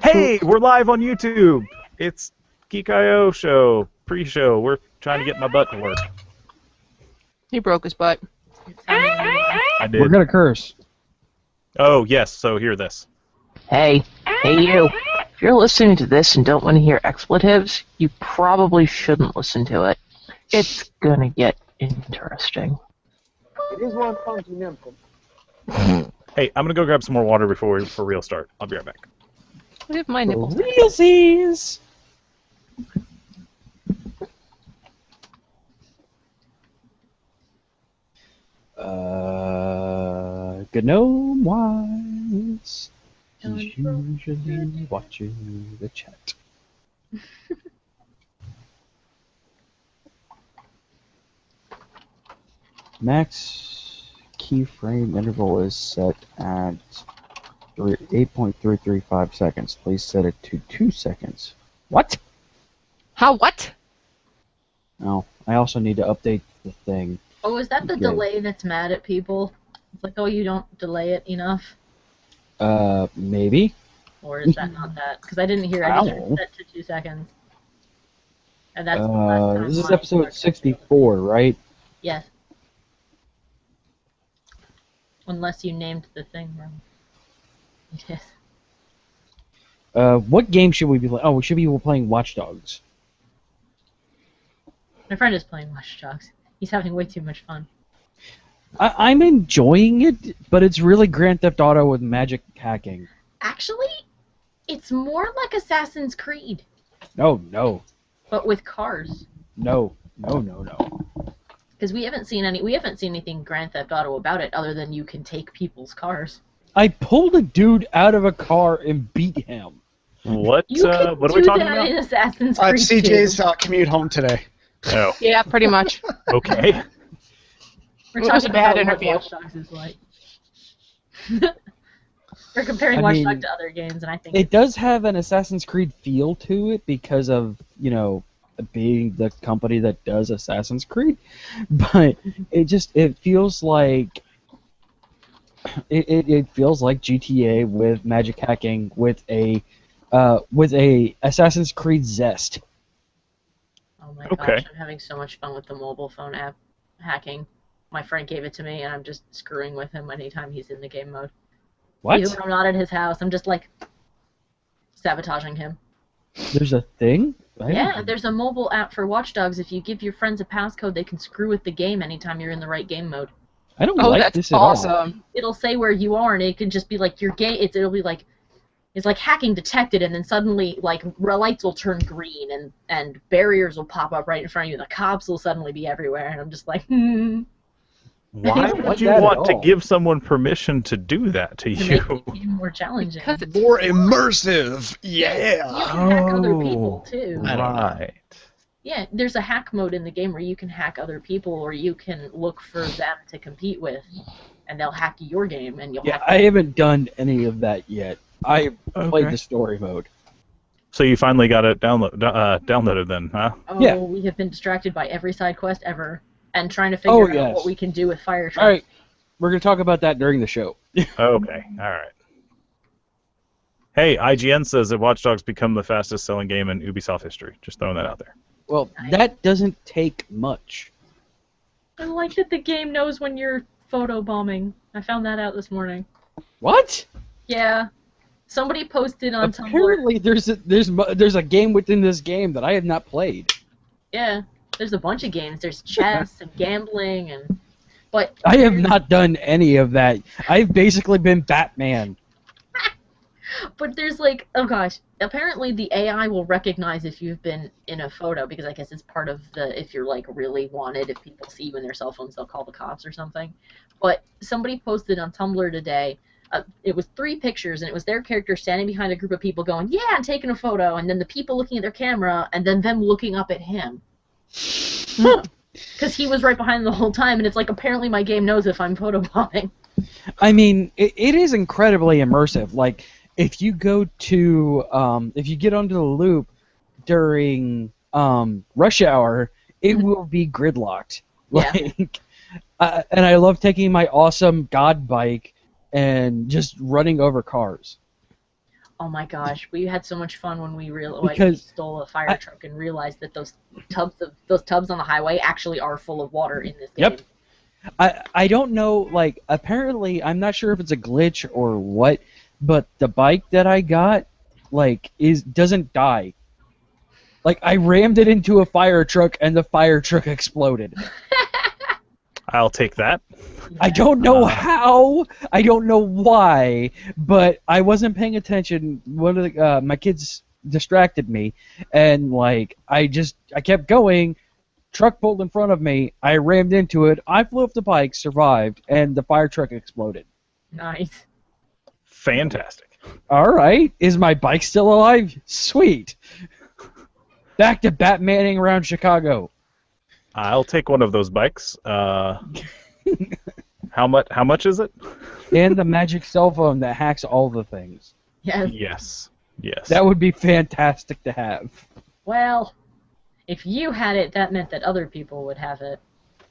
Hey, we're live on YouTube. It's Geek.io show, pre-show. We're trying to get my butt to work. He broke his butt. I did. We're gonna curse. Oh, yes, so hear this. Hey you. If you're listening to this and don't want to hear expletives, you probably shouldn't listen to it. It's gonna get interesting. It is one funky nipple. Hey, I'm gonna go grab some more water before we for real start. I'll be right back. What if my nipples? Realsies. Gnome Wise is usually watching the chat. Max keyframe interval is set at 8.335 seconds. Please set it to 2 seconds. What? How what? Oh, I also need to update the thing. Oh, is that the Yeah. delay that's mad at people? It's like, oh, you don't delay it enough? Maybe? Or is that not that? Because I didn't hear. I just heard set to 2 seconds. And that's the last time This is mine episode started. 64, right? Yes. Unless you named the thing wrong. Yes. What game should we be playing? Oh, we should be playing Watch Dogs. My friend is playing Watch Dogs. He's having way too much fun. I'm enjoying it, but it's really Grand Theft Auto with magic hacking. Actually, it's more like Assassin's Creed, No, no, but with cars. no. Because we haven't seen anything Grand Theft Auto about it other than you can take people's cars. I pulled a dude out of a car and beat him. What? You can What are do we talking that about? in Assassin's Creed CJ's commute home today. Oh, Yeah, pretty much. okay. 2. We're It was talking a bad about interview. what Watch Dogs is like. We're comparing I Watch mean, Dogs to other games, and I think It does have an Assassin's Creed feel to it because of, being the company that does Assassin's Creed, but it feels like it feels like GTA with magic hacking with a Assassin's Creed zest. oh my Okay. gosh, I'm having so much fun with the mobile phone app hacking. My friend gave it to me, and I'm just screwing with him anytime he's in the game mode. What? Even when I'm not at his house, I'm just like sabotaging him. There's a thing? Yeah, there's a mobile app for Watch Dogs. If you give your friends a passcode, they can screw with the game anytime you're in the right game mode. I don't Oh, like that's this at all. awesome. It'll say where you are, and it can just be like your game. It'll be like it's like hacking detected, and then suddenly like lights will turn green, and barriers will pop up right in front of you. The cops will suddenly be everywhere, and I'm just like, Why don't would like you that at want to all. give someone permission to do that to to you? make the game more challenging. Because it's More immersive. You Yeah. can hack other people too. I don't know. Right. Yeah, there's a hack mode in the game where you can hack other people, or you can look for them to compete with, and they'll hack your game, and you'll Yeah, hack. I haven't done any of that yet. I played Okay. the story mode. So you finally got it downloaded then, huh? Oh, Yeah. we have been distracted by every side quest ever, and trying to figure out yes. what we can do with fire trucks. All right, we're gonna talk about that during the show. Okay, all right. Hey, IGN says that Watch Dogs become the fastest selling game in Ubisoft history. Just throwing that out there. Well, that doesn't take much. I like that the game knows when you're photobombing. I found that out this morning. What? Yeah. Somebody posted on Tumblr. Apparently, there's a game within this game that I have not played. Yeah. There's a bunch of games. There's chess and gambling but I have not done any of that. I've basically been Batman. But there's like, oh gosh, apparently the AI will recognize if you've been in a photo, because I guess it's part of if you're like really wanted, if people see you in their cell phones, they'll call the cops or something. But somebody posted on Tumblr today, it was 3 pictures, and it was their character standing behind a group of people going, yeah, I'm taking a photo, and then the people looking at their camera, and then them looking up at him. Because he was right behind them the whole time, and it's like, apparently my game knows if I'm photobombing. I mean, it is incredibly immersive. Like, if you go to, if you get onto the loop during rush hour, it will be gridlocked. Yeah. Like, and I love taking my awesome God bike and just running over cars. Oh my gosh, we had so much fun when we Because stole a fire truck and realized that those tubs on the highway actually are full of water in this game. Yep. I don't know, like, apparently, I'm not sure if it's a glitch or what, but the bike that I got, like, doesn't die. Like, I rammed it into a fire truck, and the fire truck exploded. I'll take that. I don't know how, I don't know why, but I wasn't paying attention. One of the, my kids distracted me, and, like, I kept going. Truck pulled in front of me. I rammed into it. I flew off the bike, survived, and the fire truck exploded. Nice. Fantastic. All right. Is my bike still alive? Sweet. Back to Batmaning around Chicago. I'll take one of those bikes. How much is it? And the magic cell phone that hacks all the things. Yes. Yes. That would be fantastic to have. Well, if you had it, that meant that other people would have it.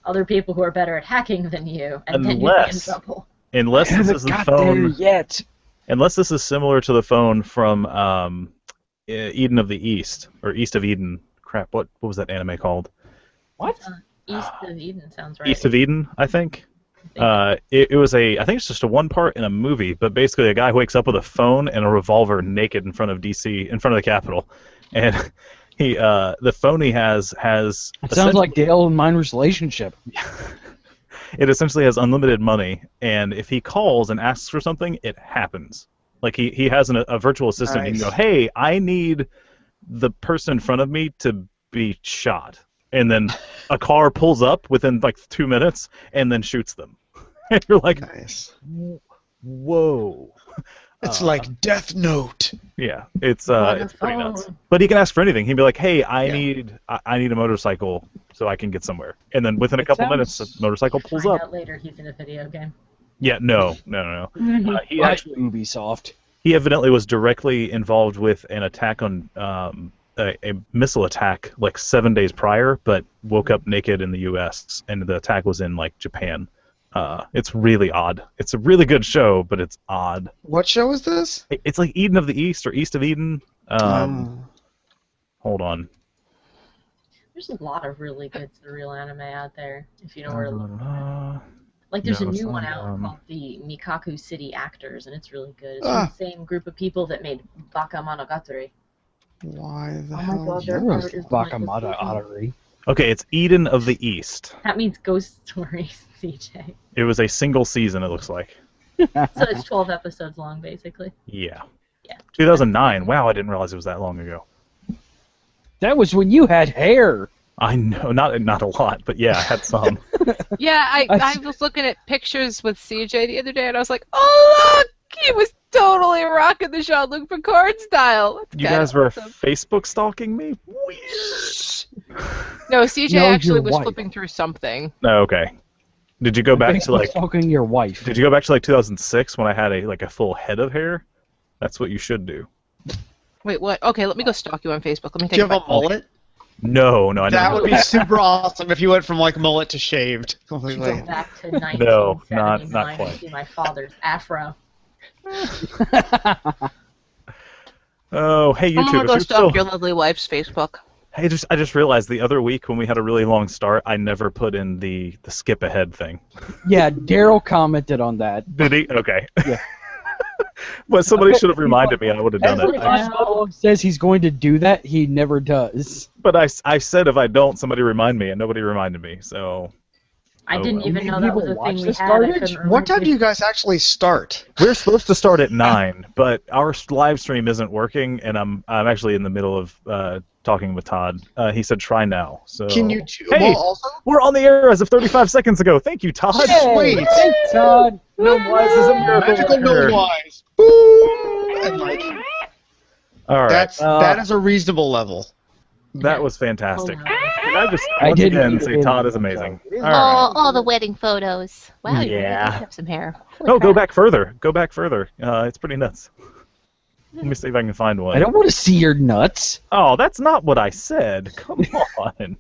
Other people who are better at hacking than you, and then you'd be in trouble. Unless this is the got phone. there yet. Unless this is similar to the phone from Eden of the East or East of Eden. Crap, what was that anime called? What? East of Eden sounds right. East of Eden, I think. It was I think it's just a one part in a movie, but basically a guy wakes up with a phone and a revolver naked in front of DC, in front of the Capitol, and the phone he has It sounds like Dale and Miner's relationship. It essentially has unlimited money, and if he calls and asks for something, it happens. Like he has a virtual assistant. Nice. You can go, hey, I need the person in front of me to be shot, and then a car pulls up within like 2 minutes and then shoots them. And you're like, Nice. whoa. It's like Death Note. Yeah, it's On it's the pretty phone. nuts. But he can ask for anything. He'd be like, "Hey, I Yeah. need a motorcycle so I can get somewhere." And then within a It couple sounds- minutes, the motorcycle pulls Find up. out later he's in a video game. Yeah, no. He actually Ubisoft. he evidently was directly involved with an attack on a missile attack like 7 days prior, but woke up naked in the U.S. and the attack was in like Japan. It's really odd. It's a really good show, but it's odd. What show is this? It's like Eden of the East or East of Eden. Hold on. There's a lot of really good surreal anime out there, if you know where to look. Like, there's no, a it's new one not, out called the Mikaku City Actors, and it's really good. It's Ah. from the same group of people that made Bakemonogatari. Why the Oh my hell? God, their You're a art is like Bakamata this- Ottery. Okay, it's Eden of the East. That means Ghost Stories, CJ. It was a single season, it looks like. So it's 12 episodes long, basically. Yeah. Yeah. 2009. Wow, I didn't realize it was that long ago. That was when you had hair. I know, not a lot, but yeah, I had some. Yeah, I I- was looking at pictures with CJ the other day, and I was like, oh, look! He was totally rocking the Jean-Luc Picard style. That's You kinda guys were awesome. Facebook stalking me? No, CJ No, actually your was wife. flipping through something. No, okay. Did you go back to like? Stalking your wife. Did you go back to like 2006 when I had a full head of hair? That's what you should do. Wait, what? Okay, let me go stalk you on Facebook. Let me Do take you have a my- mullet? No, I That never. would be super awesome if you went from like mullet to shaved You completely. go back to No, 1979 not and quite. see my father's afro. Oh, hey I'm YouTube. gonna If go you're stalk still... your lovely wife's Facebook. Hey, I just realized the other week when we had a really long start, I never put in the skip ahead thing. Yeah, Daryl commented on that. Did he? Okay. Yeah. But somebody should have reminded me. I would have done Every it. time Bob says he's going to do that, he never does. But I said if I don't, somebody remind me, and nobody reminded me. So I Oh, didn't well. even know that People was a watch thing we this had. garbage? I couldn't remember. What time do you guys actually start? we're supposed to start at 9, but our live stream isn't working, and I'm actually in the middle of talking with Todd. He said try now. So Can you? Hey! Well, also, we're on the air as of 35 seconds ago. Thank you, Todd. Sweet. Thanks, Todd. Gnomewise is a miracle magical worker. Gnome-wise. Boom! And like All right, that is a reasonable level. that was fantastic. Oh, Can I just I once didn't again even say hear Todd that. is amazing? It is All right. All the wedding photos. Wow, you Yeah. really have some hair. Holy Oh, go crap. back further. Go back further. It's pretty nuts. Let me see if I can find one. I don't want to see your nuts. Oh, that's not what I said. Come on.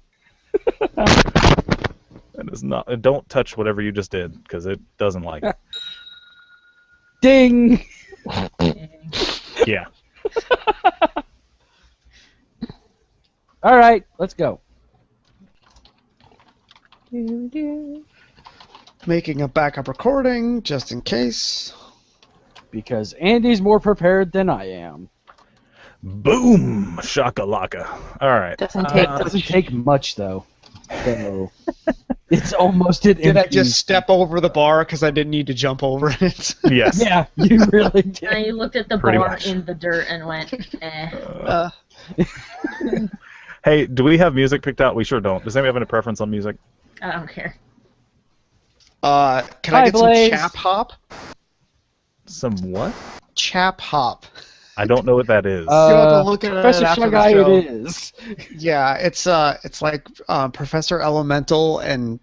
That is not. Don't touch whatever you just did, because it doesn't like it. Ding. Yeah. All right, let's go. Making a backup recording just in case. Because Andy's more prepared than I am. Boom! Shakalaka. All right. Doesn't take Doesn't take much though. So it's almost an Did I empty- just step over the bar because I didn't need to jump over it? Yes. Yeah, you really did. And I looked at the Pretty bar much. in the dirt and went, eh. Hey, do we have music picked out? We sure don't. Does anybody have any preference on music? I don't care. Can Hi, I get Blaze. some chap hop? Some what? Chap hop. I don't know what that is. You have to look at Professor it after Shy the Guy show. it is. Yeah, it's like Professor Elemental and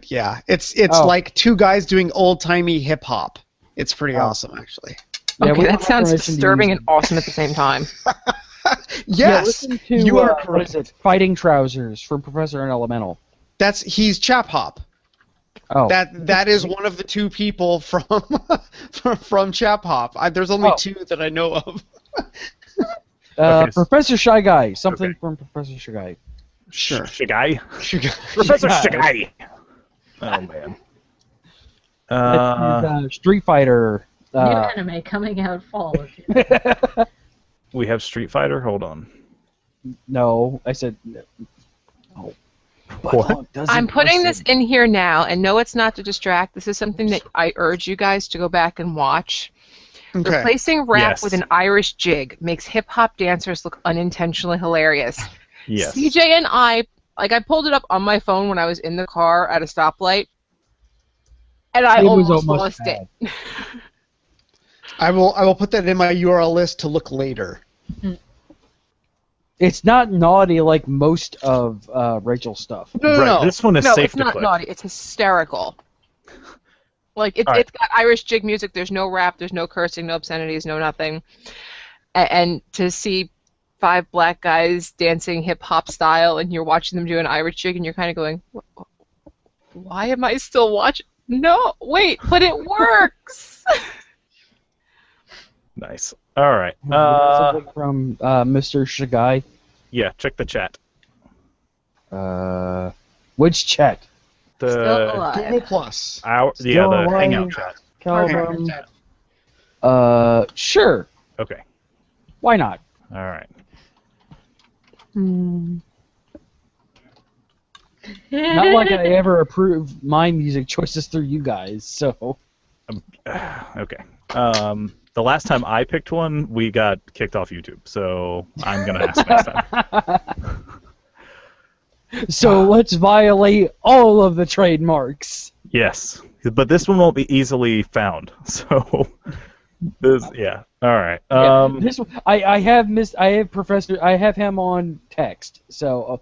yeah, it's Oh. like two guys doing old timey hip hop. It's pretty Oh. awesome, actually. Yeah, Okay, we that have sounds permission to disturbing use and awesome at the same time. Yeah, Yes, listen to, you are what correct. is it? Fighting Trousers from Professor and Elemental. He's chap hop. Oh, That is one of the two people from from chap hop. There's only Oh. two that I know of. Okay, Professor Shy Guy. Something Okay. from Professor Shy Guy. Sure. Shigai? Professor Shigai! Oh, man. That is, Street Fighter. New anime coming out fall. We have Street Fighter? Hold on. No, I said no. What? I'm putting this in here now, and no, it's not to distract. This is something that I urge you guys to go back and watch. Okay. Replacing rap Yes. with an Irish jig makes hip-hop dancers look unintentionally hilarious. Yes. CJ and I pulled it up on my phone when I was in the car at a stoplight, and I It was almost almost lost it. I will put that in my URL list to look later. It's not naughty like most of Rachel's stuff. No, Right, this one is No, safe it's to not click. naughty. It's hysterical. Like, All right. it's got Irish jig music. There's no rap. There's no cursing, no obscenities, no nothing. And to see 5 black guys dancing hip-hop style, and you're watching them do an Irish jig, and you're kind of going, why am I still watching? No, wait, but it works! Nice. All right. Something from Mr. Shy Guy. Yeah, check the chat. Which chat? Still The alive. Google Plus. Still the alive. Hangout chat. Calvin. Sure. Okay. Why not? All right. Not like I ever approve my music choices through you guys, so. Okay. The last time I picked one, we got kicked off YouTube, so I'm gonna ask next time. So let's violate all of the trademarks. Yes, but this one won't be easily found. So, yeah. All right. This one, I have him on text, so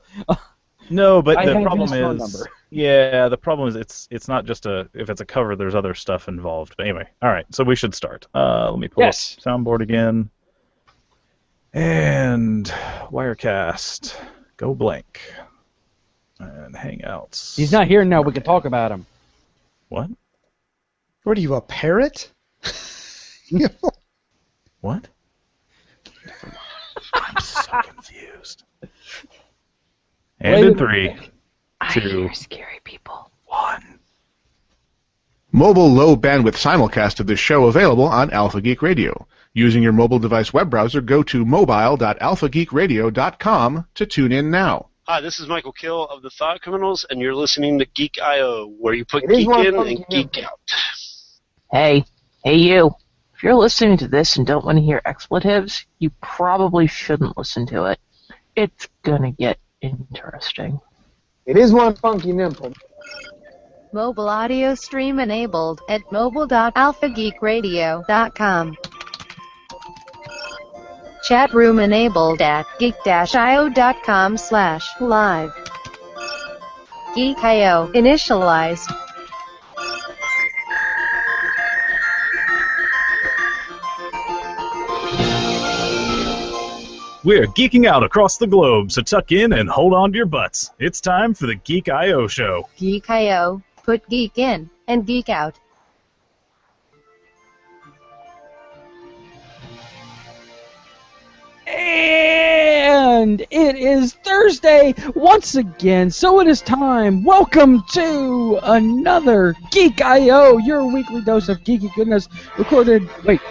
No, but I the have problem his phone is, number. yeah, the problem is it's not just if it's a cover, there's other stuff involved. But anyway, all right, so we should start. Let me pull up Yes. soundboard again, and Wirecast, go blank, and Hangouts. he's not here now. We can talk about him. What? What are you, a parrot? What? I'm so confused. And Wait a in 3, I 2, hear scary people. 1. Mobile low bandwidth simulcast of this show available on Alpha Geek Radio. Using your mobile device web browser, go to mobile.alphageekradio.com to tune in now. Hi, this is Michael Kill of the Thought Criminals, and you're listening to Geek I.O., where you put geek in and geek out. Hey you. If you're listening to this and don't want to hear expletives, you probably shouldn't listen to it. It's gonna get interesting. It is one funky nipple. Mobile audio stream enabled at mobile.alphageekradio.com. Chat room enabled at geek-io.com/live. Geek.io initialized. We're geeking out across the globe, so tuck in and hold on to your butts. It's time for the Geek I.O. show. Geek.io, put geek in and geek out. and it is Thursday once again, so it is time. Welcome to another Geek I.O., your weekly dose of geeky goodness,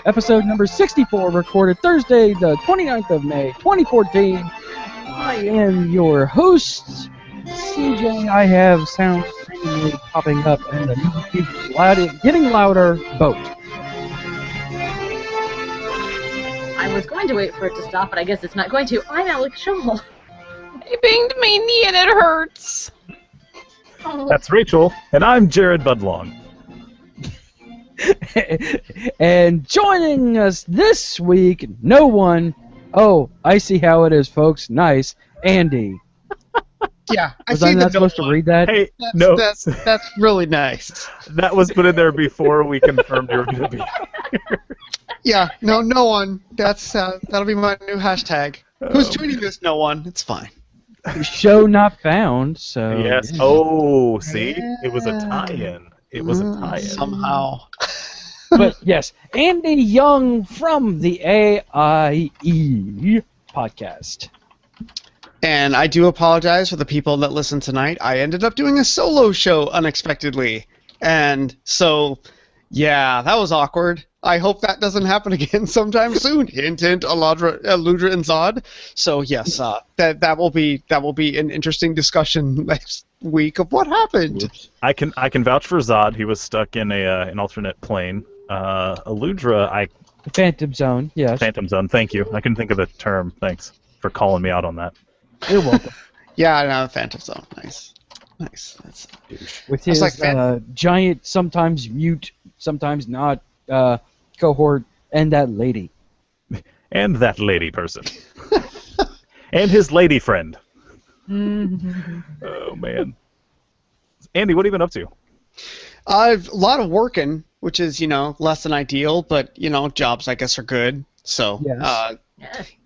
episode number 64, recorded Thursday, the 29th of May, 2014. I am your host, CJ. I have sound randomly popping up and the music keeps getting louder, boat. I was going to wait for it to stop, but I guess it's not going to. I'm Alex Shaw. He banged my knee and it hurts. Oh. That's Rachel, and I'm Jared Budlong. And joining us this week, no one. Oh, I see how it is, folks. Nice, Andy. Yeah, I Was see I not the supposed to read that? Hey, no, That's really nice. that was put in there before we confirmed you were going to be. Yeah, no one. That'll be my new hashtag. Who's tweeting this? No one. It's fine. Show not found. So Yes. yeah. Oh, see, it was a tie-in. It was a tie-in. Somehow. But yes, Andy Young from the AIE podcast. And I do apologize for the people that listened tonight. I ended up doing a solo show unexpectedly. And so, yeah, that was awkward. I hope that doesn't happen again sometime soon. Hint, hint, Aludra and Zod. So yes, that will be an interesting discussion next week of what happened. I can vouch for Zod. He was stuck in an alternate plane. Aludra, Phantom Zone, yes. Phantom Zone. Thank you. I couldn't think of the term. Thanks for calling me out on that. You're welcome. Yeah, no, Phantom Zone. Nice. That's With his like giant, sometimes mute, sometimes not cohort, and that lady. And that lady person. And his lady friend. Oh, man. Andy, what have you been up to? a lot of working, which is, less than ideal, but, jobs, I guess, are good. So, Yes.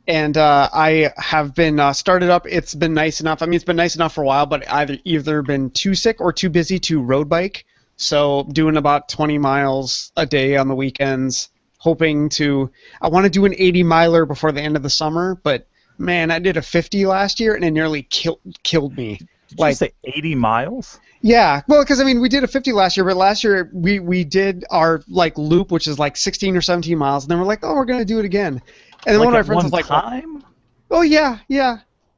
and I have been started up. It's been nice enough. I mean, it's been nice enough for a while, but either been too sick or too busy to road bike. So doing about 20 miles a day on the weekends, hoping to. I want to do an 80 miler before the end of the summer, but man, I did a 50 last year and it nearly killed me. Did you say 80 miles? Yeah, well, because we did a 50 last year, but last year we did our loop, which is 16 or 17 miles, and then we're like, oh, we're gonna do it again. And then one of my friends was like, time? oh yeah.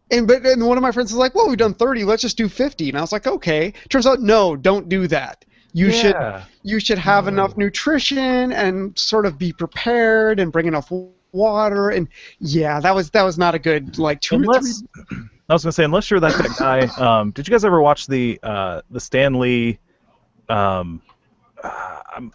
And one of my friends was like, well, we've done 30, let's just do 50. And I was like, okay. Turns out, no, don't do that. You should have enough nutrition and sort of be prepared and bring enough water. And yeah, that was not a good 2 or 3. I was gonna say, unless you're that guy, did you guys ever watch the Stan Lee? I want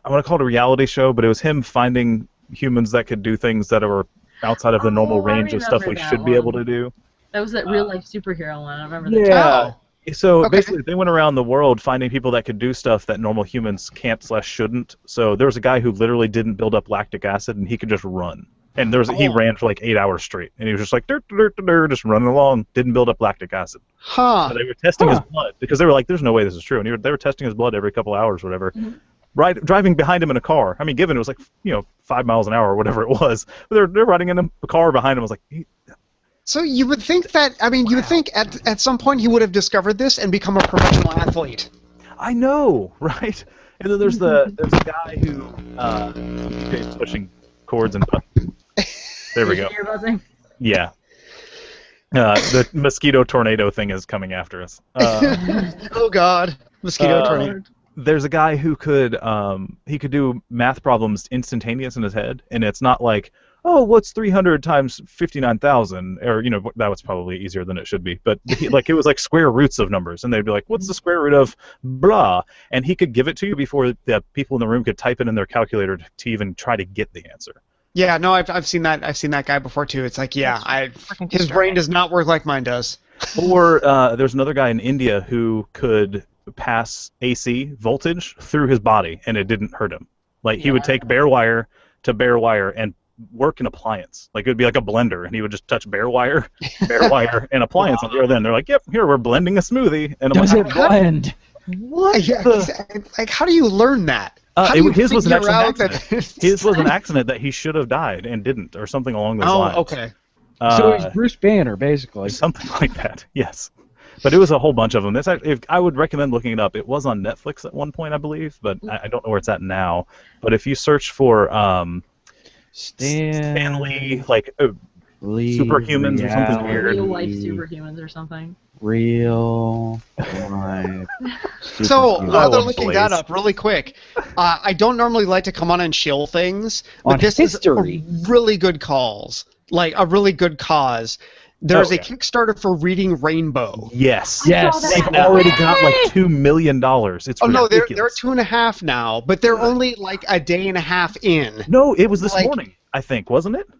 to call it a reality show, but it was him finding humans that could do things that are outside of the normal range of stuff we should be able to do. That was that real life superhero one. I remember that. Yeah. So Okay. basically, they went around the world finding people that could do stuff that normal humans can't/shouldn't. So there was a guy who literally didn't build up lactic acid, and he could just run. And he ran for 8 hours straight, and he was just just running along, didn't build up lactic acid. Huh. So they were testing his blood because they were like, "There's no way this is true," and they were testing his blood every couple hours, or whatever. Mm-hmm. Driving behind him in a car. I mean, given it was 5 miles an hour or whatever it was, but they're riding in a car behind him. I was like, So you would think that, you would think at some point he would have discovered this and become a professional athlete. I know, right? And then there's a guy who is pushing cords and buttons. There we go. Ear buzzing. Yeah. The mosquito tornado thing is coming after us. Oh God, mosquito tornado. There's a guy who could do math problems instantaneous in his head, and it's not like, oh, what's 300 times 59,000? Or, that was probably easier than it should be. But it was square roots of numbers, and they'd be like, what's the square root of blah? And he could give it to you before the people in the room could type it in their calculator to even try to get the answer. Yeah, no, I've seen that. I've seen that guy before too. It's like, his brain does not work like mine does. Or there's another guy in India who could pass AC voltage through his body, and it didn't hurt him. He would take bare wire to bare wire and work an appliance. It would be like a blender, and he would just touch bare wire, and appliance on the other end. They're like, yep, here, we're blending a smoothie. And I'm Does it blend? What? How do you learn that? His was an accident. His was an accident that he should have died and didn't, or something along those lines. Oh, okay. So he's Bruce Banner, basically. Something like that, yes. But it was a whole bunch of them. It's actually, I would recommend looking it up. It was on Netflix at one point, I believe, but I don't know where it's at now. But if you search for Stanley, like Superhumans or something weird. Real life superhumans or something. Real life. So while they're Oh, looking please. that up really quick, I don't normally like to come on and shill things, but On this history. is a really good like a really good cause. There's Oh, a yeah. Kickstarter for Reading Rainbow. Yes. Yes. They've already got like $2 million. It's Oh no, they're ridiculous. 2.5 now, but they're only like a day and a half in. No, it was this Like- morning, I think, wasn't it?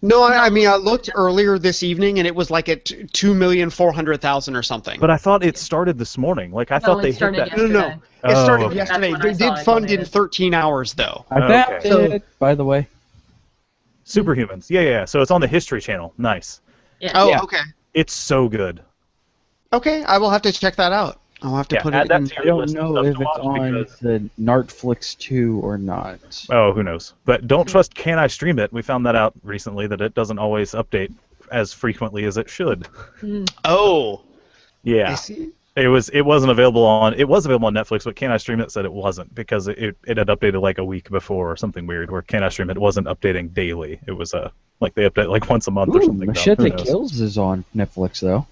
No, I mean I looked earlier this evening and it was like at 2,400,000 or something. But I thought it started this morning. Like I No, thought it they hit started that. No, no, yesterday. it started okay. yesterday. That's when They I saw did it fund in donated. 13 hours though. I found Okay. it, by the way. Superhumans. Yeah. So it's on the History Channel. Nice. Yeah. Oh, Yeah. okay. It's so good. Okay, I will have to check that out. I'll have to Yeah, put add it that in. to I your don't list of know stuff if to it's watch on because- the Nartflix 2 or not. Oh, who knows? But don't trust Can I Stream It. We found that out recently that it doesn't always update as frequently as it should. Oh, I Yeah. see. It wasn't available on Netflix, but Can I Stream It said it wasn't because it had updated like a week before or something weird where Can I Stream It wasn't updating daily. It was like they update like once a month or Ooh, something. dumb. Who Machete knows? Kills is on Netflix, though.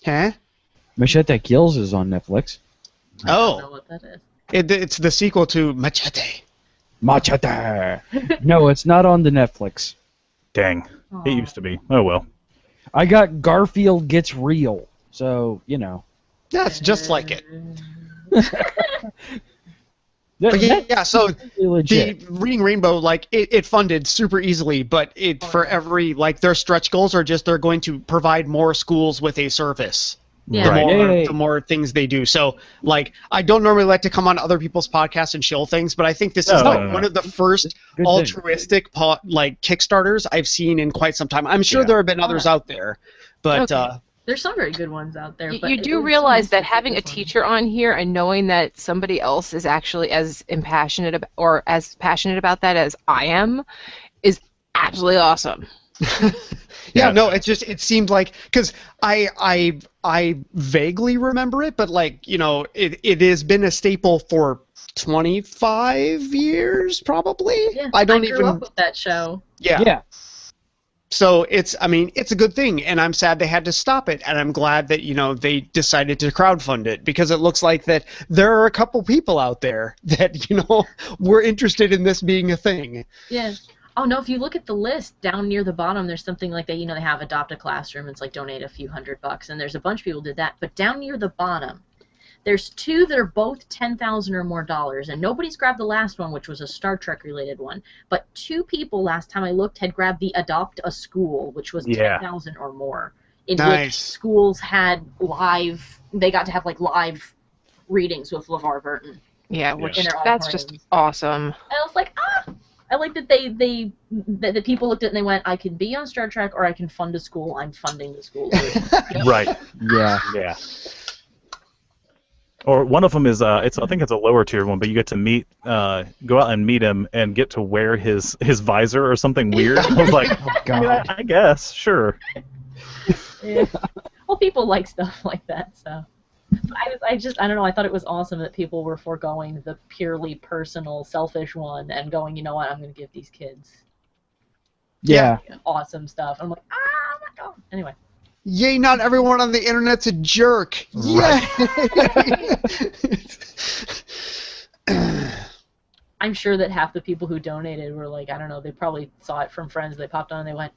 Huh? Machete Kills is on Netflix. I don't know Oh, what that is. it's the sequel to Machete. Machete! No, it's not on the Netflix. Dang. Aw. It used to be. Oh well. I got Garfield Gets Real, so, you know. That's just like it. That- But yeah, so that's legit. the Reading Rainbow, like it funded super easily, but it for every like their stretch goals are just they're going to provide more schools with a service. Yeah. The Right. more, Yay. the more things they do. So, like, I don't normally like to come on other people's podcasts and shill things, but I think this is No, like no, no. one of the first Good thing. altruistic like Kickstarters I've seen in quite some time. I'm sure Yeah. there have been others out there, but Okay. There's some very good ones out there. But You it do was realize so that nice to having see a this one. teacher on here and knowing that somebody else is actually as impassionate or as passionate about that as I am is absolutely awesome. yeah, Yeah. no, it seemed like because I vaguely remember it, but like it has been a staple for 25 years probably. Yeah, I don't grew even up with that show. Yeah. So it's a good thing, and I'm sad they had to stop it, and I'm glad that they decided to crowdfund it because it looks like that there are a couple people out there that were interested in this being a thing. Yeah. Oh no! If you look at the list down near the bottom, there's something like they have adopt a classroom. It's like donate a few $100, and there's a bunch of people did that. But down near the bottom, there's two that are both $10,000 or more, and nobody's grabbed the last one, which was a Star Trek related one. But two people last time I looked had grabbed the adopt a school, which was Yeah. 10,000 or more. In which Nice. schools had they got to have like live readings with LeVar Burton. Yeah, which In their that's just auditoriums. awesome. And I was like, I like that that the people looked at it and they went, I can be on Star Trek or I can fund a school. I'm funding the school. Right. Yeah. Yeah. Or one of them is I think it's a lower tier one, but you get to go out and meet him and get to wear his visor or something weird. I was like, I mean, God. I guess, sure. Yeah. Well, people like stuff like that, so. I don't know, I thought it was awesome that people were foregoing the purely personal, selfish one and going, you know what, I'm going to give these kids Yeah. awesome stuff. I'm like, oh my god. Anyway. Yay! Not everyone on the internet's a jerk. Right. Yay! I'm sure that half the people who donated were like, I don't know, they probably saw it from friends, they popped on and they went,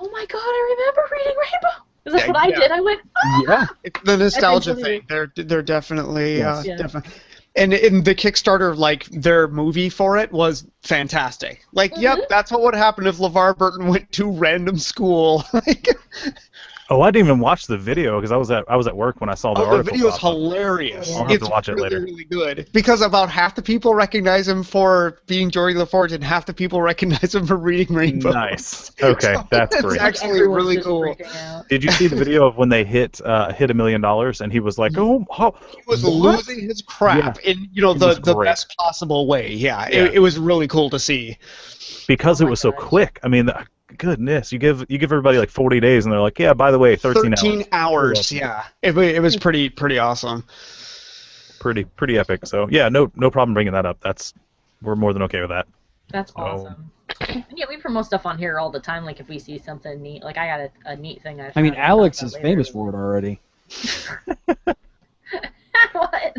oh my god, I remember reading Rainbow. Because that's what I Yeah. did. I went, oh! Yeah. It's the nostalgia Eventually. thing. They're definitely Yes. Yeah. definitely. And in the Kickstarter, like their movie for it was fantastic. Like, yep, that's what would happen if LeVar Burton went to random school. Like, Oh, I didn't even watch the video because I was at work when I saw the The article. video's pop up. hilarious. I'll have It's to watch it really, later. really good. Because about half the people recognize him for being Geordi LaForge, and half the people recognize him for reading Rainbow. Nice. Okay, that's It's great. actually Everyone's really just cool. freaking out. Did you see the video of when they hit $1 million and he was like, "Oh, how, He was what?" losing his crap in It was the great. best possible way. Yeah, Yeah. It was really cool to see. Because Oh it my was so gosh. quick. I mean, goodness, you give everybody like 40 days and they're like, yeah, by the way, 13 hours. Yeah, it was pretty awesome. Pretty epic. So yeah, no problem bringing that up. We're more than okay with that. That's So- awesome. And yeah, we promote stuff on here all the time. Like if we see something neat, like I got a neat thing. I mean, found Alex about is later. famous for it already. What?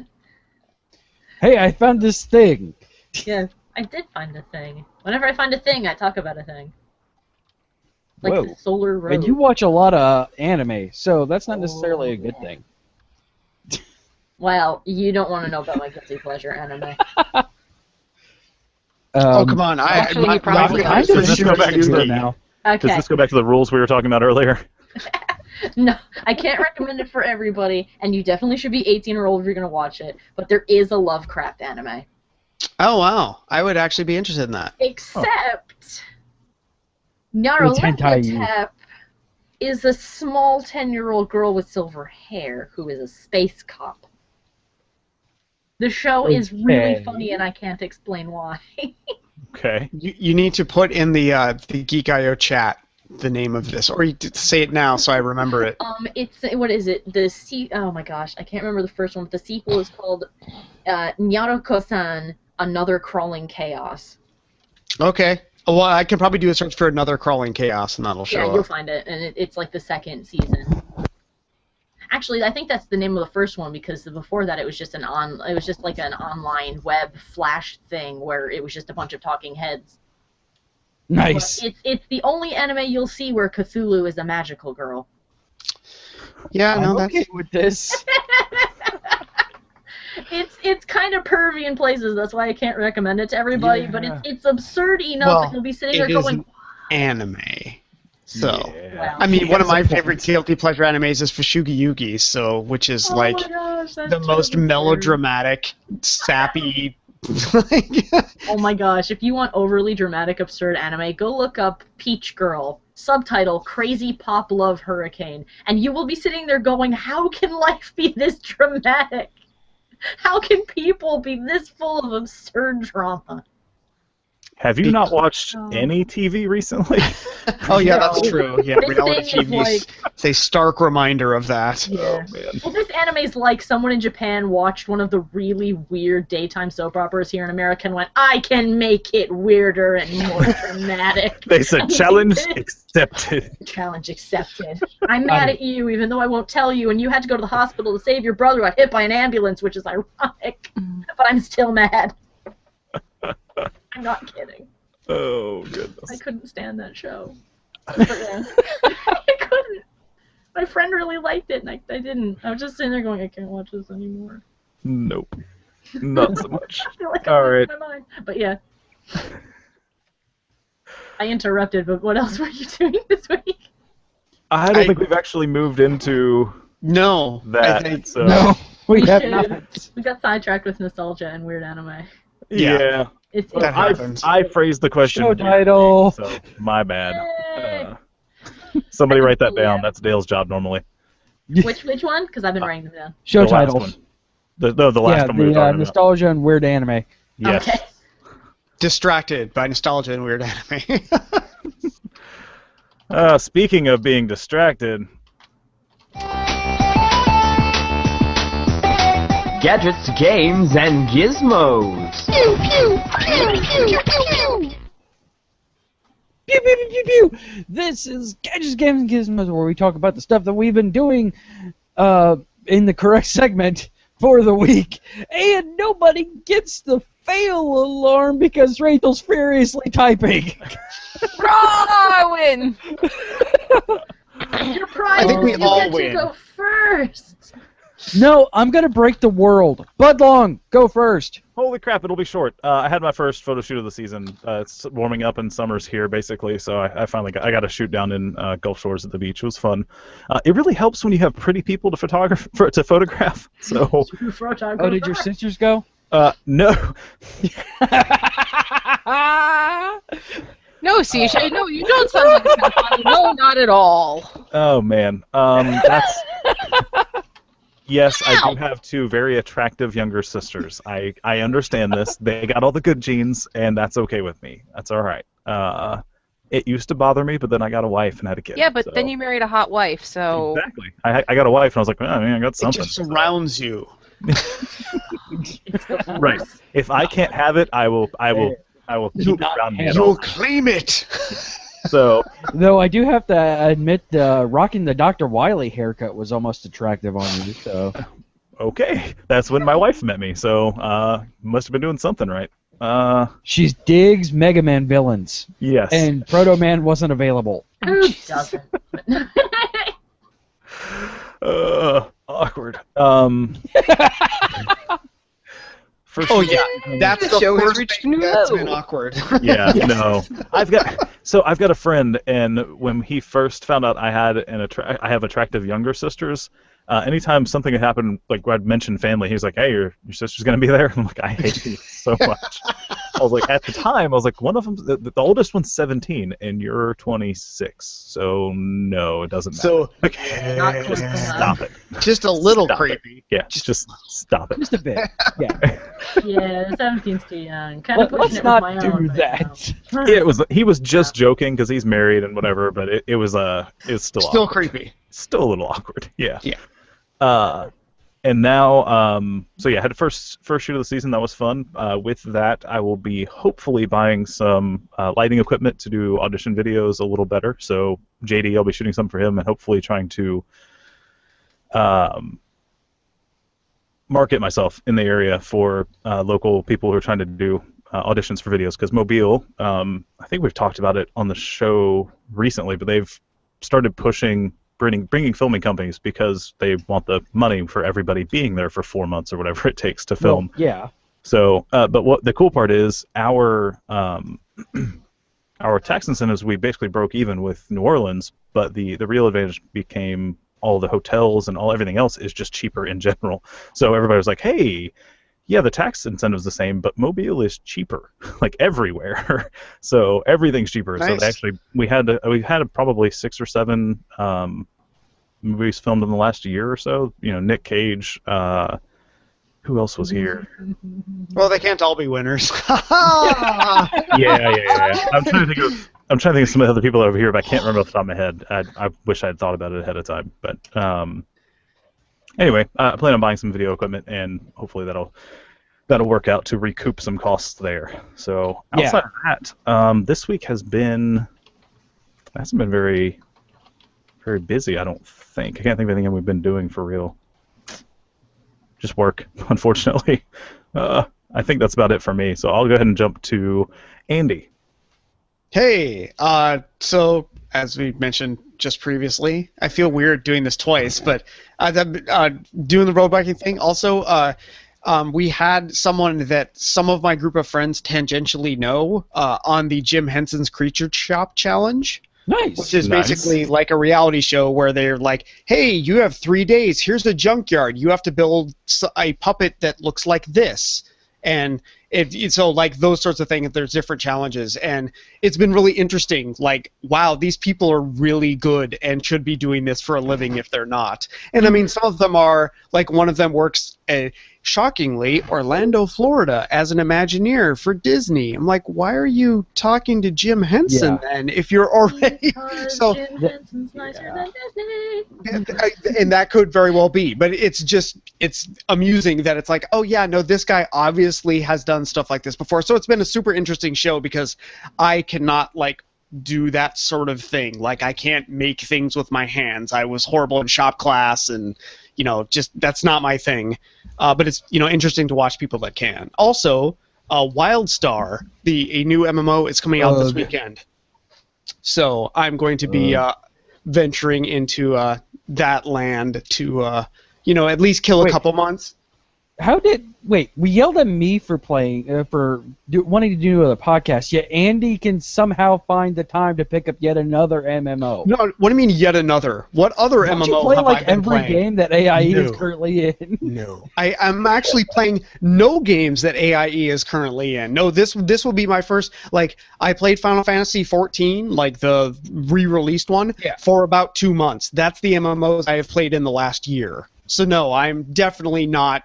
Hey, I found this thing. Yeah, I did find a thing. Whenever I find a thing, I talk about a thing. Like Whoa. the Solar Road. And you watch a lot of anime, so that's not necessarily a good thing. Well, you don't want to know about my guilty pleasure anime. Oh come on! Actually, you probably my- don't. Does this go back to Here the- now. Does Okay. this go back to the rules we were talking about earlier? No, I can't recommend it for everybody, and you definitely should be 18 or older if you're gonna watch it. But there is a Lovecraft anime. Oh wow! I would actually be interested in that. Except It's Nyarlathotep is a small 10-year-old girl with silver hair who is a space cop. The show is really Okay. funny, and I can't explain why. Okay. You need to put in the Geek.io chat the name of this, or you say it now so I remember it. It's what is it? Oh my gosh, I can't remember the first one. But the sequel is called Nyaroko-san: Another Crawling Chaos. Okay. Well, I can probably do a search for Another Crawling Chaos, and that'll show Yeah, you'll up. find it, and it's like the second season. Actually, I think that's the name of the first one because before that it was just like an online web flash thing where it was just a bunch of talking heads. Nice. But it's the only anime you'll see where Cthulhu is a magical girl. Yeah, I'm no, that's okay with this. It's kind of pervy in places. That's why I can't recommend it to everybody. Yeah. But it's absurd enough Well, that you'll be sitting there it is going, an anime. So, Yeah. wow. I mean, one of my That's a favorite guilty pleasure animes is Fushigi Yugi, so which is oh like my gosh, that's the most totally melodramatic, sappy. like, Oh my gosh, if you want overly dramatic, absurd anime, go look up Peach Girl, subtitle Crazy Pop Love Hurricane, and you will be sitting there going, how can life be this dramatic? How can people be this full of absurd drama? Have you not watched any TV recently? oh yeah, No. that's true. Yeah, This reality thing is TV is a stark reminder of that. Yeah. Man. Well, this anime is like someone in Japan watched one of the really weird daytime soap operas here in America and went, I can make it weirder and more dramatic. They said And they challenge did. accepted. Challenge accepted. I'm mad at you, even though I won't tell you, and you had to go to the hospital to save your brother who got hit by an ambulance, which is ironic. But I'm still mad. I'm not kidding. Oh I goodness. couldn't stand that show. But, yeah. I couldn't. My friend really liked it, and I didn't. I was just sitting there going, I can't watch this anymore. Nope. Not so much. I feel like All I'm right. losing my mind. But yeah. I interrupted, but what else were you doing this week? I don't think we've actually moved into No, I that. think So No, we have should. not. We got sidetracked with nostalgia and weird anime. yeah. It's That happens. I phrased the question. Show weirdly, title. So my bad. Yay. Somebody write that Yeah. down. That's Dale's job normally. Which one? Because I've been writing them down. Show The last titles. one. The last Yeah, one we were the talking about. nostalgia and weird anime. Yes. Okay. distracted by nostalgia and weird anime. Speaking of being distracted, Gadgets, games, and gizmos. Pew, pew, pew, pew, pew. This is Gadgets, Games, and Gizmos, where we talk about the stuff that we've been doing in the correct segment for the week. And nobody gets the fail alarm because Rachel's furiously typing. I win! Your prize I think we is you all get win. to go first. No, I'm going to break the world. Bud Long, go first. Holy crap! It'll be short. I had my first photo shoot of the season. It's warming up and summer's here, basically. So I finally got a shoot down in Gulf Shores at the beach. It was fun. It really helps when you have pretty people to photograph. So. Oh, did your sisters go? No. No, CJ, no, you don't sound like it's fun. No, not at all. Oh man, that's. Yes, I do have two very attractive younger sisters. I understand this. They got all the good genes, and that's okay with me. That's all right. It used to bother me, but then I got a wife and had a kid. Yeah, but so. then you married a hot wife, so... Exactly. I got a wife, and I was like, I got something. It just surrounds you. Right. If I can't have it, I will keep it around me. You'll claim it. So, though I do have to admit, rocking the Dr. Wiley haircut was almost attractive on you. So, okay, that's when my wife met me. So, must have been doing something right. She digs Mega Man villains. Yes. And Proto Man wasn't available. Who doesn't? Awkward. Oh yeah, that's the show has first reached thing new that's low. been awkward. Yeah, no. I've got a friend, and when he first found out I have attractive younger sisters, anytime something had happened, like I'd mention family, he was like, "Hey, your sister's gonna be there." I'm like, "I hate you so much." I was like, at the time, I was like, one of them, the oldest one's 17, and you're 26, so no, it doesn't matter. So Not close Stop it. just a little Stop creepy. Yeah, just stop it. Just a bit. Yeah. Yeah, 17's too young. Kind of Let's pushing it with not my do own right that. now. He was just joking because he's married and whatever, but it was still awkward. Creepy. Still a little awkward. Yeah. Yeah. And now, so yeah, I had the first shoot of the season. That was fun. With that, I will be hopefully buying some lighting equipment to do audition videos a little better. So JD, I'll be shooting some for him and hopefully trying to market myself in the area for local people who are trying to do auditions for videos. Because Mobile, I think we've talked about it on the show recently, but they've started pushing bringing filming companies because they want the money for everybody being there for 4 months or whatever it takes to film. Well, yeah. So, but what the cool part is, our tax incentives, we basically broke even with New Orleans, but the real advantage became all the hotels and everything else is just cheaper in general. So everybody was like, hey, yeah, the tax incentive's the same, but Mobile is cheaper, like everywhere. So everything's cheaper. Nice. So actually, we had probably 6 or 7 movies filmed in the last year or so. You know, Nick Cage. Who else was here? Well, they can't all be winners. Yeah. I'm trying to think of some of the other people over here, but I can't remember off the top of my head. I wish I had thought about it ahead of time. But anyway, I plan on buying some video equipment, and hopefully that'll work out to recoup some costs there. So outside of that, this week hasn't been very, very busy. I don't think. I can't think of anything we've been doing for real. Just work, unfortunately. I think that's about it for me. So I'll go ahead and jump to Andy. Hey, so as we mentioned just previously, I feel weird doing this twice, but doing the road biking thing. Also, we had someone that some of my group of friends tangentially know on the Jim Henson's Creature Shop Challenge. Nice. Which is basically like a reality show where they're like, hey, you have 3 days. Here's a junkyard. You have to build a puppet that looks like this. And so like those sorts of things, there's different challenges. And it's been really interesting. Like, wow, these people are really good and should be doing this for a living if they're not. And I mean, some of them are, like one of them works, shockingly, Orlando, Florida, as an Imagineer for Disney. I'm like, why are you talking to Jim Henson then if you're already... So, Jim Henson's nicer than Disney. and that could very well be, but it's amusing that it's like, oh yeah, no, this guy obviously has done stuff like this before. So it's been a super interesting show because I cannot like do that sort of thing. Like I can't make things with my hands. I was horrible in shop class, and just that's not my thing. But it's interesting to watch people that can. Also, WildStar, a new MMO, is coming out this weekend. So I'm going to be venturing into that land to at least kill a couple months. Wait, we yelled at me for playing, wanting to do a podcast, yet Andy can somehow find the time to pick up yet another MMO. No, what do you mean yet another? What other Don't MMO you play have like I been every playing? game that AIE is No. currently in? No. I'm actually playing no games that AIE is currently in. No, this will be my first. Like, I played Final Fantasy 14, like the re-released one, for about 2 months. That's the MMOs I have played in the last year. So no, I'm definitely not.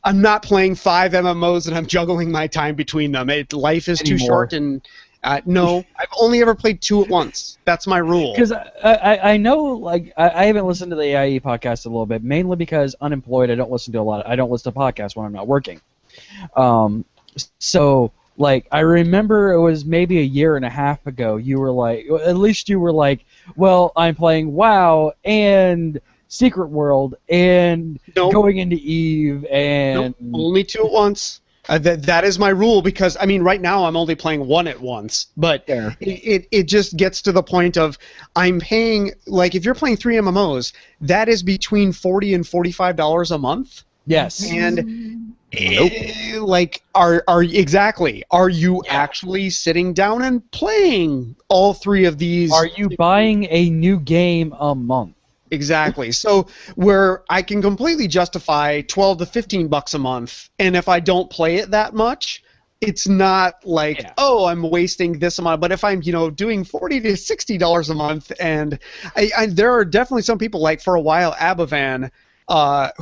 I'm not playing 5 MMOs and I'm juggling my time between them. Life is too short, and no, I've only ever played 2 at once. That's my rule. Because I know, like, I haven't listened to the AIE podcast a little bit, mainly because unemployed. I don't listen to podcasts when I'm not working. So, like, I remember it was maybe a year and a half ago. You were like, at least you were like, well, I'm playing WoW and Secret World and going into Eve and only 2 at once. That is my rule, because I mean right now I'm only playing 1 at once, but it just gets to the point of I'm paying, like, if you're playing 3 MMOs, that is between $40 and $45 a month. Yes. And like, are you actually sitting down and playing all 3 of these? Are you buying a new game a month? Exactly. So where I can completely justify $12 to $15 a month, and if I don't play it that much, it's not like, oh, I'm wasting this amount. But if I'm, doing $40 to $60 a month, and there are definitely some people, like for a while, Abavan,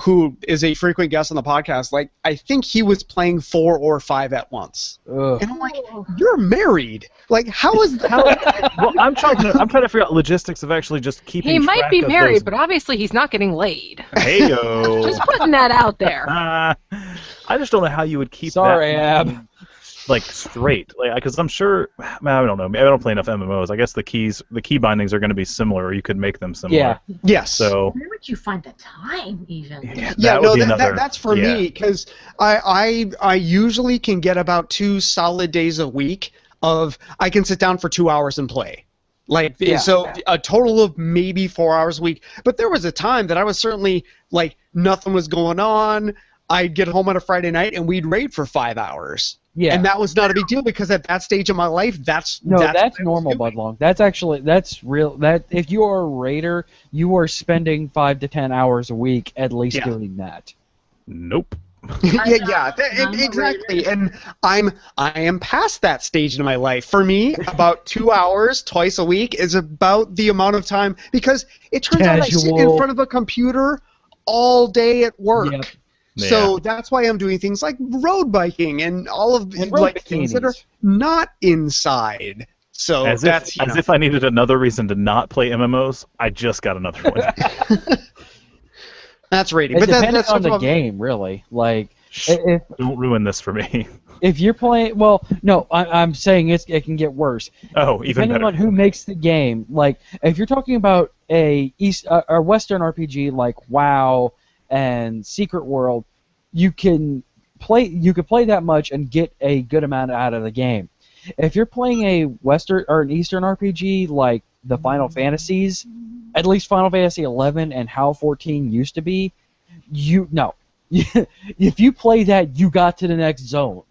who is a frequent guest on the podcast, like, I think he was playing 4 or 5 at once. Ugh. And I'm like, you're married. Like, how is that? Well, I'm trying to figure out logistics of actually just keeping. He might track be of married, those. but obviously he's not getting laid. Heyo. Just putting that out there. I just don't know how you would keep Sorry, that Ab. like straight, like, because I'm sure, I don't know, maybe I don't play enough MMOs. I guess the key bindings are going to be similar, or you could make them similar. Yeah. Yes. So Where would you find the time, even? That's for me, because I usually can get about 2 solid days a week of I can sit down for 2 hours and play. Like, so a total of maybe 4 hours a week. But there was a time that I was certainly, like, nothing was going on. I'd get home on a Friday night and we'd raid for 5 hours. Yeah. And that was not a big deal, because at that stage of my life, that's normal, Budlong. That's real. That if you are a raider, you are spending 5 to 10 hours a week at least doing that. Nope. Exactly. And I am past that stage in my life. For me, about 2 hours twice a week is about the amount of time, because it turns out I sit in front of a computer all day at work. Yep. So that's why I'm doing things like road biking and all of things that are not inside. So as if I needed another reason to not play MMOs, I just got another one. That's rating. It But depends on the game, really. Like, don't ruin this for me. If you're playing, well, no, I'm saying it can get worse. Oh, even depending better. on who makes the game. Like, if you're talking about a Western RPG like WoW and Secret World, you could play that much and get a good amount out of the game. If you're playing a Western or an Eastern RPG like the Final Fantasies, at least Final Fantasy 11 and HAL 14 used to be, if you play that, you got to the next zone.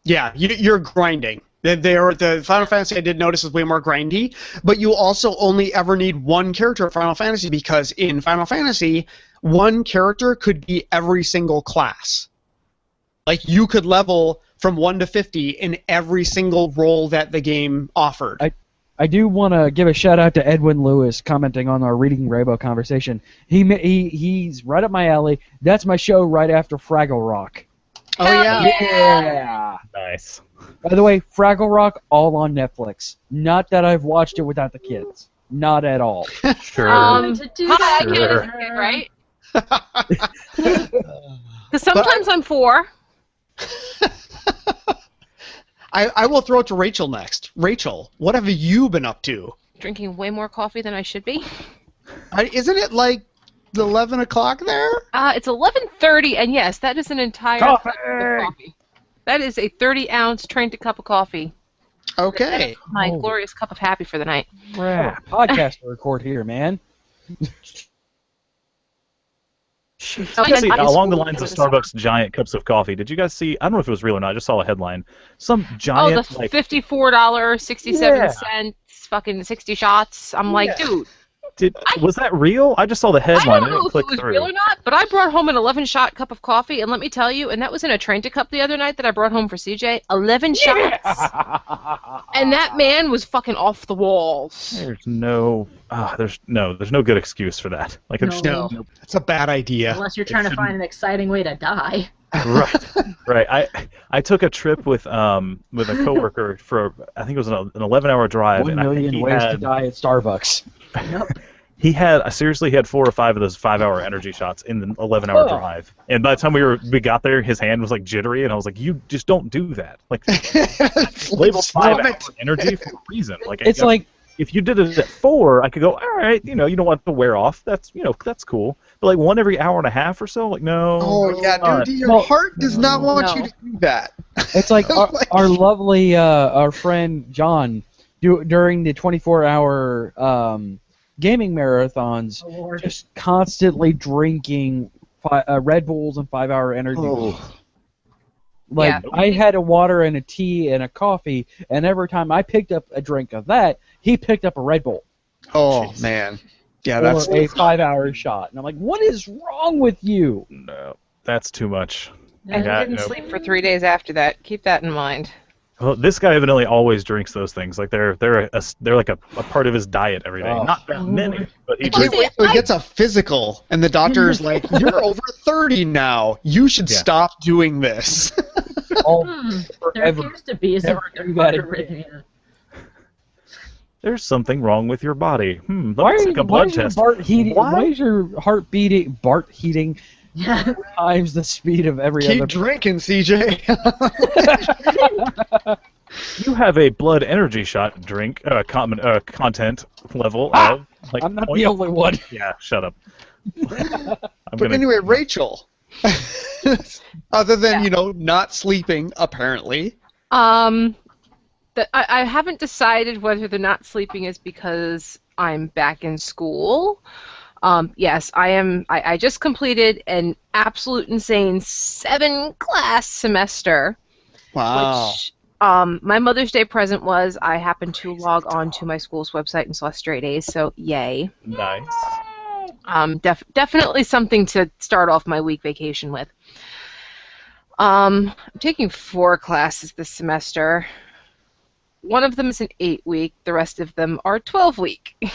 Yeah, you're grinding. The Final Fantasy I did notice is way more grindy, but you also only ever need one character in Final Fantasy, because in Final Fantasy, one character could be every single class. Like, you could level from 1 to 50 in every single role that the game offered. I do want to give a shout out to Edwin Lewis commenting on our Reading Rainbow conversation. He's right up my alley. That's my show right after Fraggle Rock. Oh yeah. Yeah. Nice. By the way, Fraggle Rock all on Netflix. Not that I've watched it without the kids. Not at all. Sure. Hi, I can't escape, right? Because sometimes I'm 4. I will throw it to Rachel next. Rachel, what have you been up to? Drinking way more coffee than I should be. Isn't it like 11 o'clock there? It's 11:30, and yes, that is an entire cup of coffee. That is a 30-ounce trained cup of coffee. Okay. My glorious cup of happy for the night. Crap. Podcast to record here, man. Actually, along the lines of Starbucks giant cups of coffee, did you guys see? I don't know if it was real or not. I just saw a headline. Some giant. Oh, the $54, 67 cents, fucking 60 shots. I'm like, dude. Was that real? I just saw the headline. I don't know if it was real or not, but I brought home an 11-shot cup of coffee, and let me tell you, and that was in a Trenta cup the other night that I brought home for CJ. 11 shots. And that man was fucking off the walls. There's no good excuse for that. Like, no, that's a bad idea. Unless you're trying to find an exciting way to die. Right. I took a trip with a coworker for, I think it was an 11-hour drive. 1 million ways to die at Starbucks. Nope. He had 4 or 5 of those 5-hour energy shots in the 11-hour drive. And by the time we got there, his hand was like jittery, and I was like, "You just don't do that. Like, label 5-hour energy for a reason. Like, it's like if you did it at 4, I could go, all right, you don't want to wear off. That's that's cool. But like 1 every hour and a half or so, like no. Oh yeah, dude, your heart does not want you to do that. It's like our lovely our friend John during the 24-hour gaming marathons, just constantly drinking Red Bulls and 5-hour energy. I had a water and a tea and a coffee, and every time I picked up a drink of that, he picked up a Red Bull. Oh man, yeah, that's a 5-hour shot, and I'm like, what is wrong with you? No, that's too much. And he didn't sleep for 3 days after that. Keep that in mind. Well, this guy evidently always drinks those things. Like they're like a part of his diet every day. Not that many, but he can't wait till he gets a physical, and the doctor's like, "You're over 30 now. You should stop doing this." There appears to be some arrhythmia. There's something wrong with your body. Why Let's take a blood test. Why is your heart beating? Heating. Yeah. Times the speed of every other. Keep drinking, CJ. You have a blood energy shot drink content level of like. I'm not the only one. Yeah, shut up. But anyway, Rachel. Other than not sleeping, apparently. I haven't decided whether the not sleeping is because I'm back in school. Yes, I am. I just completed an absolute insane 7-class semester. Wow. Which, my Mother's Day present was I happened to log on to my school's website and saw straight A's, so yay. Nice. Definitely something to start off my week vacation with. I'm taking 4 classes this semester. One of them is an 8-week. The rest of them are 12-week.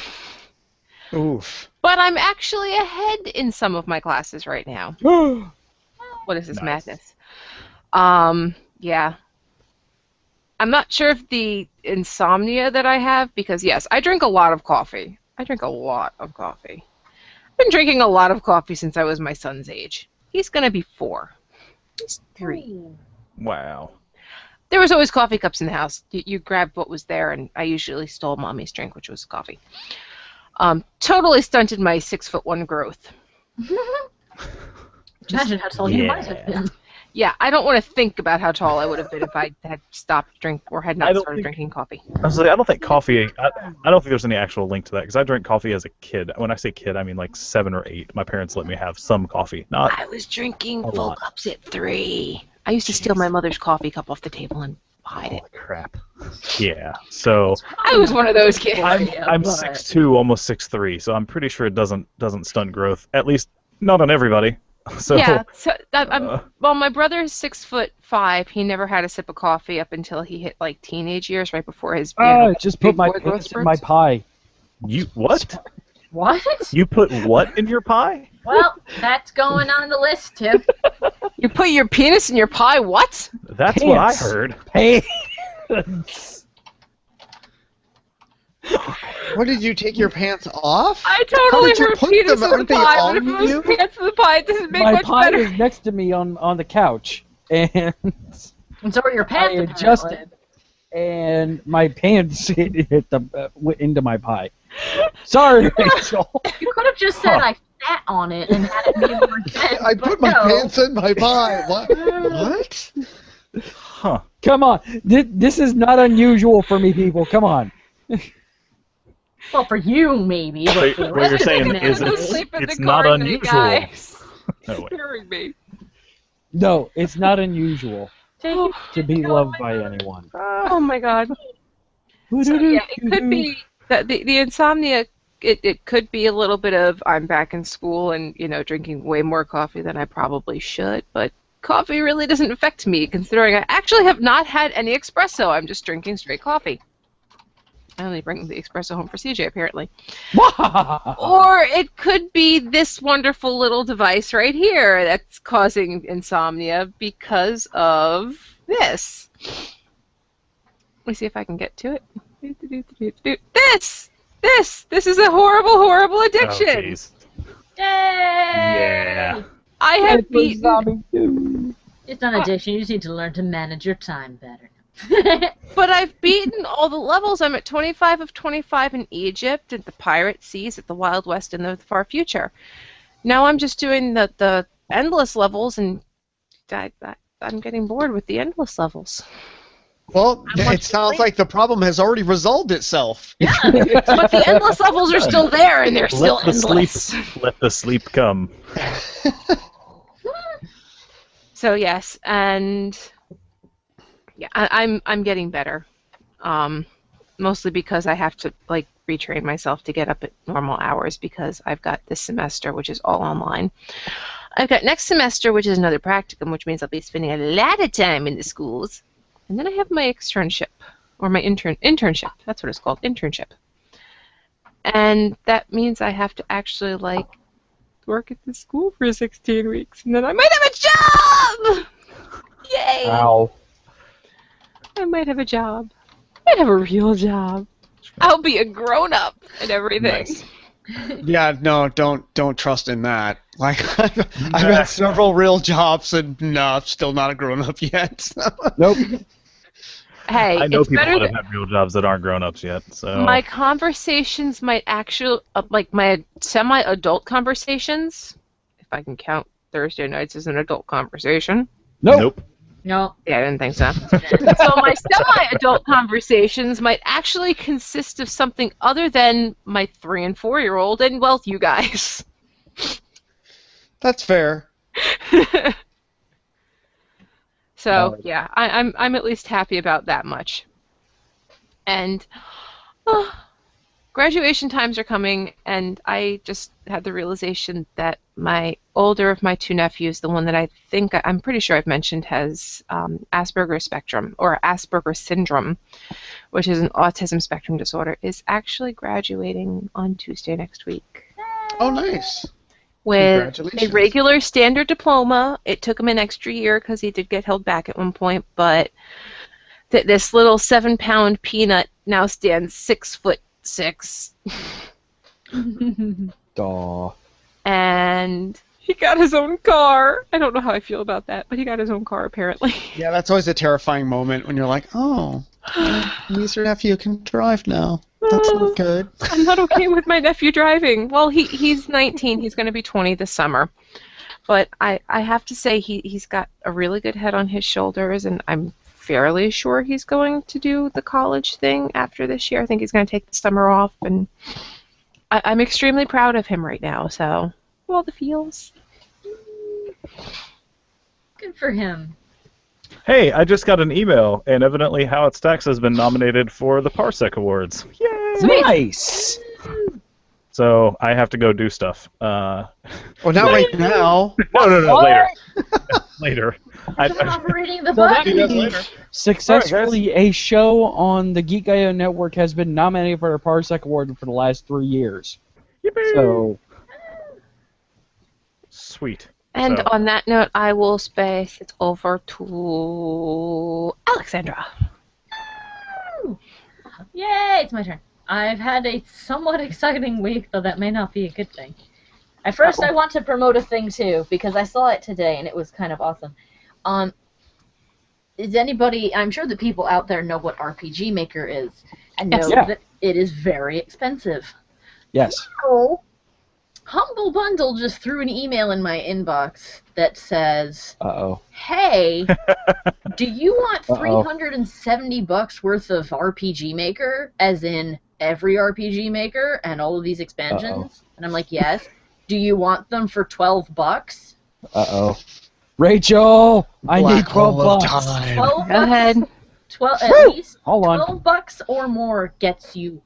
Oof. But I'm actually ahead in some of my classes right now. What is this madness? Yeah. I'm not sure if the insomnia that I have, because yes, I drink a lot of coffee. I've been drinking a lot of coffee since I was my son's age. He's going to be 4. He's 3. Wow. There was always coffee cups in the house. You grabbed what was there, and I usually stole Mommy's drink, which was coffee. Totally stunted my 6'1" growth. Imagine how tall you might have been. Yeah, I don't want to think about how tall I would have been if I had stopped or had not started drinking coffee. I don't think coffee. I don't think there's any actual link to that because I drank coffee as a kid. When I say kid, I mean like 7 or 8. My parents let me have some coffee. I was drinking full cups at 3. I used to steal my mother's coffee cup off the table and hide it. Holy crap. Yeah. So I was one of those kids. I'm 6'2", almost 6'3", so I'm pretty sure it doesn't stunt growth. At least not on everybody. So, yeah. So well, my brother is 6'5". He never had a sip of coffee up until he hit like teenage years, right before his. Just put my pants in my pie. You what? What? You put what in your pie? Well, that's going on the list too. You put your penis in your pie? What? That's what I heard. Pants. What, did you take your pants off? I totally heard penis in the pie, but if it was pants in the pie, it doesn't make my much pie better. is next to me on the couch, and so are your pants. I adjusted, and my pants hit into my pie. Sorry, Rachel. You could have just said I sat on it and had it be more intense. I put my pants in my pie. What? What? Huh. Come on. This is not unusual for me, people. Come on. Well, for you, maybe. But What you're saying is it's not unusual. Oh, wait. scaring me. No, it's not unusual Oh, to be loved by anyone. oh my god. So yeah, it could be that the insomnia. It could be a little bit of I'm back in school and drinking way more coffee than I probably should, but coffee really doesn't affect me considering I actually have not had any espresso. I'm just drinking straight coffee. I only bring the espresso home for CJ apparently. Or it could be this wonderful little device right here that's causing insomnia because of this. Let me see if I can get to it. This is a horrible, horrible addiction. Oh, jeez. Yay! Yeah. I have beaten, It's not addiction. You just need to learn to manage your time better. but I've beaten all the levels. I'm at 25 of 25 in Egypt, at the Pirate Seas, at the Wild West, and the Far Future. Now I'm just doing the endless levels, and I'm getting bored with the endless levels. Well, it sounds like the problem has already resolved itself. Yeah, but the endless levels are still there, and they're still endless. Let the sleep come. So yes, and yeah, I'm getting better. Mostly because I have to retrain myself to get up at normal hours because I've got this semester, which is all online. I've got next semester, which is another practicum, which means I'll be spending a lot of time in the schools. And then I have my externship, or my internship. That's what it's called, internship. And that means I have to actually work at the school for 16 weeks, and then I might have a job. Yay! Ow. I might have a job. I might have a real job. I'll be a grown-up and everything. Nice. Yeah, no, don't trust in that. I've had several real jobs, and no, I'm still not a grown-up yet. Nope. Hey, I know it's people better that have had real jobs that aren't grown-ups yet. So my conversations might actually, my semi-adult conversations, if I can count Thursday nights as an adult conversation. Nope. No. Yeah, I didn't think so. So my semi-adult conversations might actually consist of something other than my 3- and 4-year-old and, well, you guys. That's fair. So yeah, I'm at least happy about that much. And graduation times are coming, and I just had the realization that my older of my 2 nephews, the one that I'm pretty sure I've mentioned has Asperger's spectrum or Asperger's syndrome, which is an autism spectrum disorder, is actually graduating on Tuesday next week. Oh, nice. With a regular standard diploma. It took him an extra year because he did get held back at one point, but this little 7-pound peanut now stands 6'6". Daw. And he got his own car. I don't know how I feel about that, but he got his own car apparently. Yeah, that's always a terrifying moment when you're like, oh, niece or nephew can drive now. That's not good. I'm not okay with my nephew driving. Well, he's 19. He's going to be 20 this summer. But I have to say he's got a really good head on his shoulders, and I'm fairly sure he's going to do the college thing after this year. I think he's going to take the summer off, and I'm extremely proud of him right now. So, all the feels. Good for him. Hey, I just got an email, and evidently How It Stacks has been nominated for the Parsec Awards. Yay! Nice! So I have to go do stuff. Well, not right now. No, later. Later. Operating the So that button. means successfully a show on the Geek IO network has been nominated for a Parsec Award for the last 3 years. Yippee! So, Sweet. And So- on that note, I will space it over to Alexandra. Yay, it's my turn. I've had a somewhat exciting week, though that may not be a good thing. At first, I want to promote a thing, too, because I saw it today, and it was kind of awesome. Is anybody... I'm sure that people out there know what RPG Maker is, and know that it is very expensive. yes. So, Humble Bundle just threw an email in my inbox that says, Uh-oh. hey, do you want Uh-oh. $370 worth of RPG Maker, as in every RPG Maker and all of these expansions? Uh-oh. And I'm like, yes. Do you want them for $12? Uh-oh. Rachel! I Black need 12 hole of bucks. time. 12 Go ahead. bucks, 12 at Woo! least Hold on. $12 or more gets you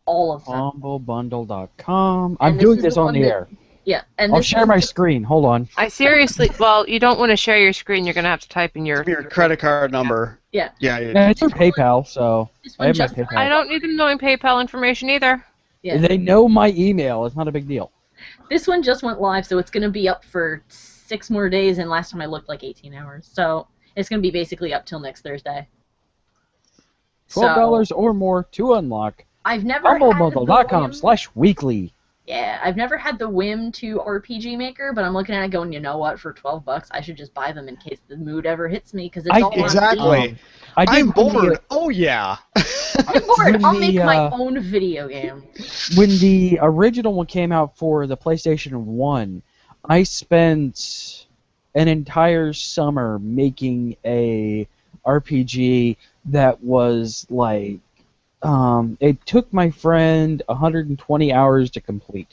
all of them. Humblebundle.com. And I'm this doing is this the on one the that- air. Yeah, and I'll this share is my the- screen. Hold on. I seriously, well, you don't want to share your screen. You're going to have to type in your... Your credit card number. Yeah. Yeah. Yeah, it's through PayPal, so This I one have my just PayPal. I don't need them knowing PayPal information either. Yeah. They know my email. It's not a big deal. This one just went live, so it's going to be up for 6 more days, and last time I looked like 18 hours. So it's going to be basically up till next Thursday. $12 or more to unlock. I've never had the whim- Humblebundle.com/weekly. Yeah, I've never had the whim to RPG Maker, but I'm looking at it going, you know what? For $12, I should just buy them in case the mood ever hits me, because it's all on Exactly. I'm bored. Oh yeah. I'm bored. when I'll the, make my own video game. When the original one came out for the PlayStation 1, I spent an entire summer making a RPG that was like, it took my friend 120 hours to complete.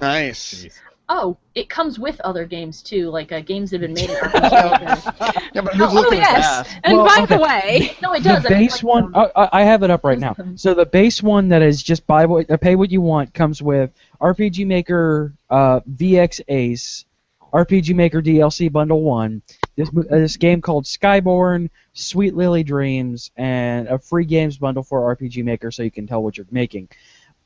Nice. Oh, it comes with other games too, like games that have been made in RPG. Yeah, but No, who's looking at yes. that? And Well, by the okay. way... No, it The does. I mean, base like, one, I have it up right now. So the base one that is just pay what you want comes with RPG Maker VX Ace, RPG Maker DLC Bundle 1, this game called Skyborn, Sweet Lily Dreams, and a free games bundle for RPG Maker so you can tell what you're making.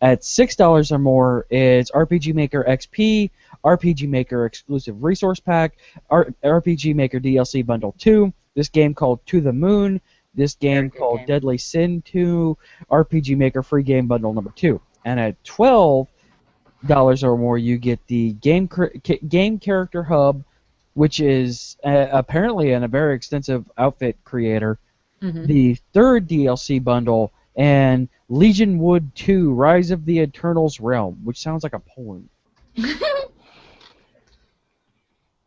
At $6 or more, it's RPG Maker XP, RPG Maker Exclusive Resource Pack, RPG Maker DLC Bundle 2, this game called To the Moon, this game called Deadly Sin 2, RPG Maker Free Game Bundle number 2. And at $12 or more, you get the Game Character Hub, which is apparently a very extensive outfit creator, the third DLC bundle, and Legion Wood 2, Rise of the Eternals Realm, which sounds like a poem.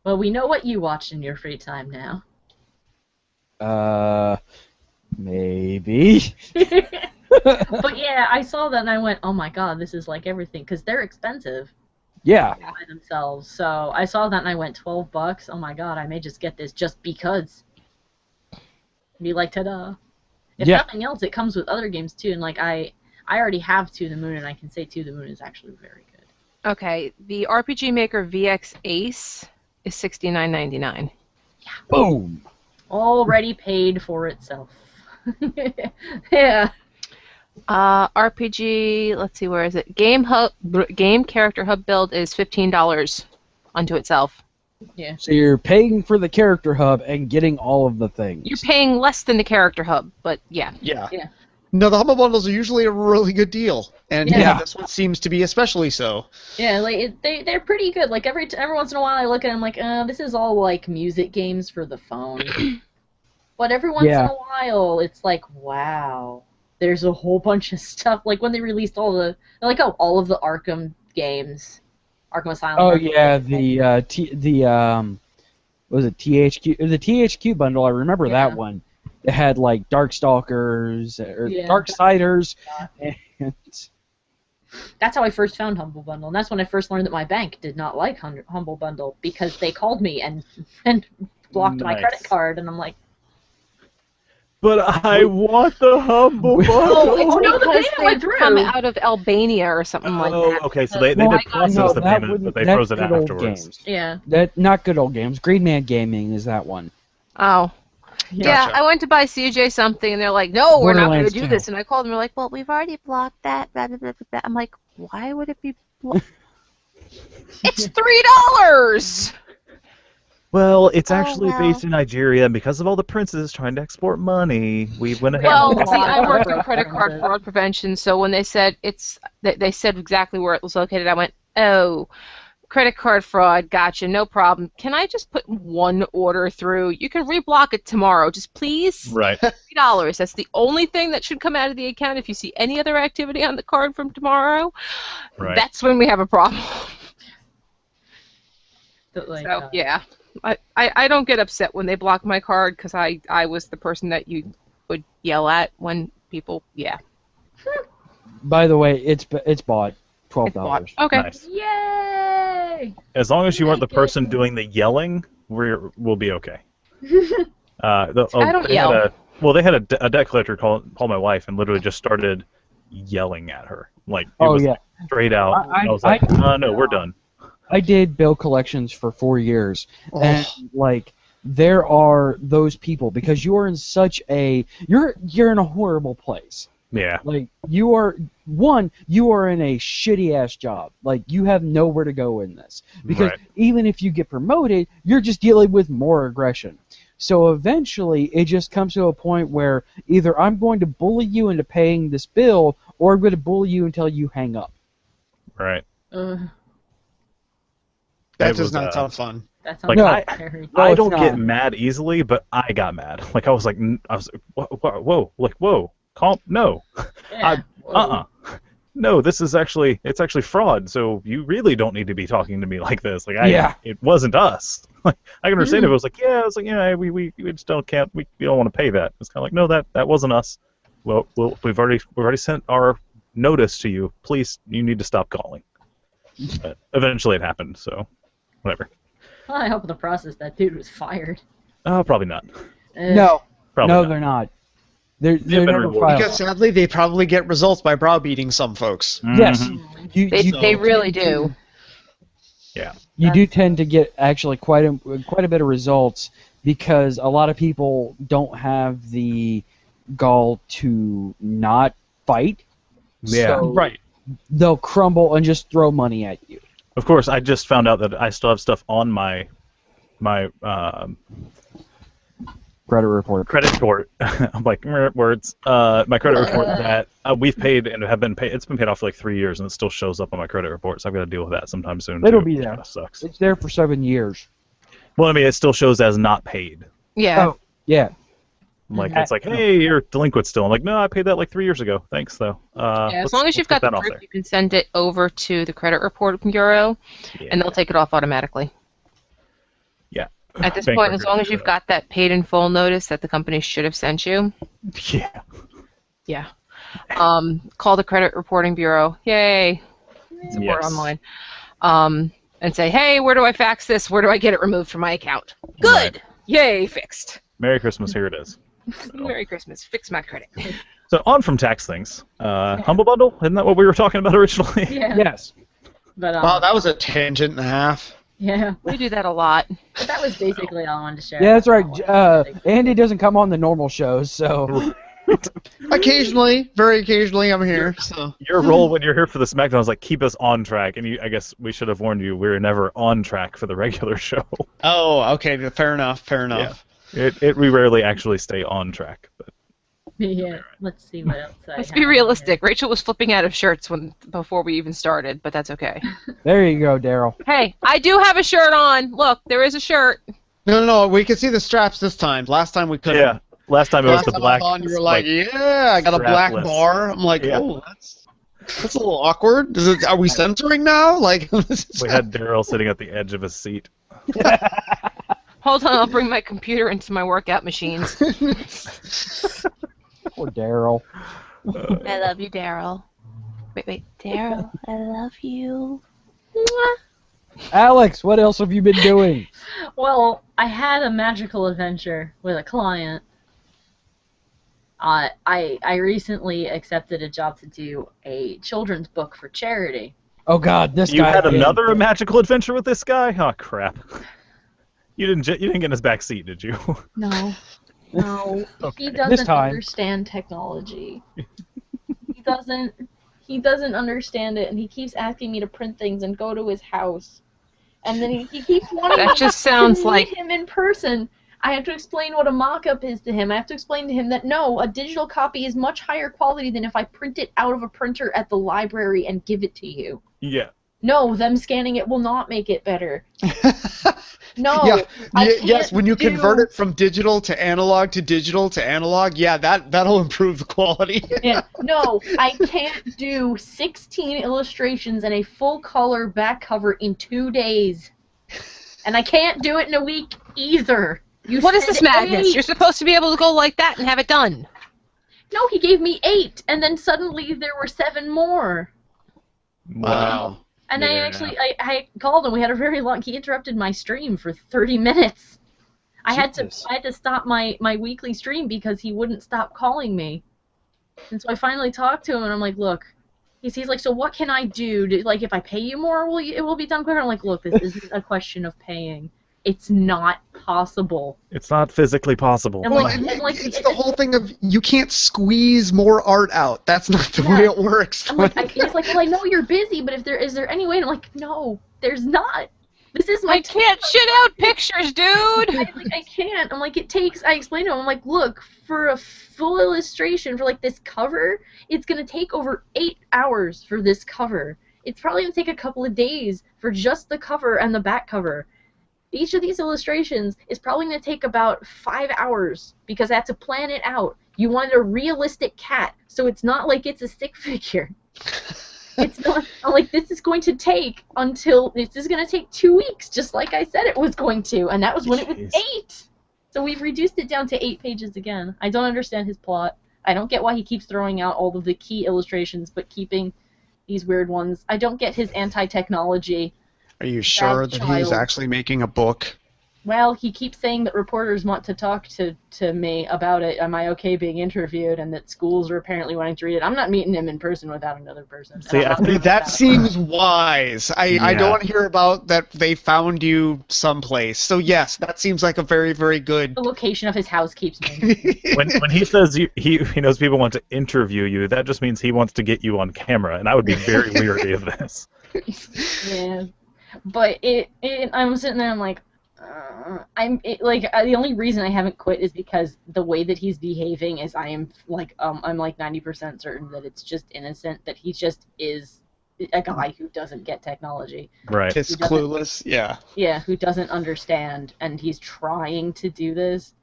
Well, we know what you watch in your free time now. Maybe. But yeah, I saw that and I went, oh my god, this is like everything, because they're expensive Yeah. by themselves. So I saw that and I went, $12? Oh my god, I may just get this just because. Be like, ta-da. If Yeah. nothing else, it comes with other games too, and like I already have To the Moon, and I can say To the Moon is actually very good. Okay, the RPG Maker VX Ace is $69.99. Boom. Already paid for itself. Yeah. RPG, let's see, where is it? Game Character Hub build is $15 unto itself. Yeah. So you're paying for the Character Hub and getting all of the things. You're paying less than the Character Hub, but yeah. Yeah. Yeah. No, the Humble Bundles are usually a really good deal, and Yeah. this one seems to be especially so. Yeah, like they're pretty good. Like every once in a while, I look at them like, this is all like music games for the phone. But every once in a while, it's like, wow, there's a whole bunch of stuff. Like when they released all the Arkham games, Arkham Asylum. Oh Arkham yeah, games. was it THQ? It was the THQ bundle. I remember Yeah. that one. It had like Darkstalkers or Yeah. Darksiders, and That's how I first found Humble Bundle, and that's when I first learned that my bank did not like Humble Bundle because they called me and blocked my Nice. credit card, and I'm like, But I want the humble Oh, bundle. it's no, the because payment went they've through. come out of Albania or something like Oh, that. okay. So they Well, did process the payment, wouldn't- but they that's froze it good old afterwards. games. yeah. That not good old games. Green Man Gaming is that one. Oh. Yeah, Gotcha. I went to buy CJ something, and they're like, no, we're not going to Borderlands do 2. this. And I called them, they're like, well, we've already blocked that. Blah, blah, blah, blah, blah. I'm like, why would it be blocked? It's $3! Well, it's Oh, actually well. based in Nigeria, and because of all the princes trying to export money, we went ahead. Well, and see, I work in Fraud credit card prevention. fraud prevention, so when they said they said exactly where it was located, I went, oh, credit card fraud, gotcha, no problem. Can I just put one order through? You can reblock it tomorrow, just please. Right. $3. That's the only thing that should come out of the account. If you see any other activity on the card from tomorrow, Right. that's when we have a problem. But, like, So yeah, I don't get upset when they block my card because I was the person that you would yell at when people By the way, it's bought $12. Okay. Nice. Yay! okay. As long as you weren't the Good. person doing the yelling, we'll be okay. I don't yell. They had a debt collector call my wife and literally just started yelling at her. Like, it Oh was yeah. straight out. I was like, no, we're done. I did bill collections for 4 years, Oh. and like there are those people because you're in such a you're in a horrible place. Yeah. Like you are in a shitty ass job. Like you have nowhere to go in this because Right. even if you get promoted, you're just dealing with more aggression. So eventually, it just comes to a point where either I'm going to bully you into paying this bill, or I'm going to bully you until you hang up. Right. That It does was, not sound fun. That sounds Like, No. scary. No, I it's don't not. get mad easily, but I got mad. Like, I was like, whoa, calm, no. Yeah. No, it's actually fraud, so you really don't need to be talking to me like this. Like, it wasn't us. Like, I can understand if it was like, we just don't we don't want to pay that. It's kind of like, no, that wasn't us. Well, we've already sent our notice to you. Please, you need to stop calling. But eventually it happened, so whatever. Well, I hope in the process that dude was fired. Probably not. No, Probably no, not. they're not. They're been never rewarded. filed. Because sadly, they probably get results by browbeating some folks. Yes, Mhm. They really do. Yeah. You do tend to get actually quite a bit of results because a lot of people don't have the gall to not fight. Yeah. So Right. they'll crumble and just throw money at you. Of course, I just found out that I still have stuff on my Credit report. credit report. I'm like, words. My credit report that we've paid and have been paid. It's been paid off for like 3 years, and it still shows up on my credit report. So I've got to deal with that sometime soon. It'll too, be which there. kinda sucks. It's there for 7 years. Well, I mean, it still shows as not paid. Yeah. Oh, yeah. Like, it's like, hey, you're delinquent still. I'm like, no, I paid that like 3 years ago. Thanks, though. Yeah, as long as you've got the that off proof, there. you can send it over to the credit report bureau, and they'll take it off automatically. Yeah. At this Bank point, as records long as do you've that. got that paid in full notice that the company should have sent you, Yeah. yeah. Call the credit reporting bureau. Yay. Support Yes. online. And say, hey, where do I fax this? Where do I get it removed from my account? Good. Right. Yay, fixed. Merry Christmas. Here it is. Merry Christmas. Fix my credit. So on from tax things. Humble Bundle? Isn't that what we were talking about originally? Yeah. Yes. But Wow, that was a tangent and a half. yeah. We do that a lot. But that was basically all I wanted to share. Yeah, that's right. Andy doesn't come on the normal shows, so Occasionally, very occasionally, I'm here. So Your role when you're here for the SmackDown is like keep us on track, and I guess we should have warned you we're never on track for the regular show. Oh, okay, fair enough, fair enough. We rarely actually stay on track. But Yeah. Let's see what else I Let's have be on realistic. Rachel was flipping out of shirts before we even started, but that's okay. there you go, Daryl. Hey, I do have a shirt on. Look, there is a shirt. No, we can see the straps this time. Last time we couldn't. yeah, last time it was Last the time black. I was on, you were like, yeah, I got a black strapless. bar. I'm like, Yeah. oh, that's a little awkward. Are we censoring now? Like, We had Daryl sitting at the edge of a seat. Hold on, I'll bring my computer into my workout machines. Poor Daryl. I love you, Daryl. Wait, Daryl, I love you. Alex, what else have you been doing? Well, I had a magical adventure with a client. I recently accepted a job to do a children's book for charity. Oh God, this You guy. had again. another magical adventure with this guy? Oh crap! You didn't get in his back seat, did you? No. No. Okay. He This doesn't time. understand technology. He doesn't understand it, and he keeps asking me to print things and go to his house. And then he keeps wanting That me just to sounds meet like- him in person. I have to explain what a mock-up is to him. I have to explain to him that no, a digital copy is much higher quality than if I print it out of a printer at the library and give it to you. Yeah. No, them scanning it will not make it better. No. yeah, I yes. can't When you do- convert it from digital to analog, yeah, that'll improve the quality. Yeah, no, I can't do 16 illustrations and a full color back cover in 2 days. And I can't do it in a week either. What is this said madness? 8. You're supposed to be able to go like that and have it done. No, he gave me 8, and then suddenly there were 7 more. Wow. And Yeah. I called him. We had a very long. He interrupted my stream for 30 minutes. I had to stop my weekly stream because he wouldn't stop calling me. And so I finally talked to him, and I'm like, look, he's like, so what can I do? Like, if I pay you more, it will be done quicker? I'm like, look, this isn't a question of paying. It's not possible. It's not physically possible. And it's the whole thing of you can't squeeze more art out. That's not the way it works. I'm like, he's like, well, I know you're busy, but is there any way? And I'm like, no, there's not. This is my. I can't shit out pictures, dude. I can't. I'm like, it takes. I explained to him. I'm like, look, for a full illustration for like this cover, it's gonna take over 8 hours for this cover. It's probably gonna take a couple of days for just the cover and the back cover. Each of these illustrations is probably going to take about 5 hours because I had to plan it out. You wanted a realistic cat, so it's not like it's a stick figure. It's not. I'm like, this is going to take 2 weeks, just like I said it was going to, and that was when it was 8. So we've reduced it down to 8 pages again. I don't understand his plot. I don't get why he keeps throwing out all of the key illustrations, but keeping these weird ones. I don't get his anti-technology. Are you sure that he's actually making a book? Well, he keeps saying that reporters want to talk to me about it. Am I okay being interviewed? And that schools are apparently wanting to read it. I'm not meeting him in person without another person. See, that seems wise. I don't want to hear about that they found you someplace. So yes, that seems like a very, very good. The location of his house keeps me. when he says he knows people want to interview you, that just means he wants to get you on camera, and I would be very leery of this. Yeah. But I'm sitting there, I'm like, the only reason I haven't quit is because the way that he's behaving is I'm like 90% certain that it's just innocent, that he just is a guy who doesn't get technology. Right. Just clueless, yeah. Yeah, who doesn't understand, and he's trying to do this.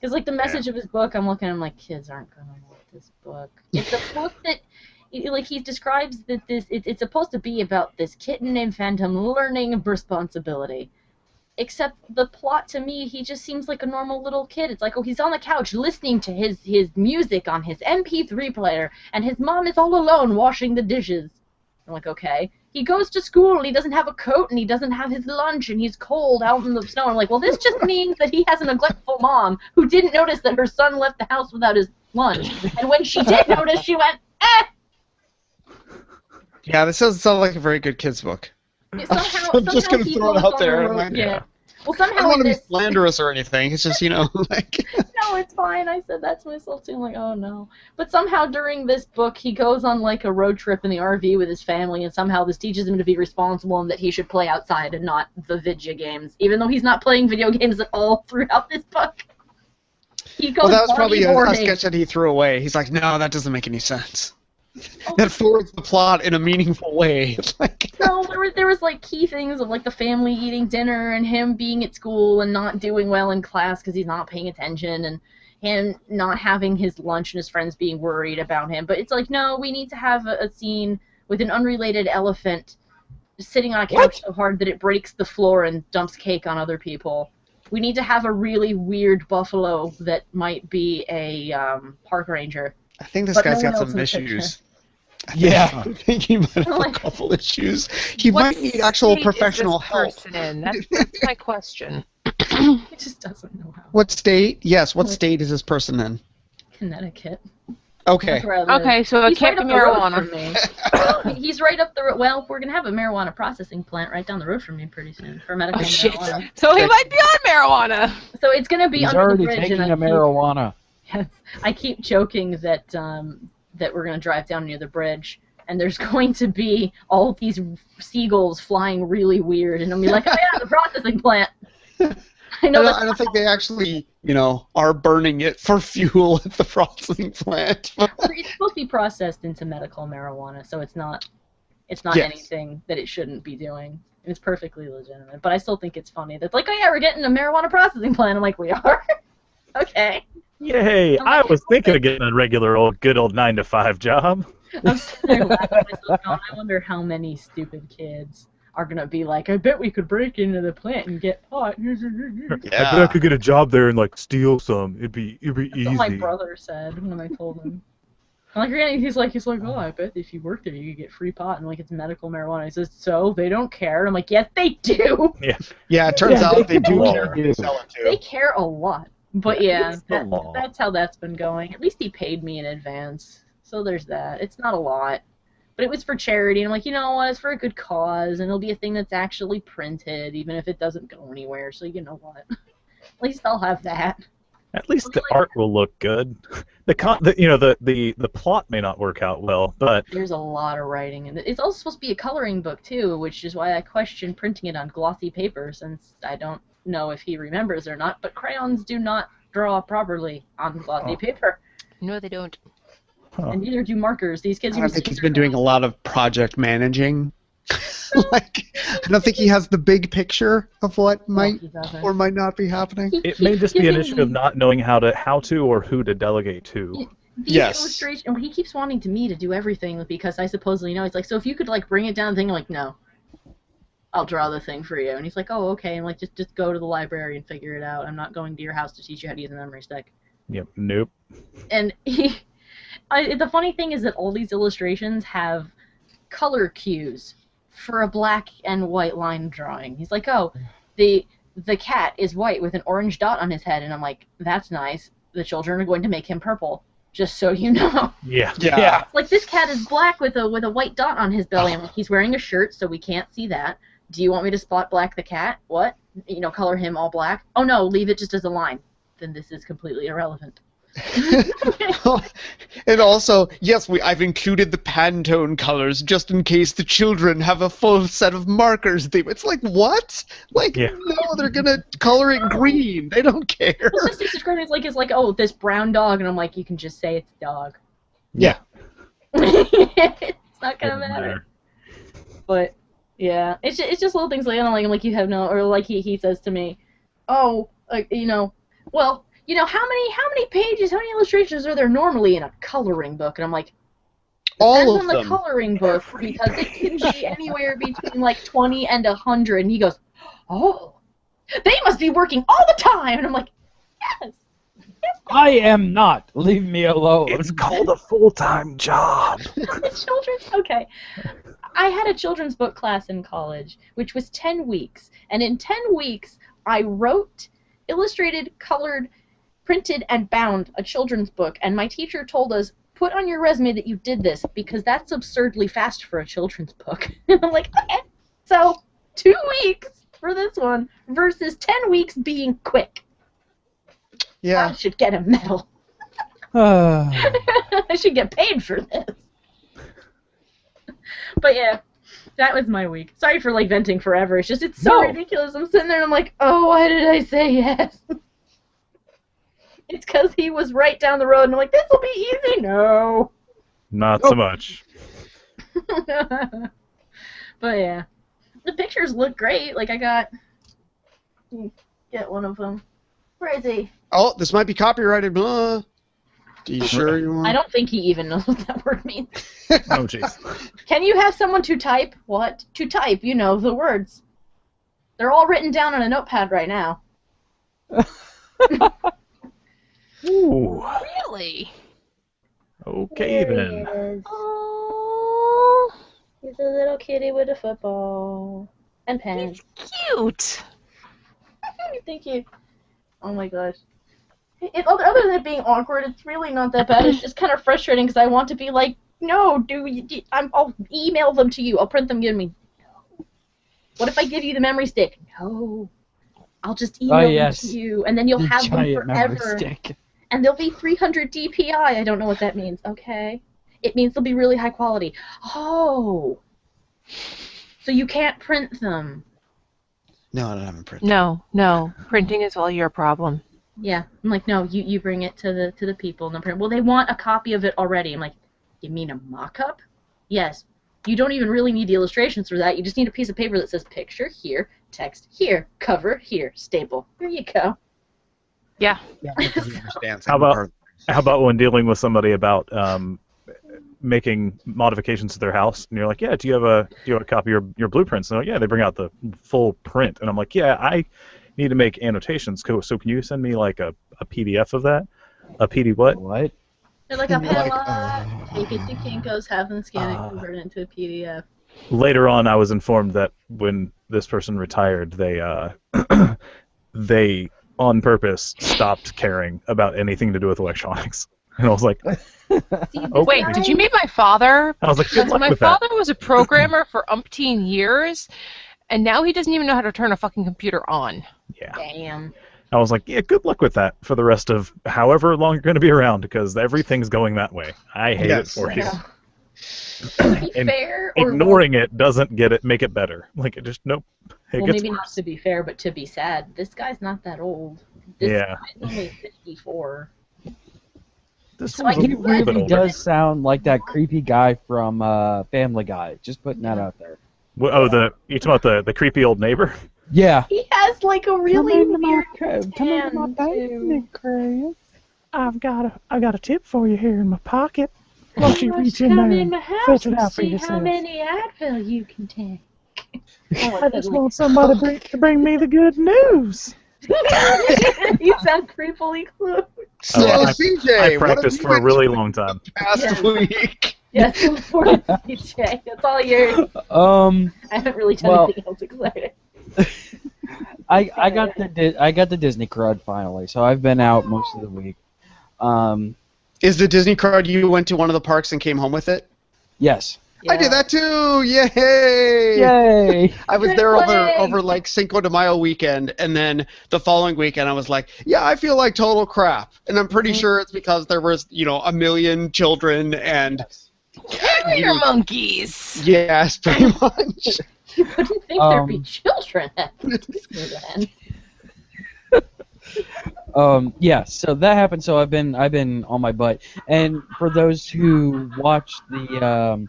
Because, like, the message of his book, I'm looking at him like, kids aren't going to want this book. It's a book that... Like, he describes that it's supposed to be about this kitten named Phantom learning responsibility. Except the plot to me, he just seems like a normal little kid. It's like, oh, he's on the couch listening to his music on his MP3 player, and his mom is all alone washing the dishes. I'm like, okay. He goes to school, and he doesn't have a coat, and he doesn't have his lunch, and he's cold out in the snow. I'm like, well, this just means that he has a neglectful mom who didn't notice that her son left the house without his lunch. And when she did notice, she went, eh! Yeah, this doesn't sound like a very good kid's book. Somehow, I'm just going to throw it out there. Well, somehow I don't want to be slanderous or anything. It's just, like... No, it's fine. I said that to myself, too. I'm like, oh, no. But somehow during this book, he goes on, like, a road trip in the RV with his family, and somehow this teaches him to be responsible and that he should play outside and not the video games, even though he's not playing video games at all throughout this book. He goes that was probably a sketch that he threw away. He's like, no, that doesn't make any sense. That forwards the plot in a meaningful way. No, there was like key things of like the family eating dinner and him being at school and not doing well in class because he's not paying attention and him not having his lunch and his friends being worried about him. But it's like, no, we need to have a scene with an unrelated elephant sitting on a couch so hard that it breaks the floor and dumps cake on other people. We need to have a really weird buffalo that might be a park ranger. I think this guy's got some issues. Yeah. I think he might have a couple issues. He might need actual professional help. That's my question. He just doesn't know how. What state? Yes, what state is this person in? Connecticut. Okay. Okay, so it can't be marijuana. He's right up the road. Well, we're going to have a marijuana processing plant right down the road from me pretty soon for medical marijuana. So he might be on marijuana. So it's going to be under the bridge. He's already taking a marijuana. Yes, I keep joking that that we're going to drive down near the bridge, and there's going to be all these seagulls flying really weird, and I'll be like, oh yeah, the processing plant. I don't think they actually, are burning it for fuel at the processing plant. It's supposed to be processed into medical marijuana, so it's not anything that it shouldn't be doing. It's perfectly legitimate, but I still think it's funny that, like, oh yeah, we're getting a marijuana processing plant. I'm like, we are? Okay. Yay! I was thinking of getting a good old 9-to-5 job. I'm sitting there laughing at myself going, I wonder how many stupid kids are going to be like, I bet we could break into the plant and get pot. Yeah. I bet I could get a job there and, like, steal some. It'd be easy. That's what my brother said when I told him. I'm like, Granny, he's like, oh, I bet if you work there, you could get free pot, and like it's medical marijuana. He says, so they don't care. And I'm like, yes, they do. Yeah, it turns out they do really care. do. They sell it They too. care a lot. But yeah, it's the law. that's how that's been going. At least he paid me in advance, so there's that. It's not a lot, but it was for charity. And I'm like, you know what? It's for a good cause, and it'll be a thing that's actually printed, even if it doesn't go anywhere. So you know what? At least I'll have that. At least the art will look good. The plot may not work out well, but There's a lot of writing, and it's also supposed to be a coloring book too, which is why I question printing it on glossy paper, since I don't know if he remembers or not. But crayons do not draw properly on glossy paper, No, they don't. and neither do markers. These kids I use. don't think he's been doing a lot of project managing. Like, I don't think he has the big picture of what might he doesn't. or might not be happening. it may just be an issue of not knowing how to or who to delegate to. These illustrations, and he keeps wanting me to do everything because I supposedly know. He's like, so if you could like bring it down the thing, I'm like, no, I'll draw the thing for you. And he's like, oh, okay. And like, just go to the library and figure it out. I'm not going to your house to teach you how to use a memory stick. Yep. Nope. And the funny thing is that all these illustrations have color cues for a black and white line drawing. He's like, oh, the cat is white with an orange dot on his head, and I'm like, that's nice. The children are going to make him purple, just so you know. Yeah. Like, this cat is black with a white dot on his belly. I'm like, he's wearing a shirt, so we can't see that. Do you want me to spot black the cat? What? Color him all black? Oh no, leave it just as a line. Then this is completely irrelevant. And also, yes, I've included the Pantone colors just in case the children have a full set of markers. It's like, what? Like, no, they're gonna color it green. They don't care. It's just it's like, oh, this brown dog, and I'm like, you can just say it's dog. Yeah. It's not gonna matter. But yeah, it's just little things like that. I'm like, you have no, or like he says to me, oh, like, well, how many pages, how many illustrations are there normally in a coloring book? And I'm like, all of on the them. Coloring book, because it can be anywhere between like 20 and 100. And he goes, oh, they must be working all the time. And I'm like, yes. I am not. Leave me alone. It's called a full-time job. Okay. I had a children's book class in college, which was 10 weeks. And in 10 weeks, I wrote, illustrated, colored, printed, and bound a children's book. And my teacher told us, put on your resume that you did this, because that's absurdly fast for a children's book. And I'm like, okay. So, 2 weeks for this one versus 10 weeks being quick. Yeah. I should get a medal. I should get paid for this. But yeah, that was my week. Sorry for like venting forever. It's just, it's so ridiculous. I'm sitting there and I'm like, oh, why did I say yes? It's because he was right down the road and I'm like, this will be easy. No. Not so much. But yeah, the pictures look great. Like, I got, get one of them. Where is he? Oh, this might be copyrighted. Blah. Are you sure you want? I don't think he even knows what that word means. Oh, jeez. Can you have someone to type? What? To type, the words. They're all written down on a notepad right now. Ooh. Really? Okay, There then. he is. Oh, he's a little kitty with a football and pens. Cute. Thank you. Oh my gosh. Other than it being awkward, it's really not that bad. It's just kind of frustrating because I want to be like, no, I'll email them to you. I'll print them, give me. No. What if I give you the memory stick? No. I'll just email them to you, and then you'll have them forever. And they'll be 300 DPI. I don't know what that means. Okay. It means they'll be really high quality. Oh. So you can't print them. No, I don't have them printed. No. Printing is all your problem. Yeah, I'm like, no, you bring it to the people and they'll print. Well, they want a copy of it already. I'm like, you mean a mock-up? Yes. You don't even really need the illustrations for that. You just need a piece of paper that says picture here, text here, cover here, staple. There you go. Yeah. How about when dealing with somebody about making modifications to their house, and you're like, yeah, do you have a copy of your blueprints? And they're like, yeah, they bring out the full print, and I'm like, yeah, I need to make annotations. So can you send me like a PDF of that? A PD what? What? They're like a Like, palette. Take it to Kinko's, have them scan it, convert it into a PDF. Later on, I was informed that when this person retired, they on purpose stopped caring about anything to do with electronics. And I was like, Wait, did you meet my father? I was like, good Because luck my with that. father was a programmer for umpteen years, and now he doesn't even know how to turn a fucking computer on. Yeah. Damn. I was like, yeah, good luck with that for the rest of however long you're going to be around, because everything's going that way. I hate it for you. To be And fair, or ignoring it doesn't make it better. Like, it just, nope. It well, gets maybe not worse. to be fair, but to be sad. This guy's not that old. This Yeah. guy's only 54. This So one's I a he can little bit really older. does sound like that creepy guy from Family Guy. Just putting that out there. Oh, you talking about the creepy old neighbor? Yeah. He has like a really weird come into my tan, basement, Chris. I've got a tip for you here in my pocket. Why don't you come in my house and see how many Advil you can take? want somebody to bring me the good news. You sound creepily close. So, I CJ, what have practiced you for a been really doing long time. past week? Yes, important, CJ. That's all yours. I haven't really done well- anything else exciting. I got the Disney crud finally, so I've been out most of the week. Is the Disney card you went to one of the parks and came home with it? Yes. I did that too! Yay! Yay! I was there over like Cinco de Mayo weekend, and then the following weekend I was like, yeah, I feel like total crap. And I'm pretty sure it's because there was, a million children and... Carrier monkeys! Yes, pretty much. You wouldn't think there'd be children at Disney then. Yeah, so that happened. So I've been on my butt. And for those who watched the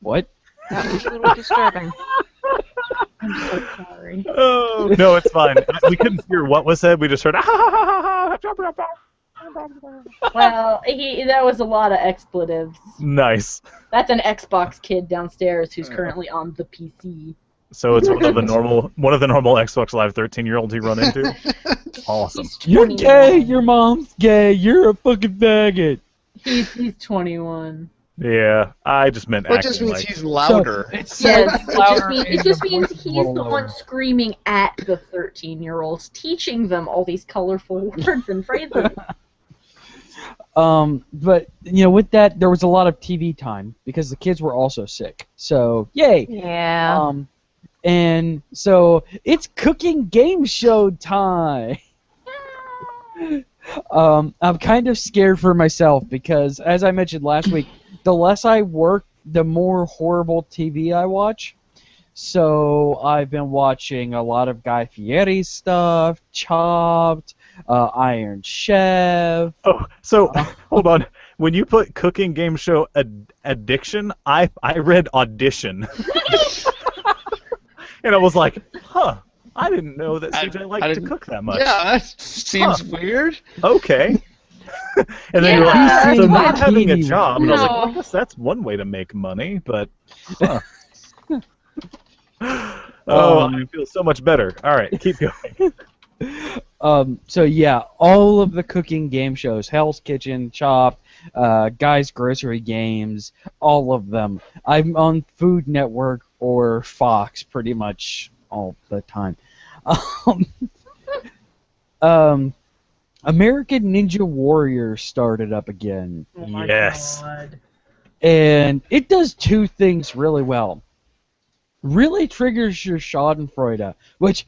what? That was a little disturbing. I'm so sorry. Oh, no, it's fine. We couldn't hear what was said. We just heard. Well, that was a lot of expletives. Nice. That's an Xbox kid downstairs who's currently on the PC. So it's one of the normal Xbox Live 13-year-olds you run into. Awesome. You're gay. Your mom's gay. You're a fucking faggot. He's 21. Yeah, I just meant That acting just means like. he's louder. Yes, it just means he's the one screaming at the 13-year-olds, teaching them all these colorful words and phrases. But with that, there was a lot of TV time because the kids were also sick. So yay. Yeah. And so it's cooking game show time. I'm kind of scared for myself because, as I mentioned last week, the less I work, the more horrible TV I watch. So I've been watching a lot of Guy Fieri stuff, Chopped, Iron Chef. Oh, so hold on. When you put cooking game show addiction, I read audition. And I was like, huh, I didn't know that CJ liked to cook that much. Yeah, that seems weird. Okay. And then you're like, so not having a job. And I was like, well, I guess that's one way to make money, but... Huh. I feel so much better. All right, keep going. So yeah, all of the cooking game shows, Hell's Kitchen, Chopped, Guy's Grocery Games, all of them. I'm on Food Network or Fox pretty much all the time. American Ninja Warrior started up again. Oh my Yes. God. And it does two things really well. Really triggers your Schadenfreude, which,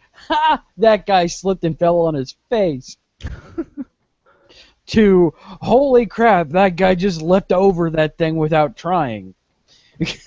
that guy slipped and fell on his face. To, holy crap, that guy just leapt over that thing without trying. It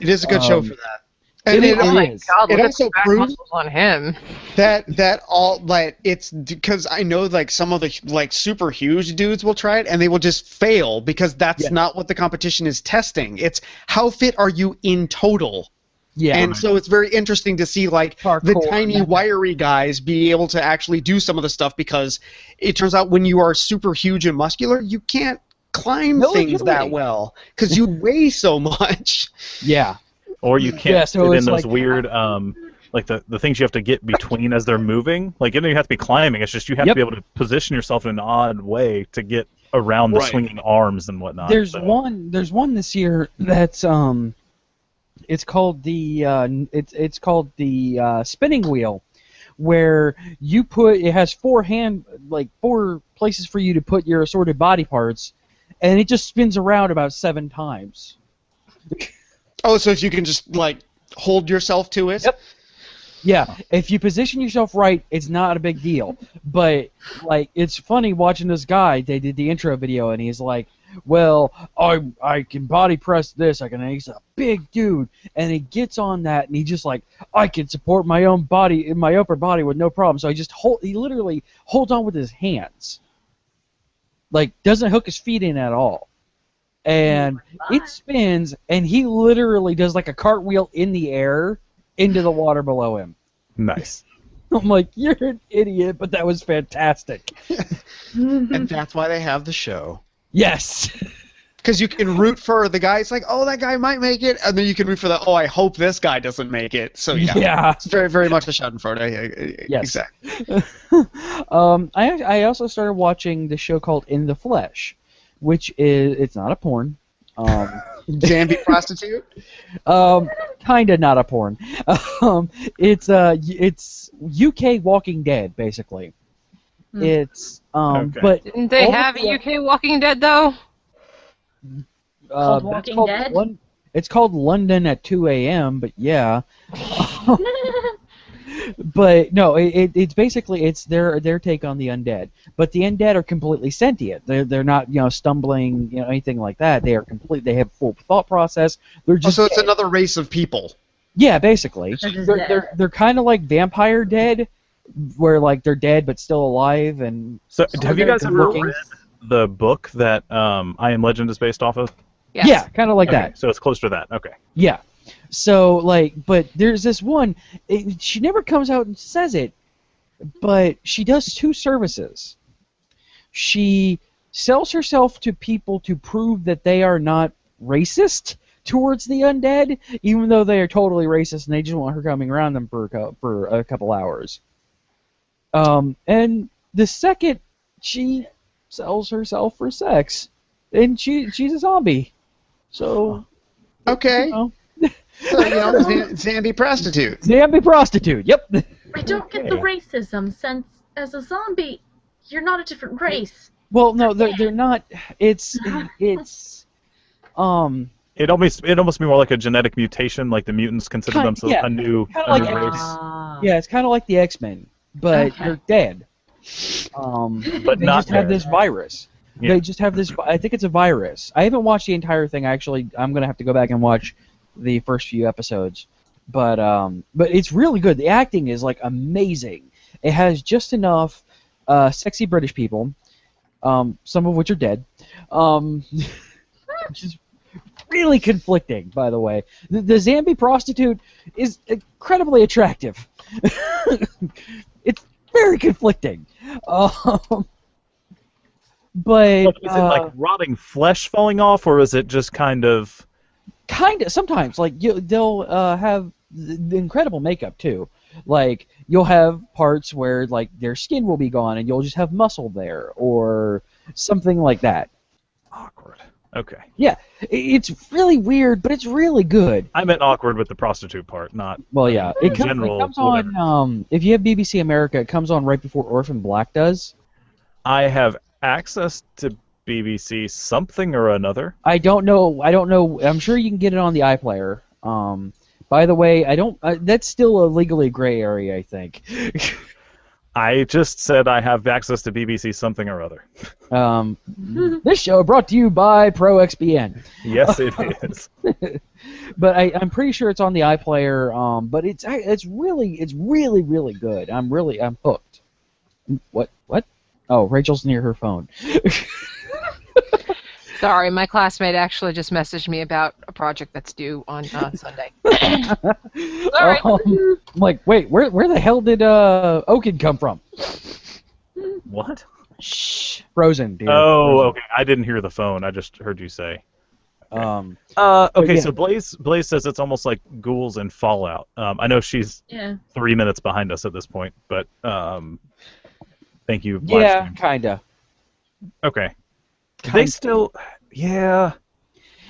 is a good show for that. And It Oh my is. God! It Look at also the back proves muscles on him. that all like it's because I know like some of the like super huge dudes will try it and they will just fail because that's not what the competition is testing. It's how fit are you in total. Yeah. And so it's very interesting to see like the Parkour. tiny wiry guys be able to actually do some of the stuff because it turns out when you are super huge and muscular, you can't climb things that well because you weigh so much. Yeah. Or you can't Yeah, so fit in it's those like- weird like the things you have to get between as they're moving. Like you don't even have to be climbing. It's just you have to be able to position yourself in an odd way to get around the swinging arms and whatnot. There's one this year that's it's called the spinning wheel, where you put it has four places for you to put your assorted body parts, and it just spins around about 7 times. Oh, so if you can just like hold yourself to it. Yep. Yeah, if you position yourself right, it's not a big deal. But like, it's funny watching this guy. They did the intro video, and he's like, "Well, I can body press this. He's a big dude," and he gets on that, and he just like, "I can support my own body in my upper body with no problem." So he literally holds on with his hands, like doesn't hook his feet in at all, and it spins, and he literally does like a cartwheel in the air into the water below him. Nice. I'm like, you're an idiot, but that was fantastic. And that's why they have the show. Yes. Because you can root for the guy. It's like, oh, that guy might make it, and then you can root for the, oh, I hope this guy doesn't make it. So yeah. It's very, very much a Schadenfreude. Yes. Exactly. I also started watching the show called In the Flesh, which it's not a porn. Zambi prostitute? Kinda not a porn. It's UK Walking Dead, basically. It's but didn't they have a UK Walking Dead though? Called Walking Dead? It's called London at 2 a.m. But yeah. But no, it's basically their take on the undead. But the undead are completely sentient. They're not stumbling anything like that. They are complete. They have full thought process. They're just so it's another race of people. Yeah, basically. They're kind of like vampire dead, where like they're dead but still alive. And so have you guys ever read the book that I Am Legend is based off of? Yes. Yeah, kind of like that. So it's close to that. Okay. Yeah. So, but there's this one, she never comes out and says it, but she does 2 services. She sells herself to people to prove that they are not racist towards the undead, even though they are totally racist and they just want her coming around them for a couple hours. And the second, she sells herself for sex, and she's a zombie. So, okay. So, Zambi prostitute. Zambi prostitute, yep. I don't get the racism, since as a zombie, you're not a different race. Well, no, they're not. It's It almost be more like a genetic mutation, like the mutants consider themselves a new race. Yeah, it's kind of like the X-Men, but they're dead. But they not just have this virus. Yeah. They just have this. I think it's a virus. I haven't watched the entire thing. Actually, I'm gonna have to go back and watch the first few episodes, but it's really good. The acting is like amazing. It has just enough sexy British people, some of which are dead, which is really conflicting, by the way. The Zambi prostitute is incredibly attractive. It's very conflicting. But is it like rotting flesh falling off, or is it just kind of sometimes like they'll have the incredible makeup too. Like you'll have parts where like their skin will be gone and you'll just have muscle there or something like that. Awkward. Okay. Yeah, it's really weird, but it's really good. I meant awkward with the prostitute part, not. Well, yeah, it general, comes on. If you have BBC America, it comes on right before Orphan Black does. I have access to BBC something or another. I don't know. I'm sure you can get it on the iPlayer. By the way, I don't. That's still a legally gray area, I think. I just said I have access to BBC something or other. This show brought to you by ProXBN. Yes, it is. But I'm pretty sure it's on the iPlayer. But it's really good. I'm hooked. What? Oh, Rachel's near her phone. Sorry, my classmate actually just messaged me about a project that's due on Sunday. Sorry. I'm like, wait, where the hell did Oaken come from? What? Shh. Frozen, dear. Oh, Frozen. okay. I didn't hear the phone. I just heard you say. Okay, yeah. so Blaze says it's almost like ghouls in Fallout. I know she's 3 minutes behind us at this point, but thank you. Yeah, kinda. Okay. They still, yeah.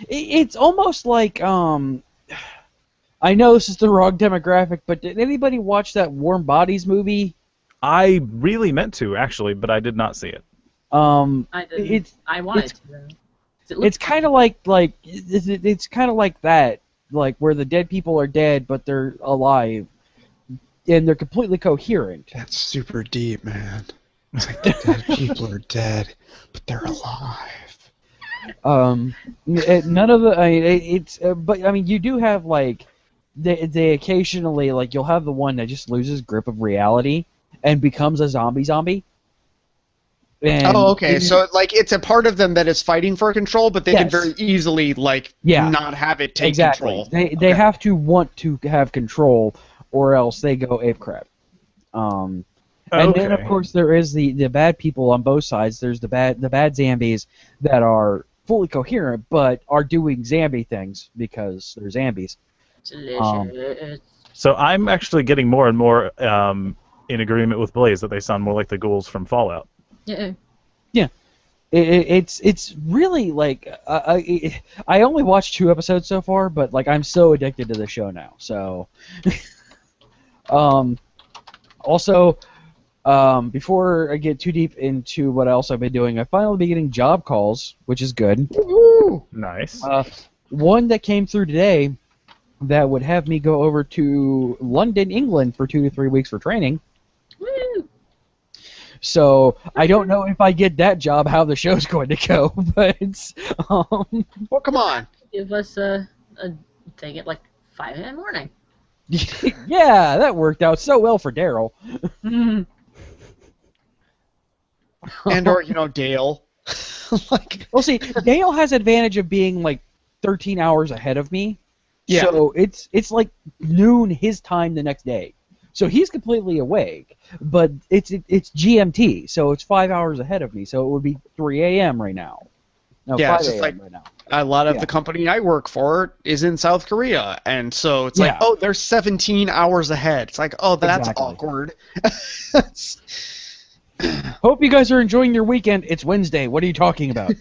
It's almost like I know this is the wrong demographic, but did anybody watch that Warm Bodies movie? I really meant to actually, but I did not see it. I didn't. I wanted to. It's kind of like it's kind of like that, like where the dead people are dead, but they're alive, and they're completely coherent. That's super deep, man. It's like the dead people are dead, but they're alive. None of the. I mean, it's. But I mean, you do have like, they occasionally like you'll have the one that just loses grip of reality and becomes a zombie. And okay. So like it's a part of them that is fighting for control, but they can very easily like not have it take control. They have to want to have control, or else they go ape crap. And then of course there is the bad people on both sides. There's the bad zombies that are fully coherent but are doing zombie things because they're zombies. So I'm actually getting more and more in agreement with Blaze that they sound more like the ghouls from Fallout. Yeah. It's really like I only watched 2 episodes so far, but like I'm so addicted to the show now. So also before I get too deep into what else I've been doing, I finally been getting job calls, which is good. Woo-hoo! Nice. One that came through today that would have me go over to London, England for 2 to 3 weeks for training. Woo! So I don't know if I get that job how the show's going to go, but well, come on, give us take it like 5 in the morning. Yeah, that worked out so well for Daryl. And or Dale. Like, well, see, Dale has advantage of being like 13 hours ahead of me. Yeah. So it's like noon his time the next day. So he's completely awake, but it's GMT, so it's 5 hours ahead of me. So it would be 3 a.m. right now. No, yeah, 5 it's just a.m. like right now. a lot of the company I work for is in South Korea, and so it's like, oh, they're 17 hours ahead. It's like, oh, that's awkward. Hope you guys are enjoying your weekend. It's Wednesday. What are you talking about?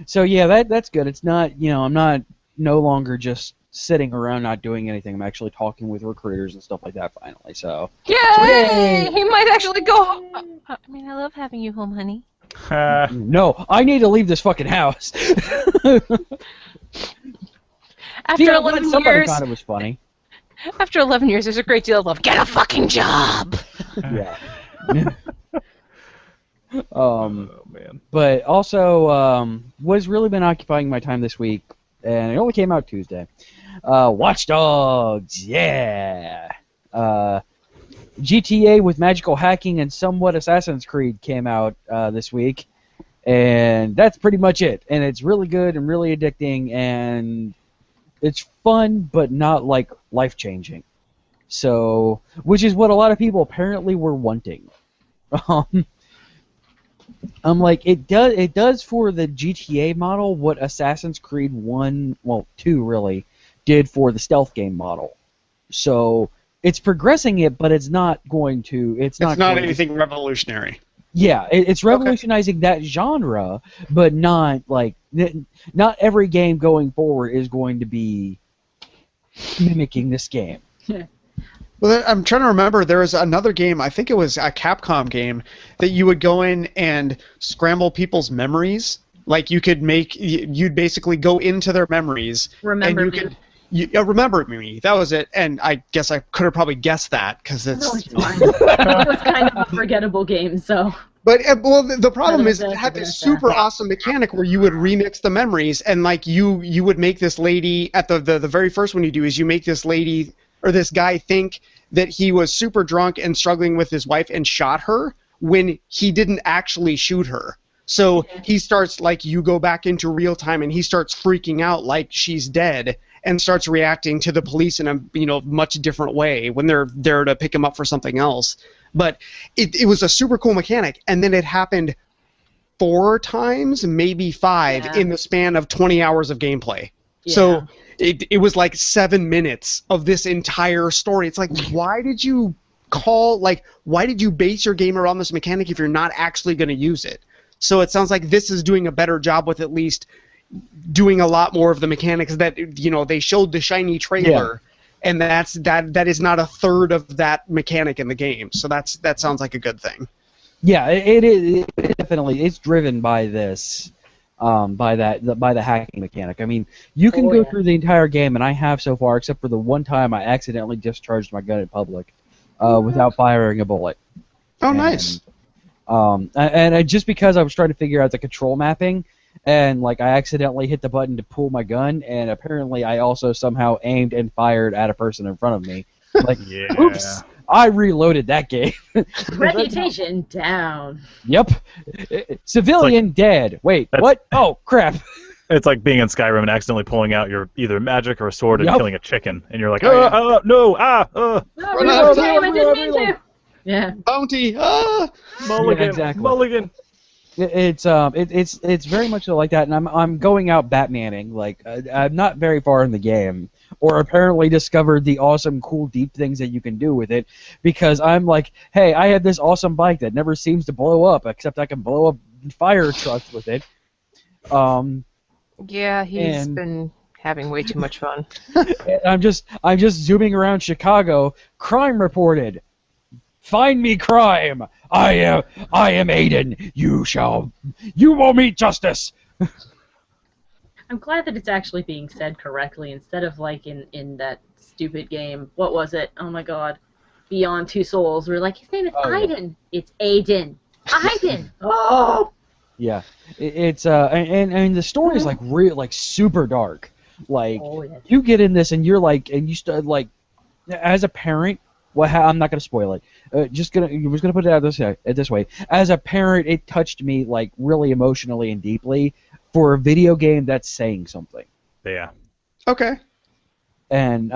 So yeah, that's good. It's not, I'm not no longer just sitting around not doing anything. I'm actually talking with recruiters and stuff like that finally. So yay! He might actually go home. I mean, I love having you home, honey. No, I need to leave this fucking house. After 11 somebody years, thought it was funny. After 11 years, there's a great deal of love. Get a fucking job. Yeah. Oh man. But also, what's really been occupying my time this week, and it only came out Tuesday. Watch Dogs, yeah. GTA with magical hacking and somewhat Assassin's Creed came out this week, and that's pretty much it. And it's really good and really addicting, and it's fun, but not like life-changing. So, which is what a lot of people apparently were wanting. I'm like, it does for the GTA model what Assassin's Creed 2 really did for the stealth game model. So it's progressing it, but it's not going to. It's not anything revolutionary. Yeah, it's revolutionizing that genre, but not like not every game going forward is going to be mimicking this game. Well, I'm trying to remember. There was another game. I think it was a Capcom game that you would go in and scramble people's memories. Like you'd basically go into their memories. Remember and you could remember me. That was it. And I guess I could have probably guessed that because it's. No, it's fine. It was kind of a forgettable game, so. But the problem is it had this super awesome mechanic where you would remix the memories, and like you would make this lady at the very first one you do is you make this lady or this guy think that he was super drunk and struggling with his wife and shot her when he didn't actually shoot her. So he starts like you go back into real time and he starts freaking out like she's dead and starts reacting to the police in a much different way when they're there to pick him up for something else. But it was a super cool mechanic, and then it happened 4 times, maybe 5, in the span of 20 hours of gameplay. Yeah. So it was like 7 minutes of this entire story. It's like, why did you base your game around this mechanic if you're not actually going to use it? So it sounds like this is doing a better job with at least doing a lot more of the mechanics that, they showed the shiny trailer, and that is not a third of that mechanic in the game. So that sounds like a good thing. Yeah, it is definitely. It's driven by this, by the hacking mechanic. I mean, you can go through the entire game, and I have so far, except for the one time I accidentally discharged my gun in public, without firing a bullet. Oh, nice. And just because I was trying to figure out the control mapping, and I accidentally hit the button to pull my gun, and apparently I also somehow aimed and fired at a person in front of me. Oops. I reloaded that game. Reputation down. Yep. Civilian dead. Wait, what? Oh, crap. It's like being in Skyrim and accidentally pulling out your either magic or a sword and killing a chicken, and you're like, No, I didn't mean to. Yeah. Bounty. Mulligan. Yeah, exactly. Mulligan. It's very much like that, and I'm going out Batmaning. I'm not very far in the game, or apparently discovered the awesome, cool, deep things that you can do with it, because I'm like, hey, I have this awesome bike that never seems to blow up, except I can blow up fire trucks with it. Yeah, he's been having way too much fun. I'm just zooming around Chicago. Crime reported. Find me crime. I am Aiden. You will meet justice. I'm glad that it's actually being said correctly instead of in that stupid game. What was it? Oh my God, Beyond Two Souls. We're like, his name is Aiden. Yeah. It's Aiden. Aiden. Oh. Yeah, it's and the story is super dark. You get in this and you're and you start as a parent. I'm not gonna spoil it. I'm just gonna put it out this way. As a parent, it touched me really emotionally and deeply for a video game that's saying something. Yeah. Okay. And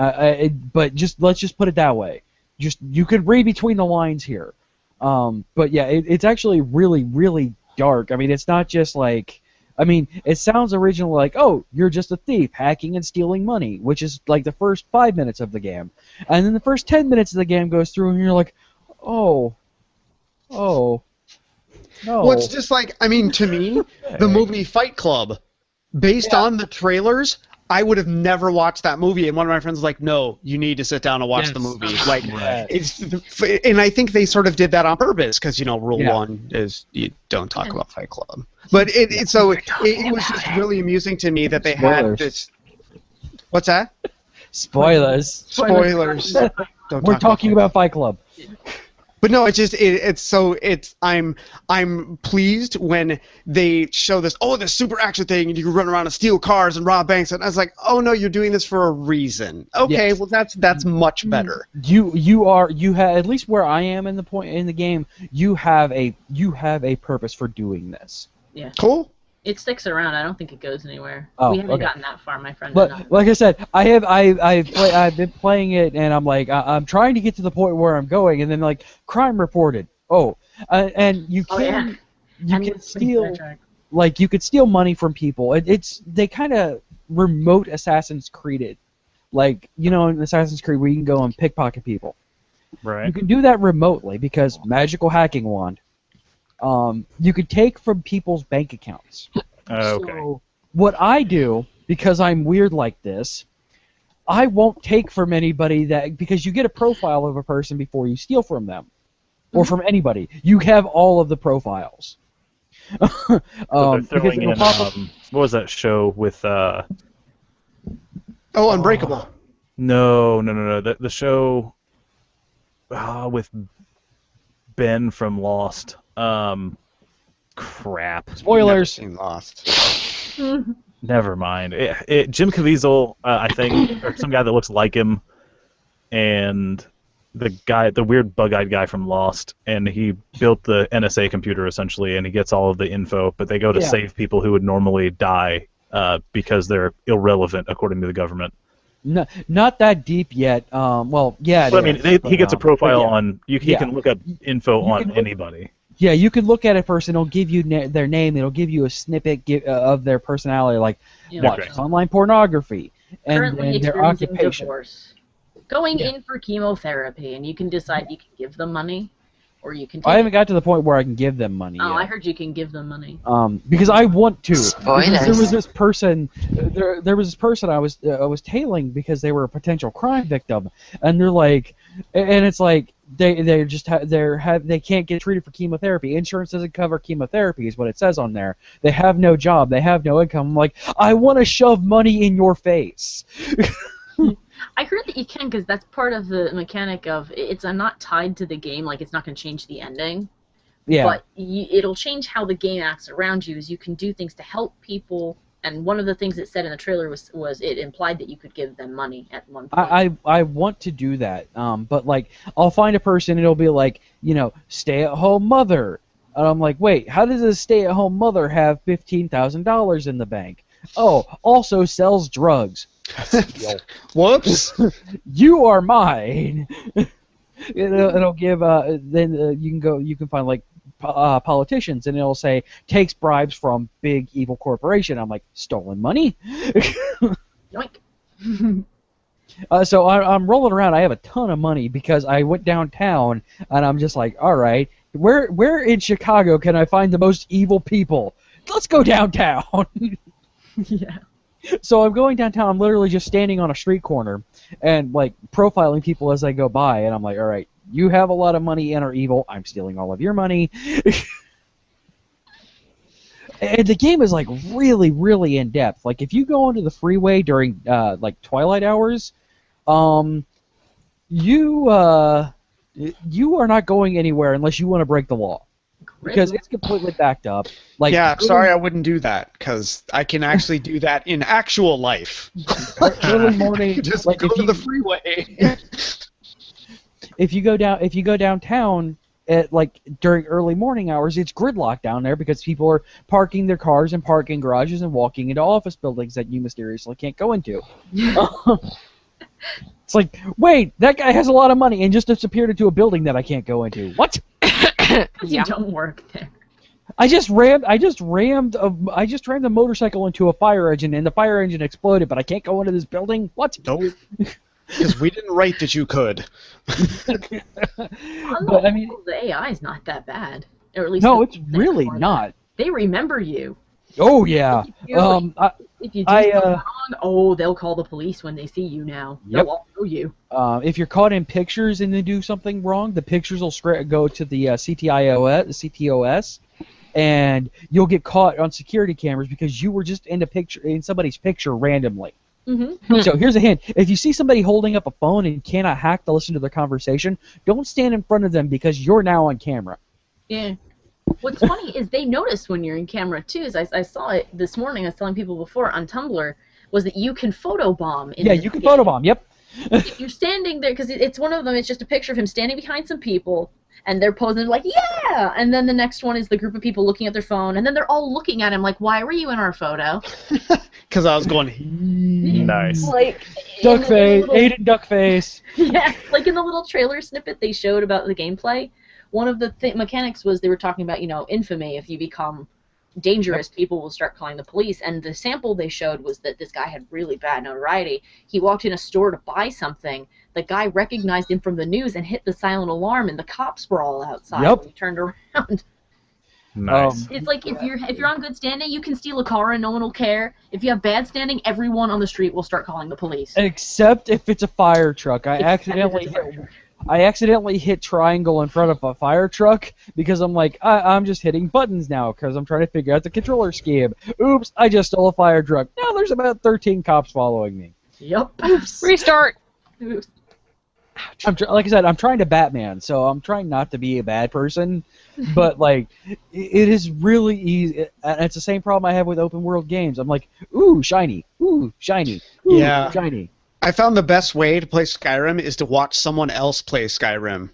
let's just put it that way. You could read between the lines here. But yeah, it's actually really, really dark. I mean, it's not just it sounds original oh, you're just a thief hacking and stealing money, which is the first 5 minutes of the game. And then the first 10 minutes of the game goes through and you're like, oh, no. Well, it's just to me, the movie Fight Club, based on the trailers, I would have never watched that movie, and one of my friends was like, no, you need to sit down and watch the movie. And I think they sort of did that on purpose, because, rule 1 is you don't talk about Fight Club. But it was just really amusing to me that they had this... What's that? Spoilers. We're talking about Fight Club. But no, I'm pleased when they show this super action thing and you can run around and steal cars and rob banks, and I was like, oh no, you're doing this for a reason. Okay, yes. Well that's much better. You have, at least where I am in the game, you have a purpose for doing this. Yeah. Cool. It sticks around. I don't think it goes anywhere. We haven't gotten that far, my friend. But like I said, I've been playing it, and I'm trying to get to the point where I'm going, and then crime reported. And you can steal you could steal money from people. They kind of remote Assassin's Creed it, in Assassin's Creed where you can go and pickpocket people. Right. You can do that remotely because magical hacking wand. You could take from people's bank accounts. Okay. So what I do, because I'm weird like this, I won't take from anybody because you get a profile of a person before you steal from them, or from anybody. You have all of the profiles. So they're throwing in, what was that show with? Unbreakable. No. The show with Ben from Lost. Crap. Spoilers. Never seen Lost. Never mind. Jim Caviezel, I think, or some guy that looks like him, and the weird bug-eyed guy from Lost, and he built the NSA computer essentially, and he gets all of the info, but they go to save people who would normally die because they're irrelevant according to the government. No, not that deep yet. Well, yeah. But, I mean, he gets a profile on. He can look up info on anybody. Yeah, you can look at a person. It'll give you their name. It'll give you a snippet of their personality, like watches online pornography, and Currently then their experiencing occupation. divorce. Going in for chemotherapy, and you can decide you can give them money, or you can take I haven't got to the point where I can give them money Oh, yet. I heard you can give them money. Because I want to. Spoilers. Because there was this person. There was this person I was tailing because they were a potential crime victim, and they're like, and it's like they just they can't get treated for chemotherapy. Insurance doesn't cover chemotherapy, is what it says on there. They have no job. They have no income. I'm like, I want to shove money in your face. I heard that you can because that's part of the mechanic of it's not tied to the game. Like it's not going to change the ending. Yeah. But it'll change how the game acts around you. Is you can do things to help people. And one of the things it said in the trailer was it implied that you could give them money at one point. I want to do that, but like I'll find a person and it'll be like, stay-at-home mother, and I'm like, wait, how does a stay-at-home mother have $15,000 in the bank? Oh, also sells drugs. Whoops! You are mine. It'll give then you can find like politicians, and it'll say takes bribes from big evil corporation. I'm like, stolen money. Yoink. So I'm rolling around. I have a ton of money because I went downtown, and I'm just like, all right, where in Chicago can I find the most evil people? Let's go downtown. Yeah. So I'm going downtown. I'm literally just standing on a street corner and like profiling people as I go by, and I'm like, all right, you have a lot of money and are evil. I'm stealing all of your money. And the game is like really, really in depth. Like if you go onto the freeway during like twilight hours, you are not going anywhere unless you want to break the law. Because it's completely backed up. Like, yeah, sorry, I wouldn't do that because I can actually do that in actual life. Early morning, just like go to the freeway. If you go downtown at like during early morning hours, it's gridlock down there because people are parking their cars in parking garages and walking into office buildings that you mysteriously can't go into. It's like, wait, that guy has a lot of money and just disappeared into a building that I can't go into. What? You don't work there. I just rammed a motorcycle into a fire engine, and the fire engine exploded, but I can't go into this building? What? Nope. Because we didn't write that you could. But, I mean, the AI is not that bad. Or at least no, it's really not. They remember you. Oh, yeah. If you do something wrong, they'll call the police when they see you now. Yep. They'll all know you. If you're caught in pictures and they do something wrong, the pictures will go to the CTOS, and you'll get caught on security cameras because you were just in somebody's picture randomly. Mm-hmm. So here's a hint. If you see somebody holding up a phone and cannot hack to listen to their conversation, don't stand in front of them because you're now on camera. Yeah. What's funny is they notice when you're in camera, too. As I saw it this morning, I was telling people before on Tumblr, was that you can photobomb. Yeah, you can photobomb, yep. If you're standing there, because it's one of them, it's just a picture of him standing behind some people, and they're posing like, yeah! And then the next one is the group of people looking at their phone, and then they're all looking at him like, why were you in our photo? Because I was going, nice. Like, Duckface, Aiden Duckface. Yeah, like in the little trailer snippet they showed about the gameplay, one of the mechanics was they were talking about, infamy. If you become dangerous, people will start calling the police. And the sample they showed was that this guy had really bad notoriety. He walked in a store to buy something. The guy recognized him from the news and hit the silent alarm, and the cops were all outside when he turned around. Nice. It's like if you're on good standing, you can steal a car and no one will care. If you have bad standing, everyone on the street will start calling the police. Except if it's a fire truck. I accidentally hit triangle in front of a fire truck because I'm like, I'm just hitting buttons now because I'm trying to figure out the controller scheme. Oops, I just stole a fire truck. Now there's about 13 cops following me. Yep. Oops. Restart. Oops. Like I said, I'm trying to Batman, so I'm trying not to be a bad person, but like, it is really easy. And it's the same problem I have with open world games. I'm like, ooh, shiny, ooh, shiny, ooh, yeah, shiny. I found the best way to play Skyrim is to watch someone else play Skyrim.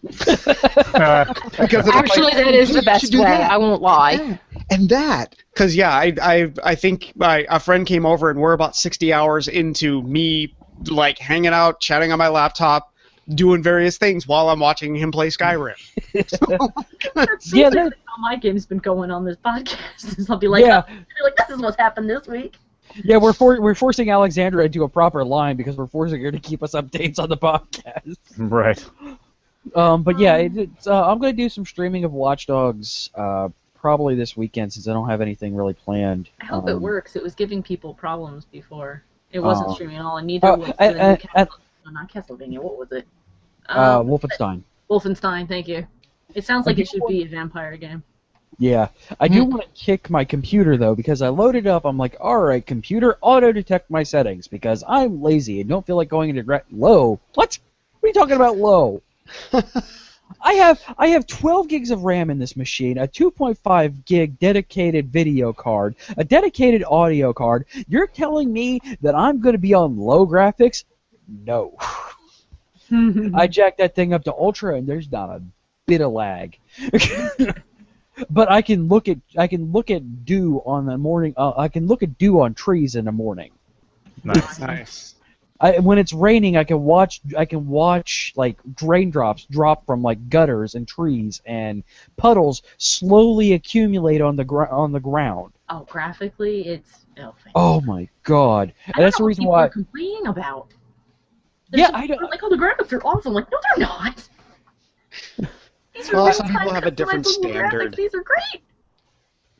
Because actually, that is the best way. I won't lie. Yeah. And that, because I think a friend came over and we're about 60 hours into me like hanging out, chatting on my laptop, doing various things while I'm watching him play Skyrim. That's Yeah, basically how my game's been going on this podcast. Is I'll be like, Yeah. oh, be like, this is what's happened this week. Yeah, we're forcing Alexandra into a proper line because we're forcing her to keep us updates on the podcast. Right. But yeah, I'm gonna do some streaming of Watch Dogs probably this weekend since I don't have anything really planned. I hope it works. It was giving people problems before. It wasn't streaming at all, and neither was the new not Castlevania. What was it? Wolfenstein. Wolfenstein. Thank you. It sounds like it should be a vampire game. Yeah, I do want to kick my computer though because I loaded up. I'm like, all right, computer, auto detect my settings because I'm lazy and don't feel like going into low. What are you talking about low? I have 12 gigs of RAM in this machine, a 2.5 gig dedicated video card, a dedicated audio card. You're telling me that I'm going to be on low graphics? No. I jacked that thing up to ultra and there's not a bit of lag. But I can look at dew on the morning. I can look at dew on trees in the morning. Nice. When it's raining, I can watch like raindrops drop from like gutters and trees and puddles slowly accumulate on the ground. Oh, graphically, it's Oh my god! And that's the reason people why. are complaining about. I don't. Like, oh, the graphics are awesome. Like, no, they're not. These are Well, real some people time have a different customizable standard. graphics. These are great.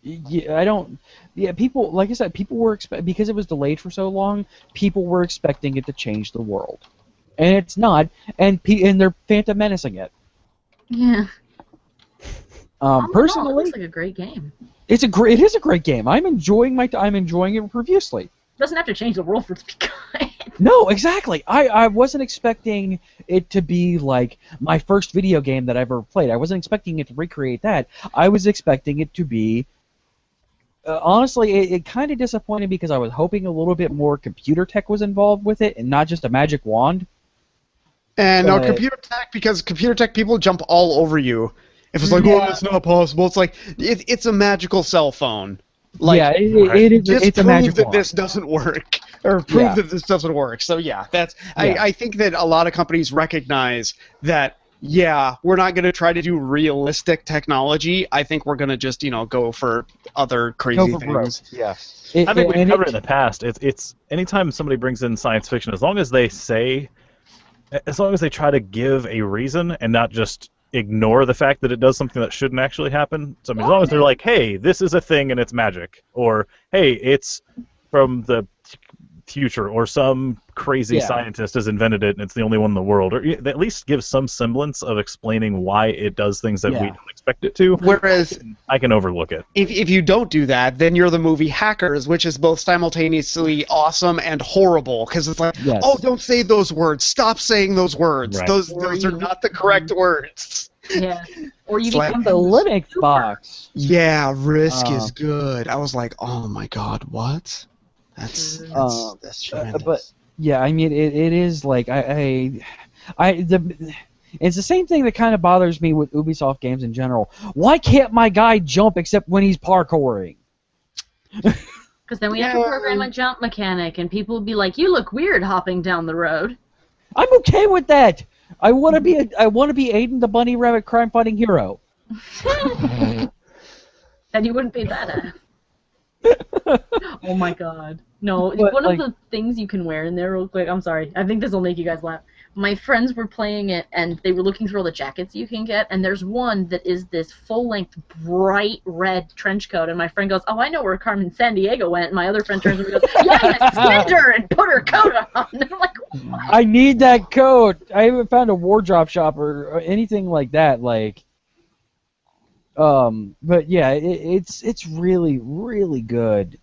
Yeah, I don't. Yeah, people, like I said, people were because it was delayed for so long. People were expecting it to change the world, and it's not. And they're phantom menacing it. Yeah. Personally, it looks like a great game. It is a great game. I'm enjoying it profusely. It doesn't have to change the world for it to be good. No, exactly. I wasn't expecting it to be like my first video game that I ever played. I wasn't expecting it to recreate that. I was expecting it to be. Honestly, it kind of disappointed me because I was hoping a little bit more computer tech was involved with it and not just a magic wand. And no computer tech, because computer tech people jump all over you. If it's like, oh, it's not possible, it's like it's a magical cell phone. Like, yeah, it's a magic that wand. this doesn't work, or prove that this doesn't work. So yeah, I think that a lot of companies recognize that. Yeah, we're not going to try to do realistic technology. I think we're going to just, go for other crazy things. Yeah. I think we've covered it in the past. It's anytime somebody brings in science fiction, as long as they try to give a reason and not just ignore the fact that it does something that shouldn't actually happen. So I mean, as long as they're like, hey, this is a thing and it's magic, or hey, it's from the future, or some crazy scientist has invented it and it's the only one in the world, or at least give some semblance of explaining why it does things that we don't expect it to. Whereas I can overlook it. If you don't do that, then you're the movie Hackers, which is both simultaneously awesome and horrible, because it's like, oh, don't say those words, stop saying those words, Right. those are not the correct words. Yeah. Or you become the Linux box. Yeah, Risk is good. I was like, oh my god, what? That's tremendous. But yeah, I mean, it is like it's the same thing that kind of bothers me with Ubisoft games in general. Why can't my guy jump except when he's parkouring? Because then we have to program a jump mechanic, and people will be like, "You look weird hopping down the road." I'm okay with that. I want to be Aiden the Bunny Rabbit crime fighting hero. Then you wouldn't be badass. Oh my god. No, But, one of the things you can wear in there real quick, I'm sorry, I think this will make you guys laugh. My friends were playing it, and they were looking through all the jackets you can get, and there's one that is this full-length, bright red trench coat, and my friend goes, oh, I know where Carmen Sandiego went, and my other friend turns to me and goes, yeah, I skinned her and put her coat on. And I'm like, what? I need that coat. I haven't found a wardrobe shop or anything like that, like... but yeah, it's really, really good.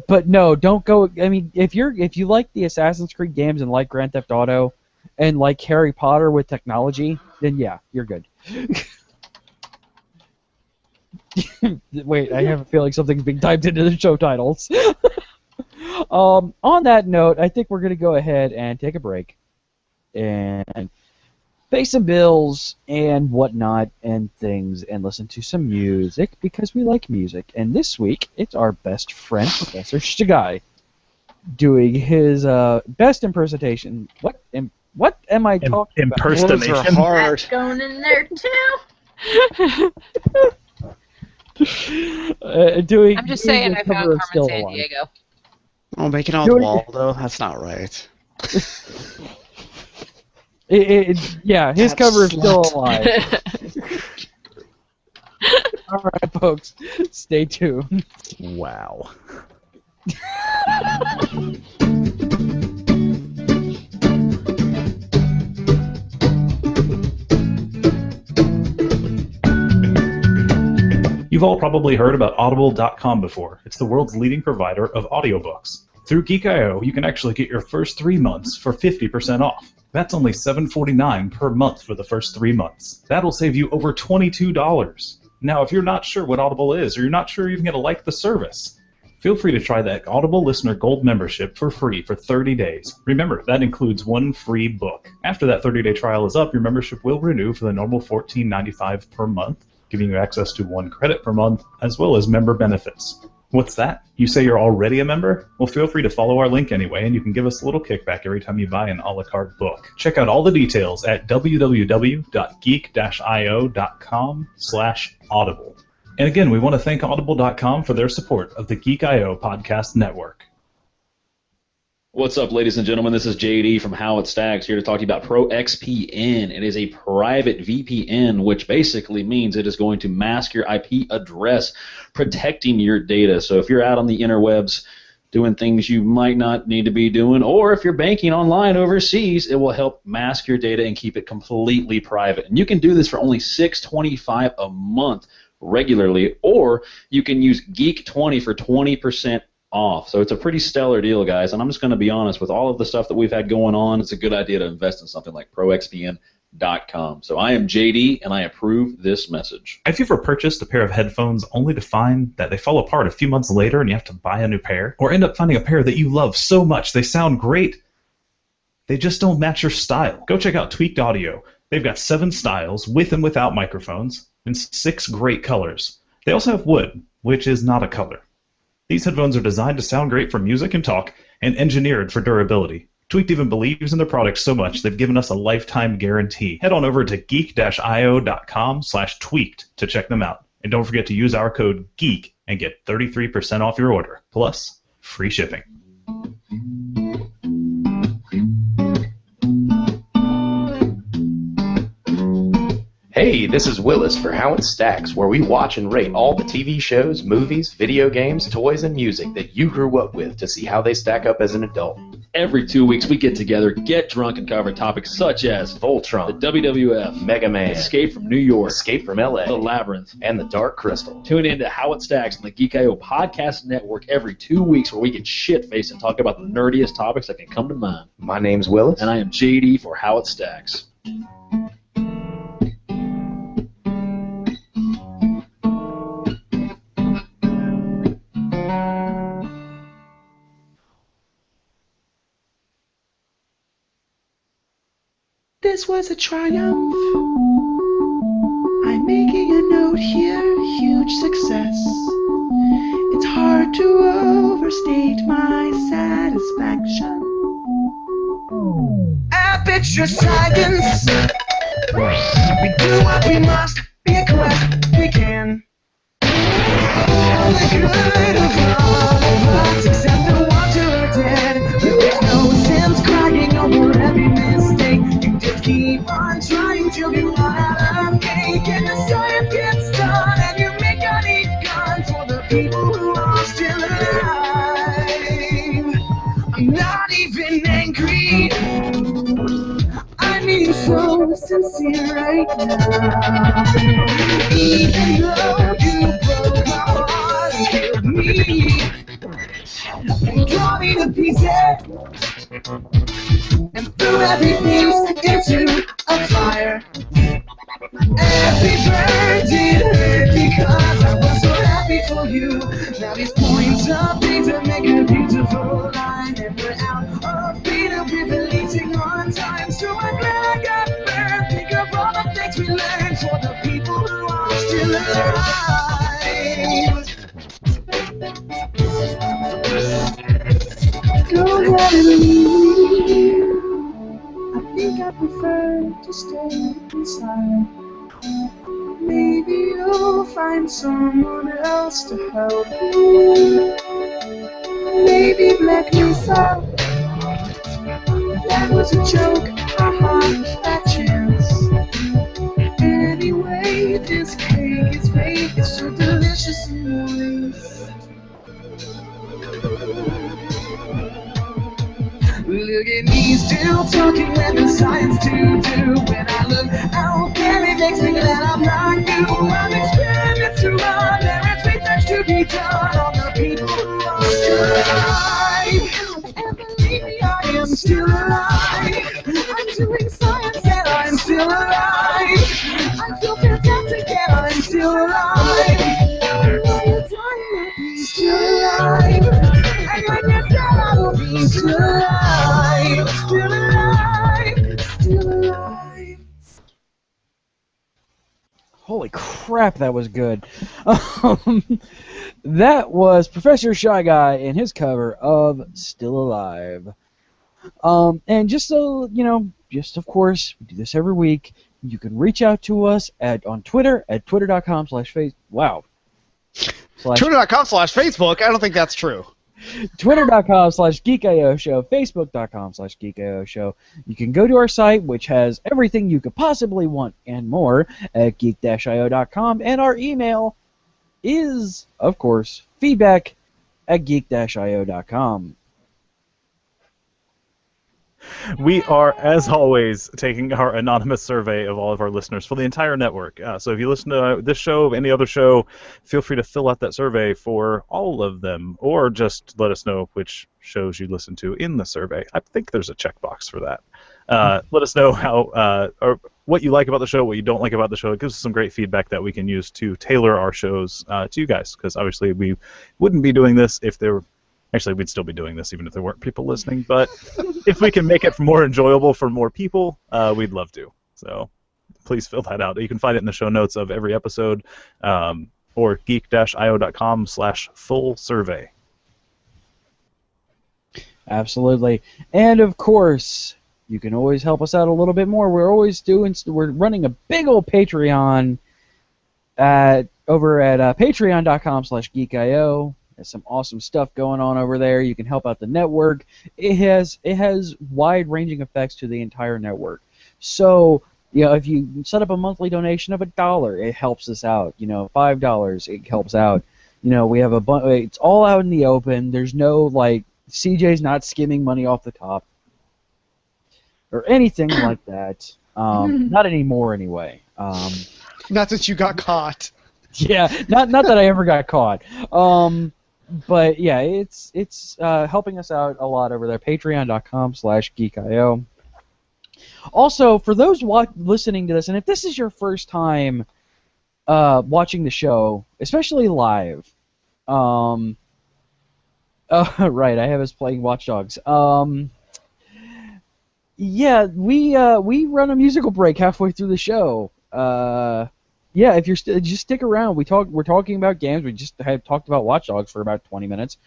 But no, don't go. I mean, if you like the Assassin's Creed games and like Grand Theft Auto, and like Harry Potter with technology, then yeah, you're good. Wait, I have a feeling something's being typed into the show titles. On that note, I think we're gonna go ahead and take a break, and pay some bills and whatnot and things and listen to some music because we like music. And this week, it's our best friend, Professor Shigai, doing his best impersonation. What? What am I talking about? Words are Impersonation. hard. That's going in there too. Doing. I'm just doing saying a I cover found of Still Carmen San Alive. Diego. Oh, making out Do with it. Waldo? That's not right. Yeah, his That cover is Still slut. Alive. All right, folks, stay tuned. Wow. You've all probably heard about Audible.com before. It's the world's leading provider of audiobooks. Through Geek.io, you can actually get your first 3 months for 50% off. That's only $7.49 per month for the first 3 months. That'll save you over $22. Now, if you're not sure what Audible is, or you're not sure you're even going to like the service, feel free to try that Audible Listener Gold membership for free for 30 days. Remember, that includes 1 free book. After that 30-day trial is up, your membership will renew for the normal $14.95 per month, giving you access to 1 credit per month, as well as member benefits. What's that? You say you're already a member? Well, feel free to follow our link anyway, and you can give us a little kickback every time you buy an a la carte book. Check out all the details at www.geek-io.com/audible. And again, we want to thank Audible.com for their support of the Geek.io podcast network. What's up, ladies and gentlemen? This is JD from How It Stacks here to talk to you about ProXPN. It is a private VPN, which basically means it is going to mask your IP address, protecting your data. So if you're out on the interwebs doing things you might not need to be doing, or if you're banking online overseas, it will help mask your data and keep it completely private. And you can do this for only $6.25 a month regularly, or you can use Geek20 for 20% off. So it's a pretty stellar deal, guys. And I'm just going to be honest, with all of the stuff that we've had going on, it's a good idea to invest in something like ProXPN.com. So I am JD, and I approve this message. Have you ever purchased a pair of headphones only to find that they fall apart a few months later and you have to buy a new pair? Or end up finding a pair that you love so much, they sound great, they just don't match your style? Go check out Tweaked Audio. They've got 7 styles, with and without microphones, in 6 great colors. They also have wood, which is not a color. These headphones are designed to sound great for music and talk, and engineered for durability. Tweaked even believes in their products so much they've given us a lifetime guarantee. Head on over to geek-io.com/tweaked to check them out. And don't forget to use our code GEEK and get 33% off your order, plus free shipping. Hey, this is Willis for How It Stacks, where we watch and rate all the TV shows, movies, video games, toys, and music that you grew up with to see how they stack up as an adult. Every 2 weeks, we get together, get drunk, and cover topics such as Voltron, the WWF, Mega Man, Escape from New York, Escape from LA, The Labyrinth, and The Dark Crystal. Tune in to How It Stacks on the Geek.io podcast network every 2 weeks, where we get shit-faced and talk about the nerdiest topics that can come to mind. My name's Willis. And I am JD for How It Stacks. This was a triumph. I'm making a note here, huge success. It's hard to overstate my satisfaction. Aperture science. We do what we must, be a quest we can. For the good of all of us, except the ones who are dead. There's no sense crying over every mistake. Just keep on trying till you run out of cake. And the science gets done, and you make a neat gun for the people who are still alive. I'm not even angry. I mean so sincere right now. Even though you broke my heart and killed me, and draw me to pieces, and threw everything into a fire. Every bird did hurt because I was so happy for you. Now these points of paper make a beautiful line, and we're out of freedom, we're releasing on time. So I'm glad I got burned. Think of all the things we learned for the people who are still alive. Go ahead and leave. I think prefer to stay inside. Maybe you'll find someone else to help you. Maybe Black Mesa, that was a joke, haha, that chance. Anyway, this cake is fake, it's so delicious and nice. Look at me still talking when there's science to do. When I look out there, it makes me glad I'm not you. I'm experiments to run, there is research to be done on the people who are still alive. And believe me, I am still alive. I'm doing science and I'm still alive. I feel fantastic and I'm still alive. I'll be still alive. And when you're dead, I'll be still alive. Still alive. Still alive. Holy crap, that was good. That was Professor Shy Guy and his cover of Still Alive. And just so, you know, just of course, we do this every week. You can reach out to us on Twitter at twitter.com/face. Wow. Twitter.com/Facebook? I don't think that's true. Twitter.com/GeekIO Show, Facebook.com/GeekIO Show. You can go to our site, which has everything you could possibly want and more at geek-io.com, and our email is, of course, feedback@geek-io.com. We are, as always, taking our anonymous survey of all of our listeners for the entire network. So if you listen to this show, any other show, feel free to fill out that survey for all of them, or just let us know which shows you listen to in the survey. I think there's a checkbox for that. Let us know how or what you like about the show, what you don't like about the show. It gives us some great feedback that we can use to tailor our shows to you guys, because obviously we wouldn't be doing this if there were... Actually, we'd still be doing this even if there weren't people listening, but if we can make it more enjoyable for more people, we'd love to. So please fill that out. You can find it in the show notes of every episode, or geek-io.com/full survey. Absolutely. And of course, you can always help us out a little bit more. We're running a big old Patreon over at patreon.com/geekio. There's some awesome stuff going on over there. You can help out the network. It has wide-ranging effects to the entire network. So, you know, if you set up a monthly donation of $1, it helps us out. You know, $5, it helps out. You know, we have it's all out in the open. There's no, like, CJ's not skimming money off the top or anything like that. Not anymore, anyway. Not that you got caught. Yeah, not that I ever got caught. But yeah, it's helping us out a lot over there. Patreon.com/geekio. Also, for those listening to this, and if this is your first time watching the show, especially live, right, I have us playing Watch Dogs. Yeah, we run a musical break halfway through the show. Yeah, if you're just stick around. We're talking about games. We just have talked about Watch Dogs for about 20 minutes.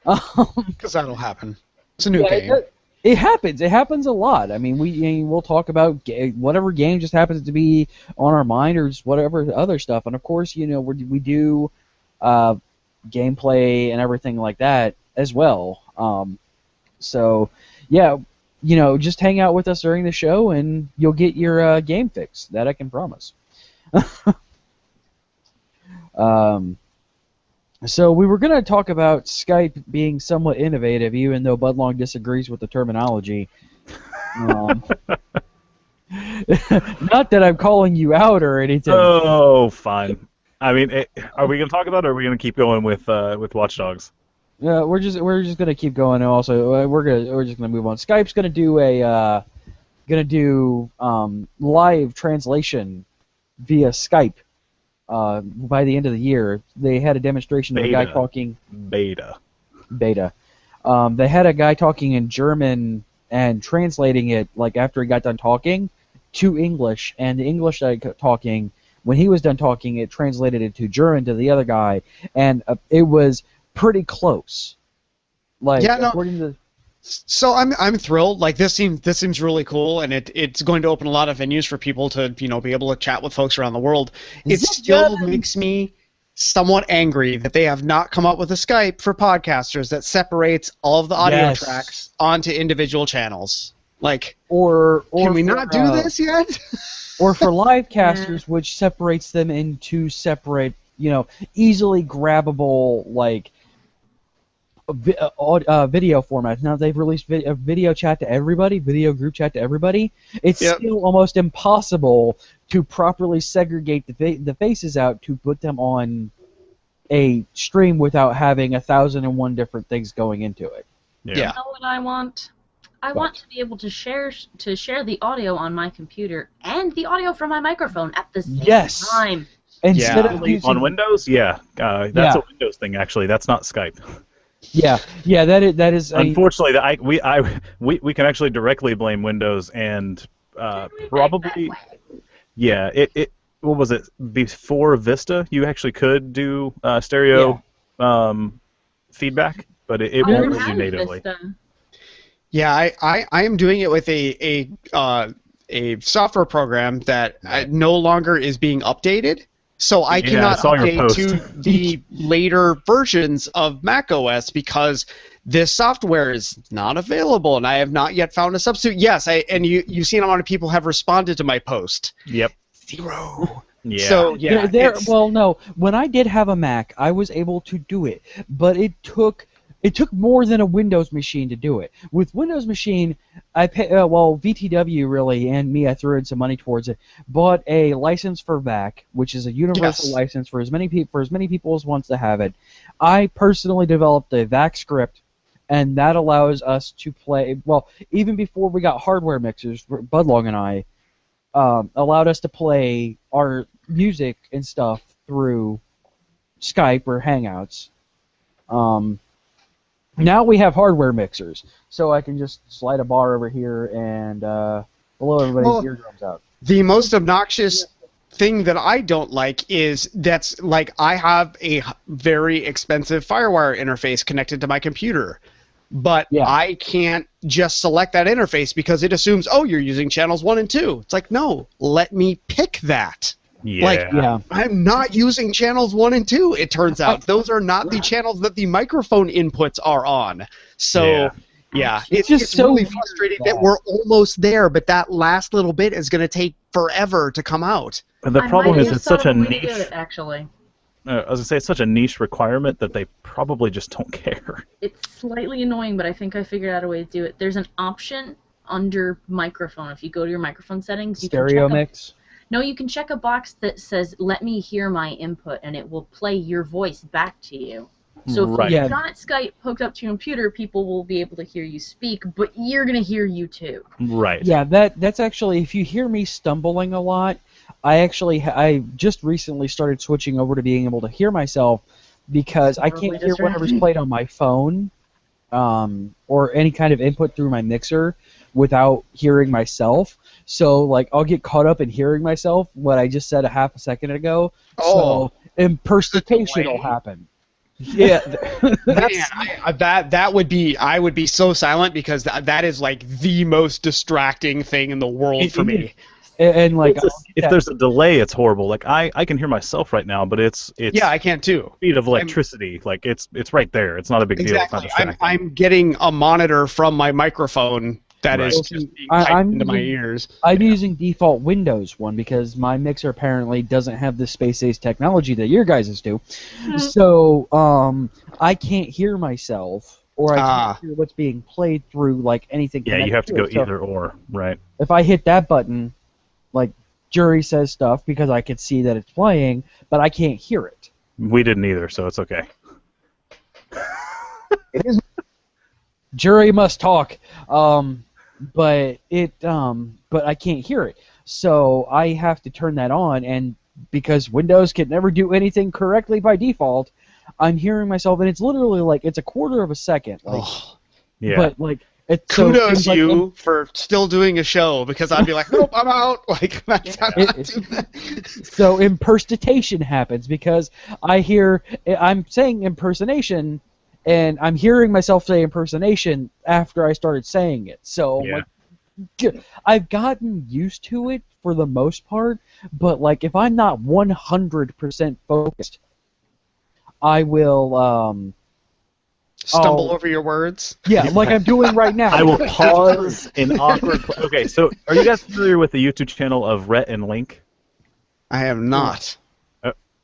Because that'll happen. It's a new game. It happens. It happens a lot. I mean, we'll talk about whatever game just happens to be on our mind, or just whatever other stuff. And of course, you know, we do gameplay and everything like that as well. So yeah, you know, just hang out with us during the show, and you'll get your game fix. That I can promise. So we were going to talk about Skype being somewhat innovative, even though Budlong disagrees with the terminology. Not that I'm calling you out or anything. Oh, fine. I mean, are we going to talk about it, or are we going to keep going with Watch Dogs? Yeah, we're just going to keep going. And also, we're just going to move on. Skype's going to do live translation via Skype by the end of the year. They had a demonstration of a guy talking... Beta. They had a guy talking in German and translating it, like, after he got done talking, to English. And the English talking, when he was done talking, it translated it to German to the other guy. And it was pretty close. Like, yeah, no, according to... So I'm thrilled. Like this seems really cool, and it's going to open a lot of venues for people to be able to chat with folks around the world. It still makes me somewhat angry that they have not come up with a Skype for podcasters that separates all of the audio tracks onto individual channels. Like, or can we not do this yet? Or for live casters, which separates them into separate, easily grabbable like video formats. Now they've released a video chat to everybody, video group chat to everybody. It's still almost impossible to properly segregate the faces out to put them on a stream without having 1,001 different things going into it. You know what I want? I want to be able to share the audio on my computer and the audio from my microphone at the same time. Instead of using... on Windows, that's a Windows thing. Actually, that's not Skype. Yeah, that is. Unfortunately, we can actually directly blame Windows and probably. Yeah, what was it before Vista? You actually could do stereo feedback, but it won't let you natively. Vista. Yeah, I am doing it with a software program that no longer is being updated, so I cannot update to the later versions of macOS because this software is not available, and I have not yet found a substitute. Yes, you've seen a lot of people have responded to my post. Yep. 0. Yeah. So no. When I did have a Mac, I was able to do it, but it took more than a Windows machine to do it. With Windows machine, I VTW really and me, I threw in some money towards it. Bought a license for VAC, which is a universal license for as many people as wants to have it. I personally developed a VAC script, and that allows us to play. Well, even before we got hardware mixers, Budlong and I allowed us to play our music and stuff through Skype or Hangouts. Now we have hardware mixers, so I can just slide a bar over here and blow everybody's eardrums out. The most obnoxious thing that I don't like is I have a very expensive FireWire interface connected to my computer, but I can't just select that interface because it assumes, you're using channels 1 and 2. It's like, no, let me pick that. I'm not using channels 1 and 2, it turns out. Those are not the channels that the microphone inputs are on. So, it's so really frustrating that we're almost there, but that last little bit is going to take forever to come out. And the problem is it's such a niche... actually. I was going to say, it's such a niche requirement that they probably just don't care. It's slightly annoying, but I think I figured out a way to do it. There's an option under microphone. If you go to your microphone settings, you stereo mix. No, you can check a box that says, let me hear my input, and it will play your voice back to you. So if you've got Skype hooked up to your computer, people will be able to hear you speak, but you're going to hear you too. Right. Yeah, that's actually, if you hear me stumbling a lot, I just recently started switching over to being able to hear myself because I can't hear whatever's played on my phone or any kind of input through my mixer without hearing myself. So, I'll get caught up in hearing myself, what I just said a half a second ago. So, impersonation will happen. Yeah, that would be. I would be so silent because that is the most distracting thing in the world for me. And if there's a delay, it's horrible. I can hear myself right now, but it's I can too. Speed of electricity, it's right there. It's not a big deal. It's not distracting. I'm getting a monitor from my microphone. That is just being typed into my ears. I'm using default Windows one because my mixer apparently doesn't have the space-age technology that your guys' do. So I can't hear myself, or I can't hear what's being played through anything. Yeah, you have to go either or, right? If I hit that button, Jury says stuff because I can see that it's playing, but I can't hear it. We didn't either, so it's okay. Jury must talk. But I can't hear it, so I have to turn that on, and because Windows can never do anything correctly by default, I'm hearing myself, and it's literally it's a quarter of a second. But kudos you for still doing a show because I'd be like, nope, I'm out. So impersonation happens because I'm saying impersonation, and I'm hearing myself say impersonation after I started saying it. So Yeah. like, I've gotten used to it for the most part, but like if I'm not 100% focused, I will Stumble over your words. Yeah, like I'm doing right now. I will pause in awkward. Okay, so are you guys familiar with the YouTube channel of Rhett and Link? I am not.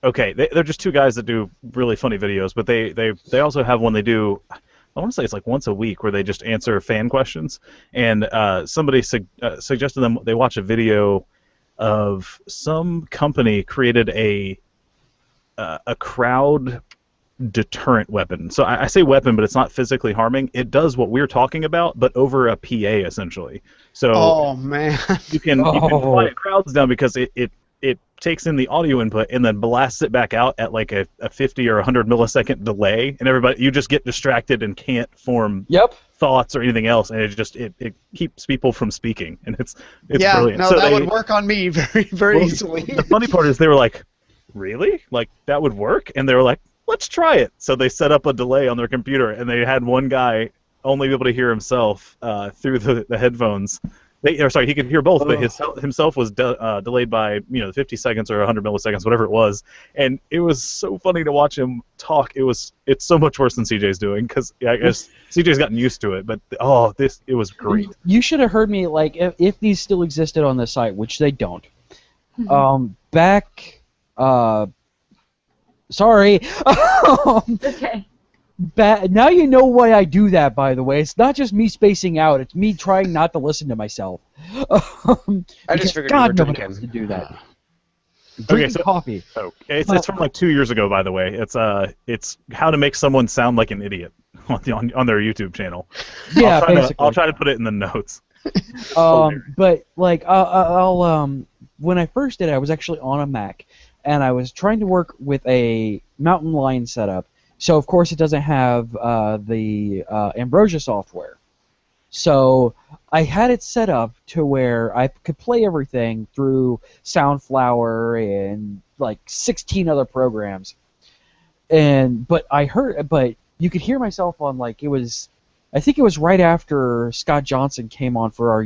Okay, they're just two guys that do really funny videos, but they also have one they do. I want to say it's like once a week where they just answer fan questions. And somebody suggested them they watch a video of some company created a crowd deterrent weapon. So I say weapon, but it's not physically harming. It does what we're talking about, but over a PA essentially. So Oh man. you can quiet crowds down because it takes in the audio input and then blasts it back out at like a 50 or 100 millisecond delay, and everybody, you just get distracted and can't form thoughts or anything else, and it keeps people from speaking, and it's brilliant. No, so that would work on me very easily. The funny part is they were like, really? Like, that would work? And they were like, let's try it. So they set up a delay on their computer, and they had one guy only be able to hear himself through the headphones. He could hear both, but himself was delayed by 50 seconds or 100 milliseconds, whatever it was, and it was so funny to watch him talk. It's so much worse than CJ's doing, because I guess CJ's gotten used to it, but it was great. You should have heard me, like, if these still existed on the site, which they don't. Back, sorry. Okay. Now you know why I do that, by the way. It's not just me spacing out. It's me trying not to listen to myself. I just figured God, you were nobody drinking. wants to do that. Okay, Drinking coffee. It's from like 2 years ago, by the way. It's how to make someone sound like an idiot on their YouTube channel. Yeah, I'll try to put it in the notes. But like I'll when I first did it, I was actually on a Mac, and I was trying to work with a Mountain Lion setup. So of course it doesn't have the Ambrosia software. So I had it set up to where I could play everything through Soundflower and like 16 other programs. But you could hear myself on, like, I think it was right after Scott Johnson came on for our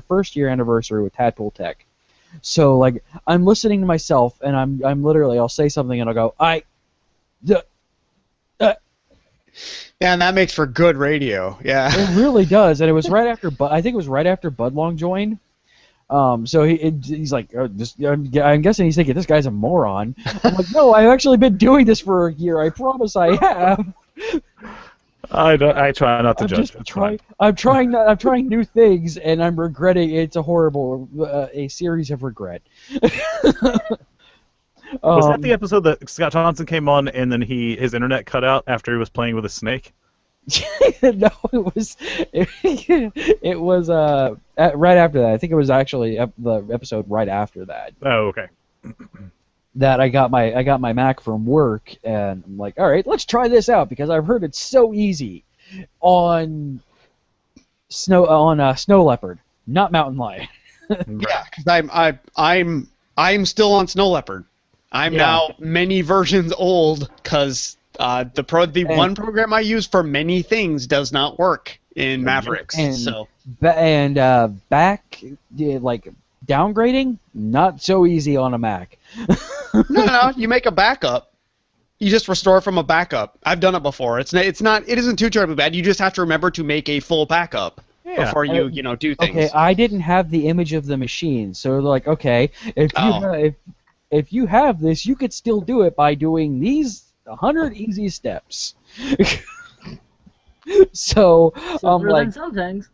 first year anniversary with Tadpole Tech. So like I'm listening to myself, and I'm literally, I'll say something and I'll go Yeah, and that makes for good radio. Yeah. It really does, and it was right after. I think it was right after Budlong joined. So he's like, I'm guessing he's thinking this guy's a moron. I'm like, no, I've actually been doing this for a year. I promise I have. I try not to judge. I'm trying new things, and I'm regretting. It's a horrible a series of regret. Was that the episode that Scott Johnson came on and then his internet cut out after he was playing with a snake? No, it was right after that. I think it was actually the episode right after that. Oh, okay. That I got my Mac from work, and I'm like, all right, let's try this out, because I've heard it's so easy on Snow Leopard, not Mountain Lion. Yeah, because I'm still on Snow Leopard. I'm now many versions old, because the one program I use for many things does not work in Mavericks. Back like downgrading, not so easy on a Mac. No, you make a backup. You just restore from a backup. I've done it before. It isn't too terribly bad. You just have to remember to make a full backup before you do things. Okay, I didn't have the image of the machine, so they're like, okay, if you have this, you could still do it by doing these 100 easy steps. So I'm like, some things.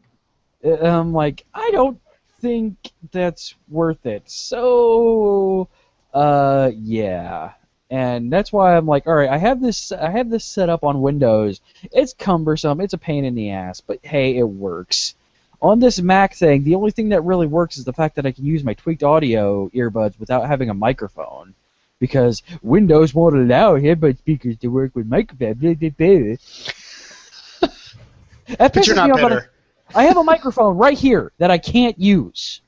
I'm like, I don't think that's worth it. So yeah. And that's why I'm like, all right, I have this set up on Windows. It's cumbersome, it's a pain in the ass, but hey, it works. On this Mac thing, the only thing that really works is the fact that I can use my tweaked audio earbuds without having a microphone, because Windows won't allow headbud speakers to work with microphones. But you're not bitter. I have a microphone right here that I can't use.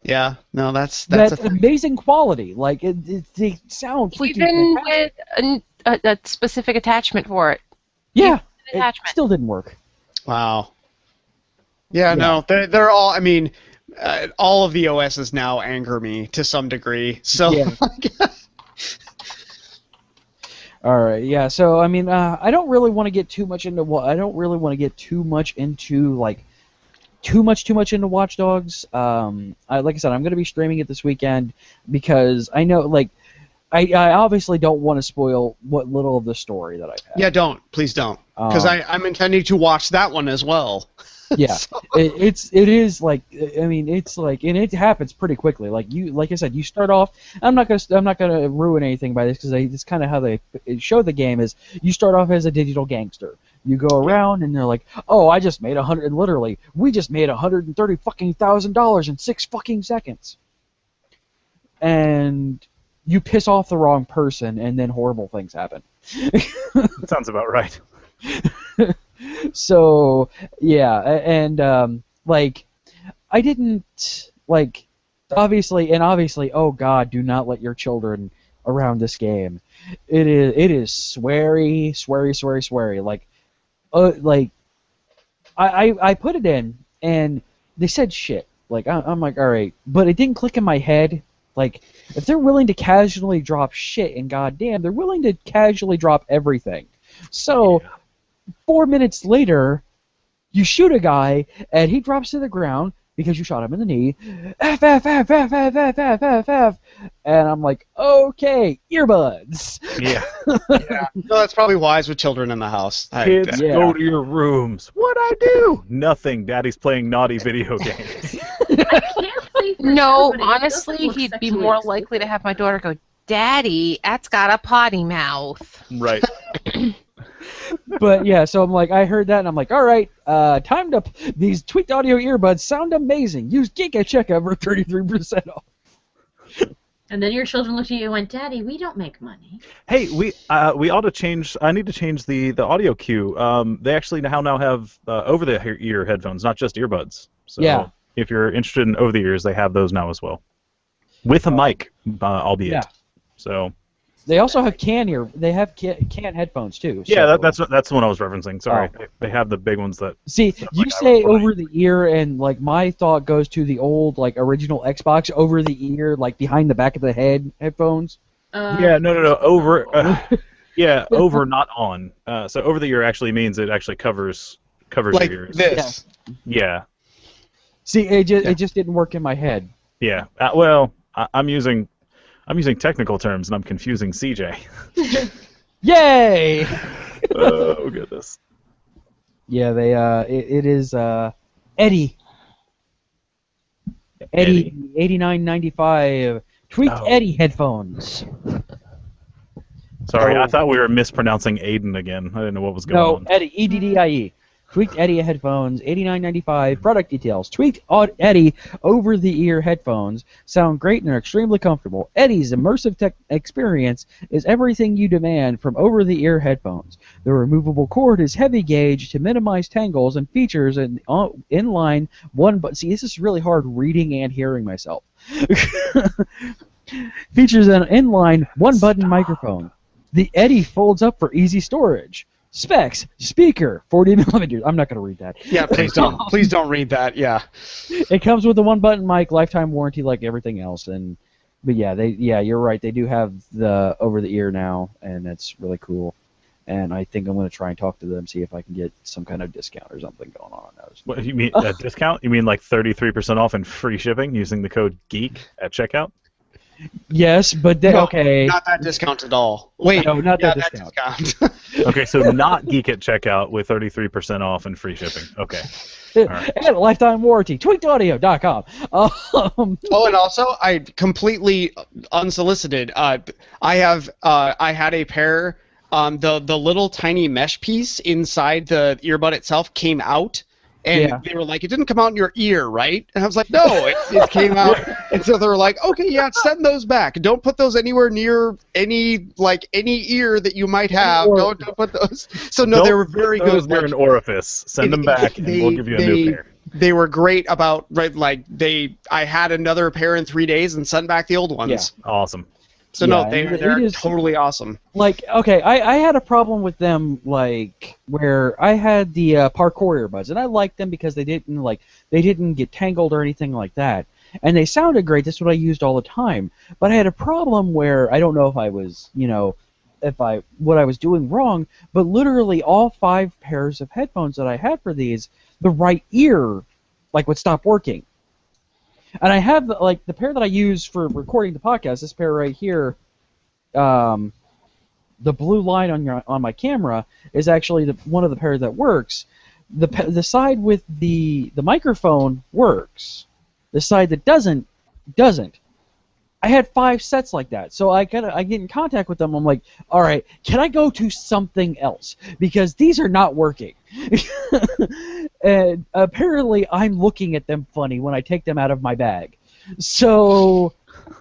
Yeah, no, that's amazing quality. Like they sound freaking even fantastic. with a specific attachment for it. Yeah, it attachment. still didn't work. Wow. Yeah, no, they're all. I mean, all of the OSs now anger me to some degree. So. Yeah. All right, yeah. So I mean, I don't really want to get too much into like too much into Watch Dogs. Like I said, I'm going to be streaming it this weekend because I know, like, I obviously don't want to spoil what little of the story that I've had. Yeah, please don't, because I'm intending to watch that one as well. Yeah, So- it is like, I mean, it's like, and it happens pretty quickly. Like I said, you start off. I'm not gonna ruin anything by this because it's kind of how they show the game is. You start off as a digital gangster. You go around and they're like, oh, I just made literally, we just made $130,000 in 6 fucking seconds, and you piss off the wrong person, and then horrible things happen. Sounds about right. So yeah, and like I didn't like obviously, oh God, do not let your children around this game. It is sweary. Like I put it in and they said shit. Like I'm like, all right, but it didn't click in my head. Like, if they're willing to casually drop shit, and goddamn, they're willing to casually drop everything. So, 4 minutes later, you shoot a guy, and he drops to the ground because you shot him in the knee. F, F, F, F, F, F, F, F, F. And I'm like, okay, earbuds. Yeah. Yeah. No, that's probably wise with children in the house. Kids, go to your rooms. What'd I do? Nothing. Daddy's playing naughty video games. No, honestly, he'd be more likely to have my daughter go, Daddy, that's got a potty mouth. Right. But yeah, so I'm like, I heard that, and I'm like, all right, time to. These tweaked audio earbuds sound amazing. Use Geek at checkout for 33% off. And then your children looked at you and went, Daddy, we don't make money. Hey, we ought to change. I need to change the audio cue. They actually now have over the ear headphones, not just earbuds. So yeah. If you're interested in over the ears, they have those now as well, with a mic, albeit. Yeah. So. They also have can headphones too. So. Yeah, that's the one I was referencing. Sorry, they have the big ones that. See, you say over the ear, and like my thought goes to the old like original Xbox over the ear, like behind the back of the head headphones. Yeah, no, over. Yeah, over, not on. So over the ear actually means it actually covers like your ears. This. Yeah. See, it just didn't work in my head. Yeah. Well, I'm using technical terms and I'm confusing CJ. Yay! Oh goodness. Yeah, they it is Eddie 89.95 tweaked Eddie headphones. Sorry, I thought we were mispronouncing Aiden again. I didn't know what was going on. No, Eddie, EDDIE. Tweaked Eddie headphones, $89.95. Product details. Tweaked Eddie over-the-ear headphones sound great and are extremely comfortable. Eddie's immersive tech experience is everything you demand from over-the-ear headphones. The removable cord is heavy gauge to minimize tangles and features an inline one. But see, this is really hard reading and hearing myself. Features an inline one-button microphone. The Eddie folds up for easy storage. Specs, speaker, 40 millimeters. I'm not going to read that. Yeah, please don't. Please don't read that. Yeah. It comes with a one-button mic, lifetime warranty, like everything else. But yeah, you're right. They do have the over-the-ear now, and it's really cool. And I think I'm going to try and talk to them, see if I can get some kind of discount or something going on those. What you mean a discount? You mean like 33% off and free shipping using the code GEEK at checkout? Yes, but okay. Not that discount at all. Wait, no, not that discount. Okay, so not Geek at checkout with 33% off and free shipping. Okay. All right. And a lifetime warranty. Tweakedaudio.com. Oh, and also, I completely unsolicited. I had a pair. The little tiny mesh piece inside the earbud itself came out. And they were like, it didn't come out in your ear, right? And I was like, no, it came out. And so they were like, okay, yeah, send those back. Don't put those anywhere near any ear that you might have. Don't put those. So no, they were very good. Those near an orifice. Send them back, and we'll give you a new pair. They were great about I had another pair in 3 days and sent back the old ones. Yeah. Awesome. So Yeah, no, they're it is totally awesome. like okay. I had a problem with them like where I had the parkour earbuds, and I liked them because they didn't get tangled or anything like that, and they sounded great. That's what I used all the time. But I had a problem where I don't know if I was what I was doing wrong, but literally all 5 pairs of headphones that I had for these, the right ear would stop working. And I have the pair that I use for recording the podcast, this pair right here, the blue line on my camera is actually one of the pairs that works. The side with the microphone works. The side that doesn't. I had 5 sets like that, so I get in contact with them. I'm like, all right, can I go to something else because these are not working? And apparently, I'm looking at them funny when I take them out of my bag. So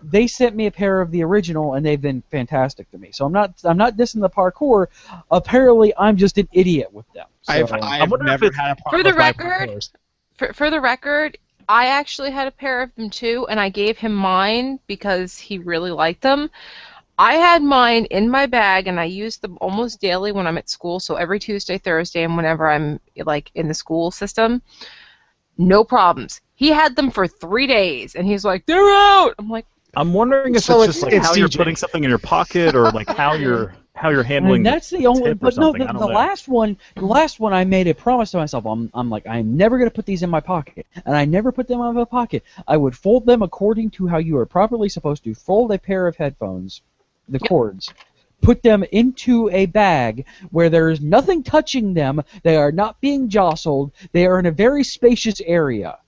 they sent me a pair of the original, and they've been fantastic to me. So I'm not dissing the parkour. Apparently, I'm just an idiot with them. So, I've never had a problem with my parkours. For the record, I actually had a pair of them too, and I gave him mine because he really liked them. I had mine in my bag, and I use them almost daily when I'm at school, so every Tuesday, Thursday, and whenever I'm in the school system, no problems. He had them for 3 days, and he's like, they're out! I'm like... I'm wondering if So it's just it's how you're DJ. putting something in your pocket, or how you're handling. that's the only. tip or But no, something. I the don't know. last one, I made a promise to myself. I'm like, I'm never gonna put these in my pocket, and I never put them in my pocket. I would fold them according to how you are properly supposed to fold a pair of headphones, the cords. Put them into a bag where there is nothing touching them. They are not being jostled. They are in a very spacious area.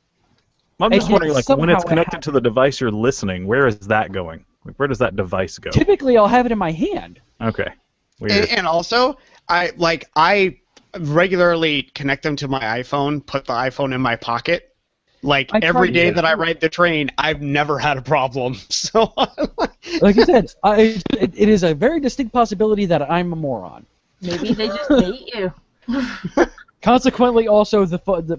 I'm just And wondering, when somehow it's it connected to the device you're listening, where is that going? Where does that device go? Typically, I'll have it in my hand. Okay. Weird. And also, I regularly connect them to my iPhone, put the iPhone in my pocket. Every day that I ride the train, I've never had a problem. So, like I said, it is a very distinct possibility that I'm a moron. Maybe they just hate you. Consequently, also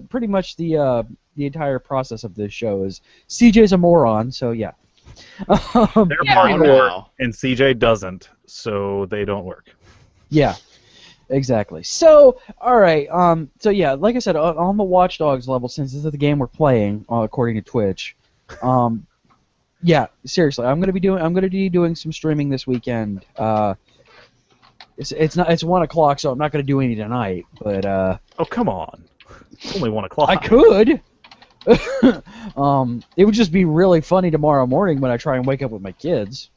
pretty much the entire process of this show is CJ's a moron. So yeah. They're parkour, and CJ doesn't, so they don't work. Yeah, exactly. So, all right. So yeah, like I said, on the Watch Dogs level, since this is the game we're playing, according to Twitch, yeah, seriously, I'm gonna be doing some streaming this weekend. It's 1 o'clock, so I'm not gonna do any tonight. But oh, come on, it's only 1 o'clock. I could. It would just be really funny tomorrow morning when I try and wake up with my kids.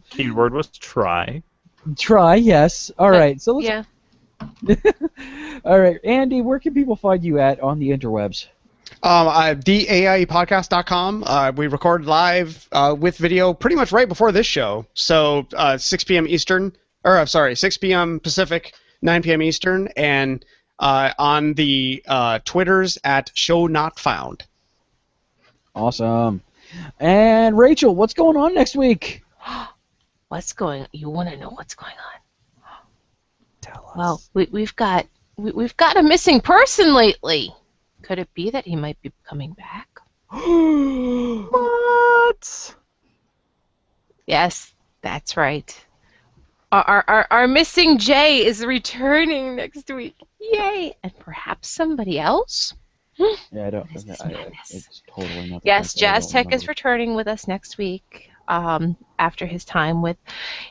Keyword was try. Try, yes. All right. So let's. Yeah. All right, Andy, where can people find you at on the interwebs? TheAIPodcast.com. We record live with video pretty much right before this show. So 6 p.m. Eastern, 6 p.m. Pacific, 9 p.m. Eastern, and on the Twitters at Show Not Found. Awesome. And Rachel, what's going on next week? You want to know what's going on? Tell us. Well, we've got a missing person lately. Could it be that he might be coming back? What? Yes, that's right. Our missing Jay is returning next week. Yay! And perhaps somebody else? Yeah, I don't. It's totally not. Yes, Jazz Tech is returning with us next week. After his time with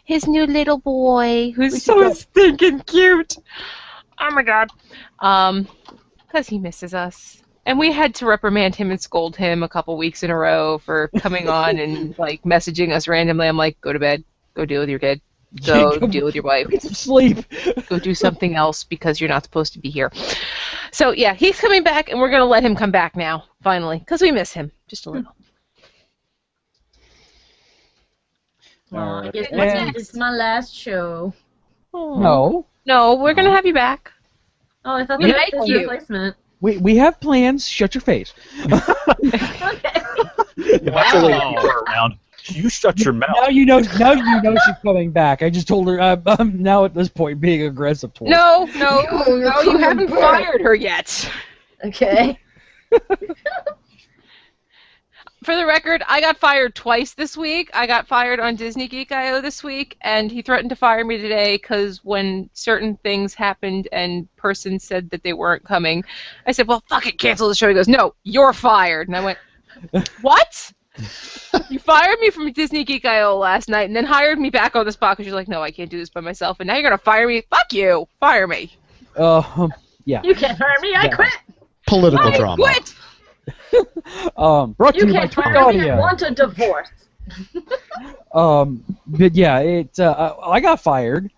his new little boy, who's so stinking cute. Oh my God. Because he misses us. And we had to reprimand him and scold him a couple weeks in a row for coming on and messaging us randomly. I'm like, go to bed. Go deal with your kid. Go deal with your wife. Sleep. Go do something else because you're not supposed to be here. So yeah, he's coming back, and we're gonna let him come back now, finally, because we miss him just a little. Well, I guess this is my last show. No. No, we're gonna have you back. Oh, I thought We that like was you. a replacement. We have plans. Shut your face. Wow. Around. You shut your mouth. Now you know she's coming back. I just told her. I'm now at this point being aggressive towards. No, you haven't fired her yet. Okay. For the record, I got fired twice this week. I got fired on Disney Geek IO this week, and he threatened to fire me today because when certain things happened and person said that they weren't coming, I said, well, fuck it, cancel the show. He goes, no, you're fired. And I went, what? You fired me from Disney Geek IO last night and then hired me back on the spot because you're like, no, I can't do this by myself, and now you're going to fire me? Fuck you. Fire me. Yeah. You can't fire me. I quit. Political I drama. quit. Brought to You you by can't Tweet fire me. I Audio. want a divorce. But yeah, I got fired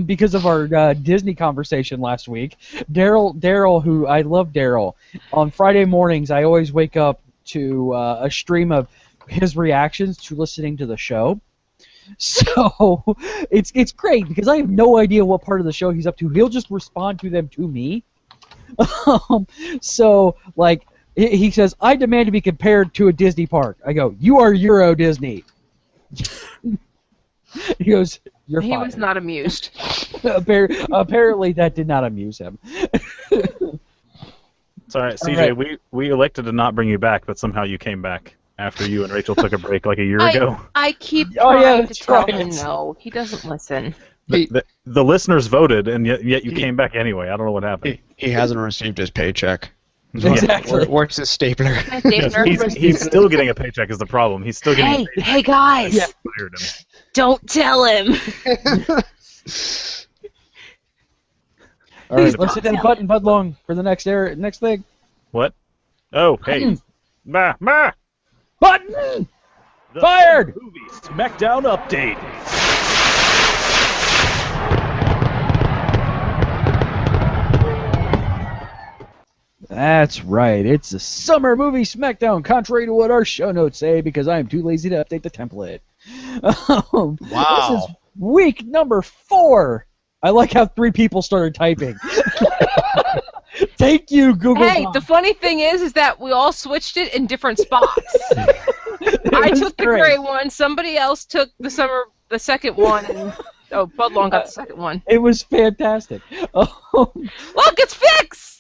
because of our Disney conversation last week. Daryl, who I love Daryl. On Friday mornings, I always wake up to a stream of his reactions to listening to the show. So it's great because I have no idea what part of the show he's up to. He'll just respond to them to me. So like. He says, I demand to be compared to a Disney park. I go, you are Euro Disney. He goes, you're fine. He was not amused. Apparently that did not amuse him. It's all right, CJ, right. we elected to not bring you back, but somehow you came back after you and Rachel took a break like a year ago. I keep Oh, yeah, trying to that's tell right. him no. He doesn't listen. The listeners voted, and yet you came back anyway. I don't know what happened. He hasn't received his paycheck. Exactly. Where's his stapler? He's still getting a paycheck is the problem. He's still getting a paycheck. Hey guys! Yeah. Fired him. Don't tell him. All right, let's hit that button, Budlong, for the next thing. What? Oh, hey. Ma! Button! The Fired! Movie SmackDown update. That's right. It's a summer movie SmackDown, contrary to what our show notes say, because I am too lazy to update the template. Wow. This is week number 4. I like how 3 people started typing. Thank you, Google. Hey, the funny thing is that we all switched it in different spots. I took the gray one. Somebody else took the second one. And, Budlong got the second one. It was fantastic. Look, it's fixed.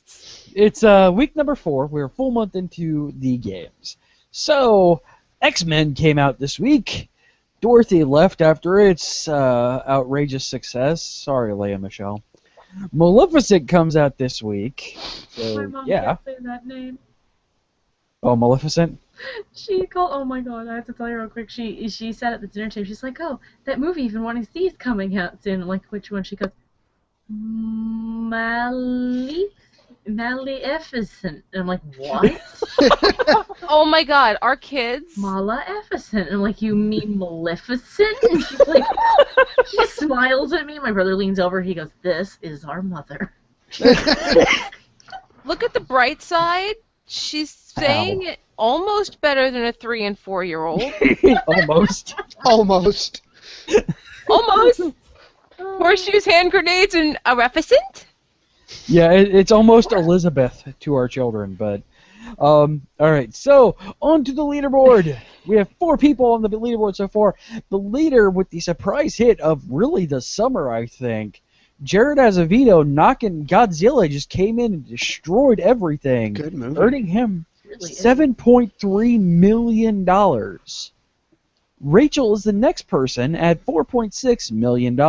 It's week number 4. We're a full month into the games. So, X-Men came out this week. Dorothy left after its outrageous success. Sorry, Leia Michelle. Maleficent comes out this week. So, My mom yeah. can't say that name. Oh, Maleficent? She called. Oh my god! I have to tell you real quick. She said at the dinner table. She's like, "Oh, that movie you've been wanting to see is coming out soon." I'm like, which one? She goes, Maleficent. And I'm like, what? Oh my god, our kids. Maleficent. And I'm like, you mean Maleficent? And she's like, she smiles at me. My brother leans over. He goes, this is our mother. Look at the bright side. She's saying it almost better than a 3 and 4-year-old. Almost. Almost. Almost. Horseshoes, hand grenades, and a Maleficent? Yeah, it's almost Elizabeth to our children, but all right. So on to the leaderboard. We have 4 people on the leaderboard so far. The leader with the surprise hit of really the summer, I think. Jared Azevedo knocking Godzilla just came in and destroyed everything, Good movie. earning him $7.3 million. Rachel is the next person at $4.6 million.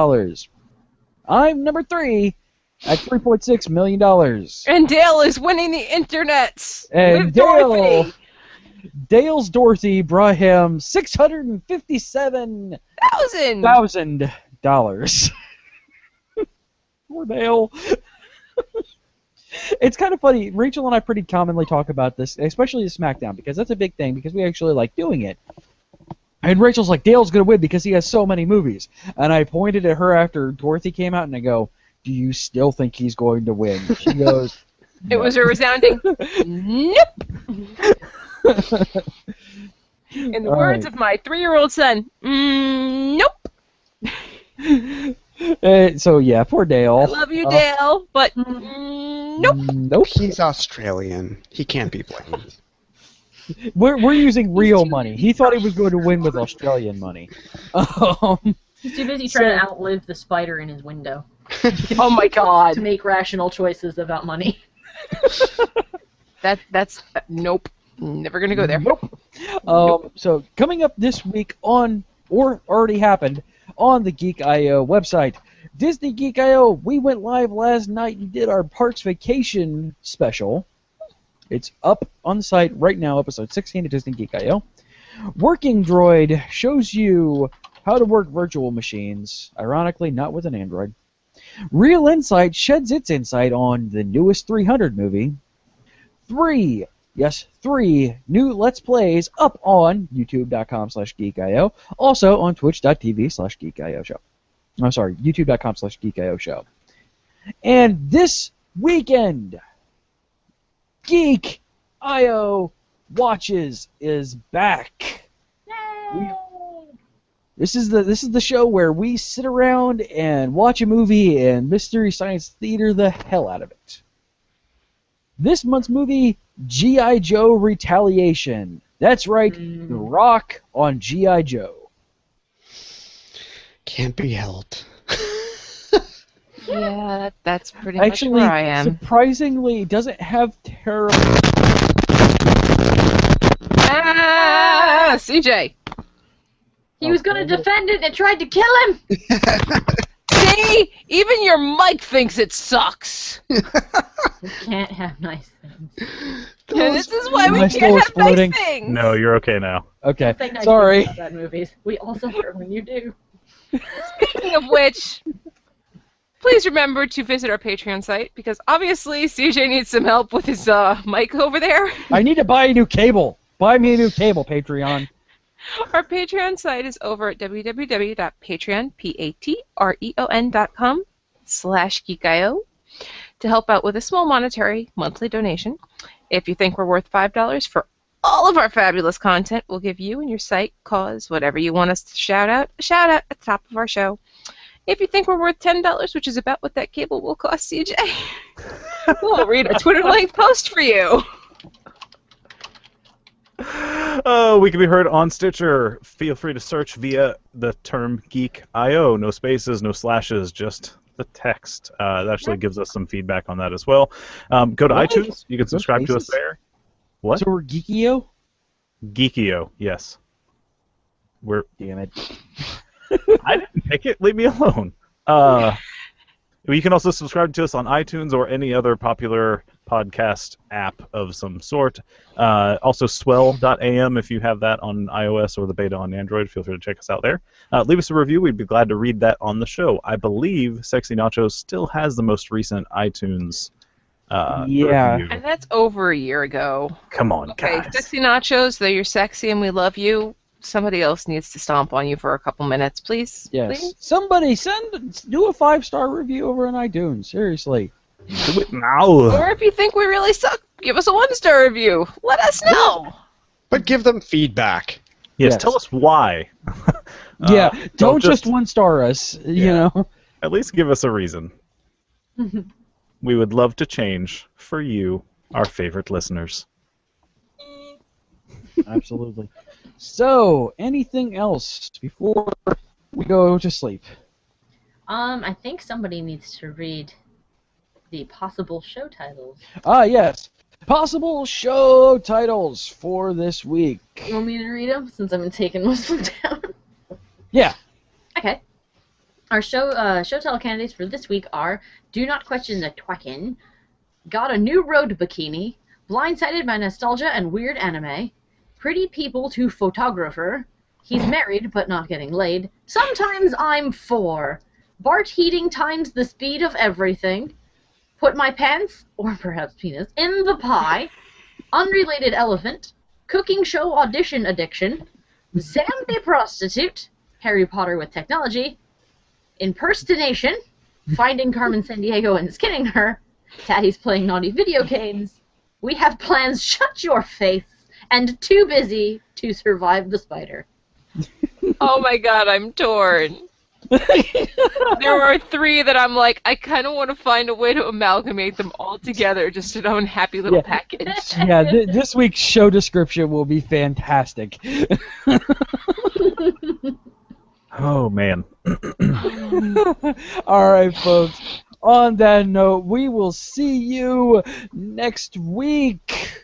I'm number 3. At $3.6 million. And Dale is winning the internets. And with Dorothy. Dale's Dorothy brought him $657,000. Poor Dale. It's kind of funny. Rachel and I pretty commonly talk about this, especially the SmackDown, because that's a big thing, because we actually like doing it. And Rachel's like, Dale's going to win because he has so many movies. And I pointed at her after Dorothy came out, and I go, do you still think he's going to win? She goes, It was a resounding nope. In the words of my 3-year-old son, nope. So yeah, poor Dale. I love you, Dale, but nope. Nope. He's Australian. He can't be blamed. We're using real money. He thought he was going to win with Australian money. He's too busy trying to outlive the spider in his window. Oh my god. To make rational choices about money. That's nope. Never gonna go there. Nope. So coming up this week on, or already happened, on the Geek.io website, Disney Geek.io, we went live last night and did our Parks Vacation special. It's up on the site right now, episode 16 of Disney Geek.io. Working Droid shows you how to work virtual machines, ironically not with an Android. Real Insight sheds its insight on the newest 300 movie. 3 new Let's Plays up on youtube.com/geekio. Also on twitch.tv/geekio show. I'm sorry, youtube.com/geekio show. And this weekend, Geek.io Watches is back. This is the show where we sit around and watch a movie and Mystery Science Theater the hell out of it. This month's movie, G.I. Joe Retaliation. That's right, The Rock on G.I. Joe. Can't be helped. Yeah, that's pretty much Actually, where I am. surprisingly, it doesn't have terrible... Ah, CJ! He was going to defend it and tried to kill him! See? Even your mic thinks it sucks. We can't have nice things. And this is why we Am I can't still have exploding? nice things. No, you're okay now. Okay, Say nice sorry. things about movies. We also heard when you do. Speaking of which, please remember to visit our Patreon site, because obviously CJ needs some help with his mic over there. I need to buy a new cable. Buy me a new cable, Patreon. Our Patreon site is over at www.patreon.com/geekio to help out with a small monetary monthly donation. If you think we're worth $5 for all of our fabulous content, we'll give you and your site, cause, whatever you want us to shout out, a shout out at the top of our show. If you think we're worth $10, which is about what that cable will cost CJ, we'll read a Twitter-length post for you. We can be heard on Stitcher. Feel free to search via the term Geek.io. No spaces, no slashes, just the text. It actually gives us some feedback on that as well. Go to Really? iTunes. You can subscribe to us spaces? there. What? So we're Geekio? Geekio, yes. We're. Damn it. I didn't pick it. Leave me alone. You can also subscribe to us on iTunes or any other popular podcast app of some sort. Also, swell.am if you have that on iOS or the beta on Android. Feel free to check us out there. Leave us a review. We'd be glad to read that on the show. I believe Sexy Nachos still has the most recent iTunes review. And that's over a year ago. Come on, Okay, guys. Sexy Nachos, though you're sexy and we love you, somebody else needs to stomp on you for a couple minutes, please. Yes. Please? Somebody do a 5-star review over on iTunes. Seriously. Do it now. Or if you think we really suck, give us a 1-star review. Let us know. But give them feedback. Yes, Yes. tell us why. Yeah, don't just just 1-star us, you Yeah. know. At least give us a reason. We would love to change for you, our favorite listeners. Absolutely. So, anything else before we go to sleep? I think somebody needs to read the possible show titles. Ah, yes. Possible show titles for this week. You want me to read them since I've been taking most of them down? Yeah. Okay. Our show title candidates for this week are Do Not Question the Twacken, Got a New Road Bikini, Blindsided by Nostalgia and Weird Anime, Pretty People to Photographer, He's Married but Not Getting Laid, Sometimes I'm 4, Bart Heating Times the Speed of Everything, Put My Pants, or perhaps penis, in the Pie, Unrelated Elephant, Cooking Show Audition Addiction, Sam the Prostitute, Harry Potter with Technology, Impersonation, Finding Carmen Sandiego and Skinning Her, Daddy's Playing Naughty Video Games, We Have Plans, Shut Your Face, and Too Busy to Survive the Spider. Oh my god, I'm torn. There are 3 that I'm like, I kind of want to find a way to amalgamate them all together just in one happy little package. Yeah, this week's show description will be fantastic. Oh, man. All right, folks. On that note, we will see you next week.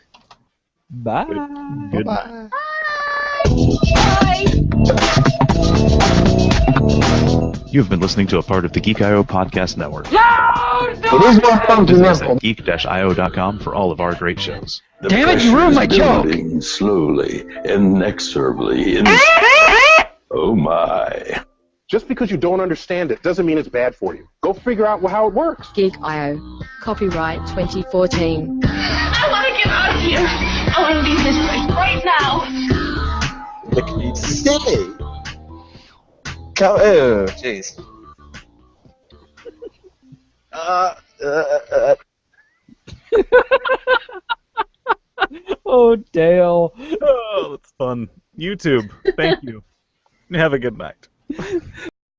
Bye. Good Bye. You've been listening to a part of the Geek.io podcast network. It is one funky Visit us at nipple. geek-io.com for all of our great shows. Damn it, you ruined my joke! Slowly, inexorably. Oh my. Just because you don't understand it doesn't mean it's bad for you. Go figure out how it works. Geek.io. Copyright 2014. I want to get out of here. I want to leave this place right now. Look at you silly. Oh, jeez. Oh, Dale. Oh, that's fun. YouTube, thank you. Have a good night.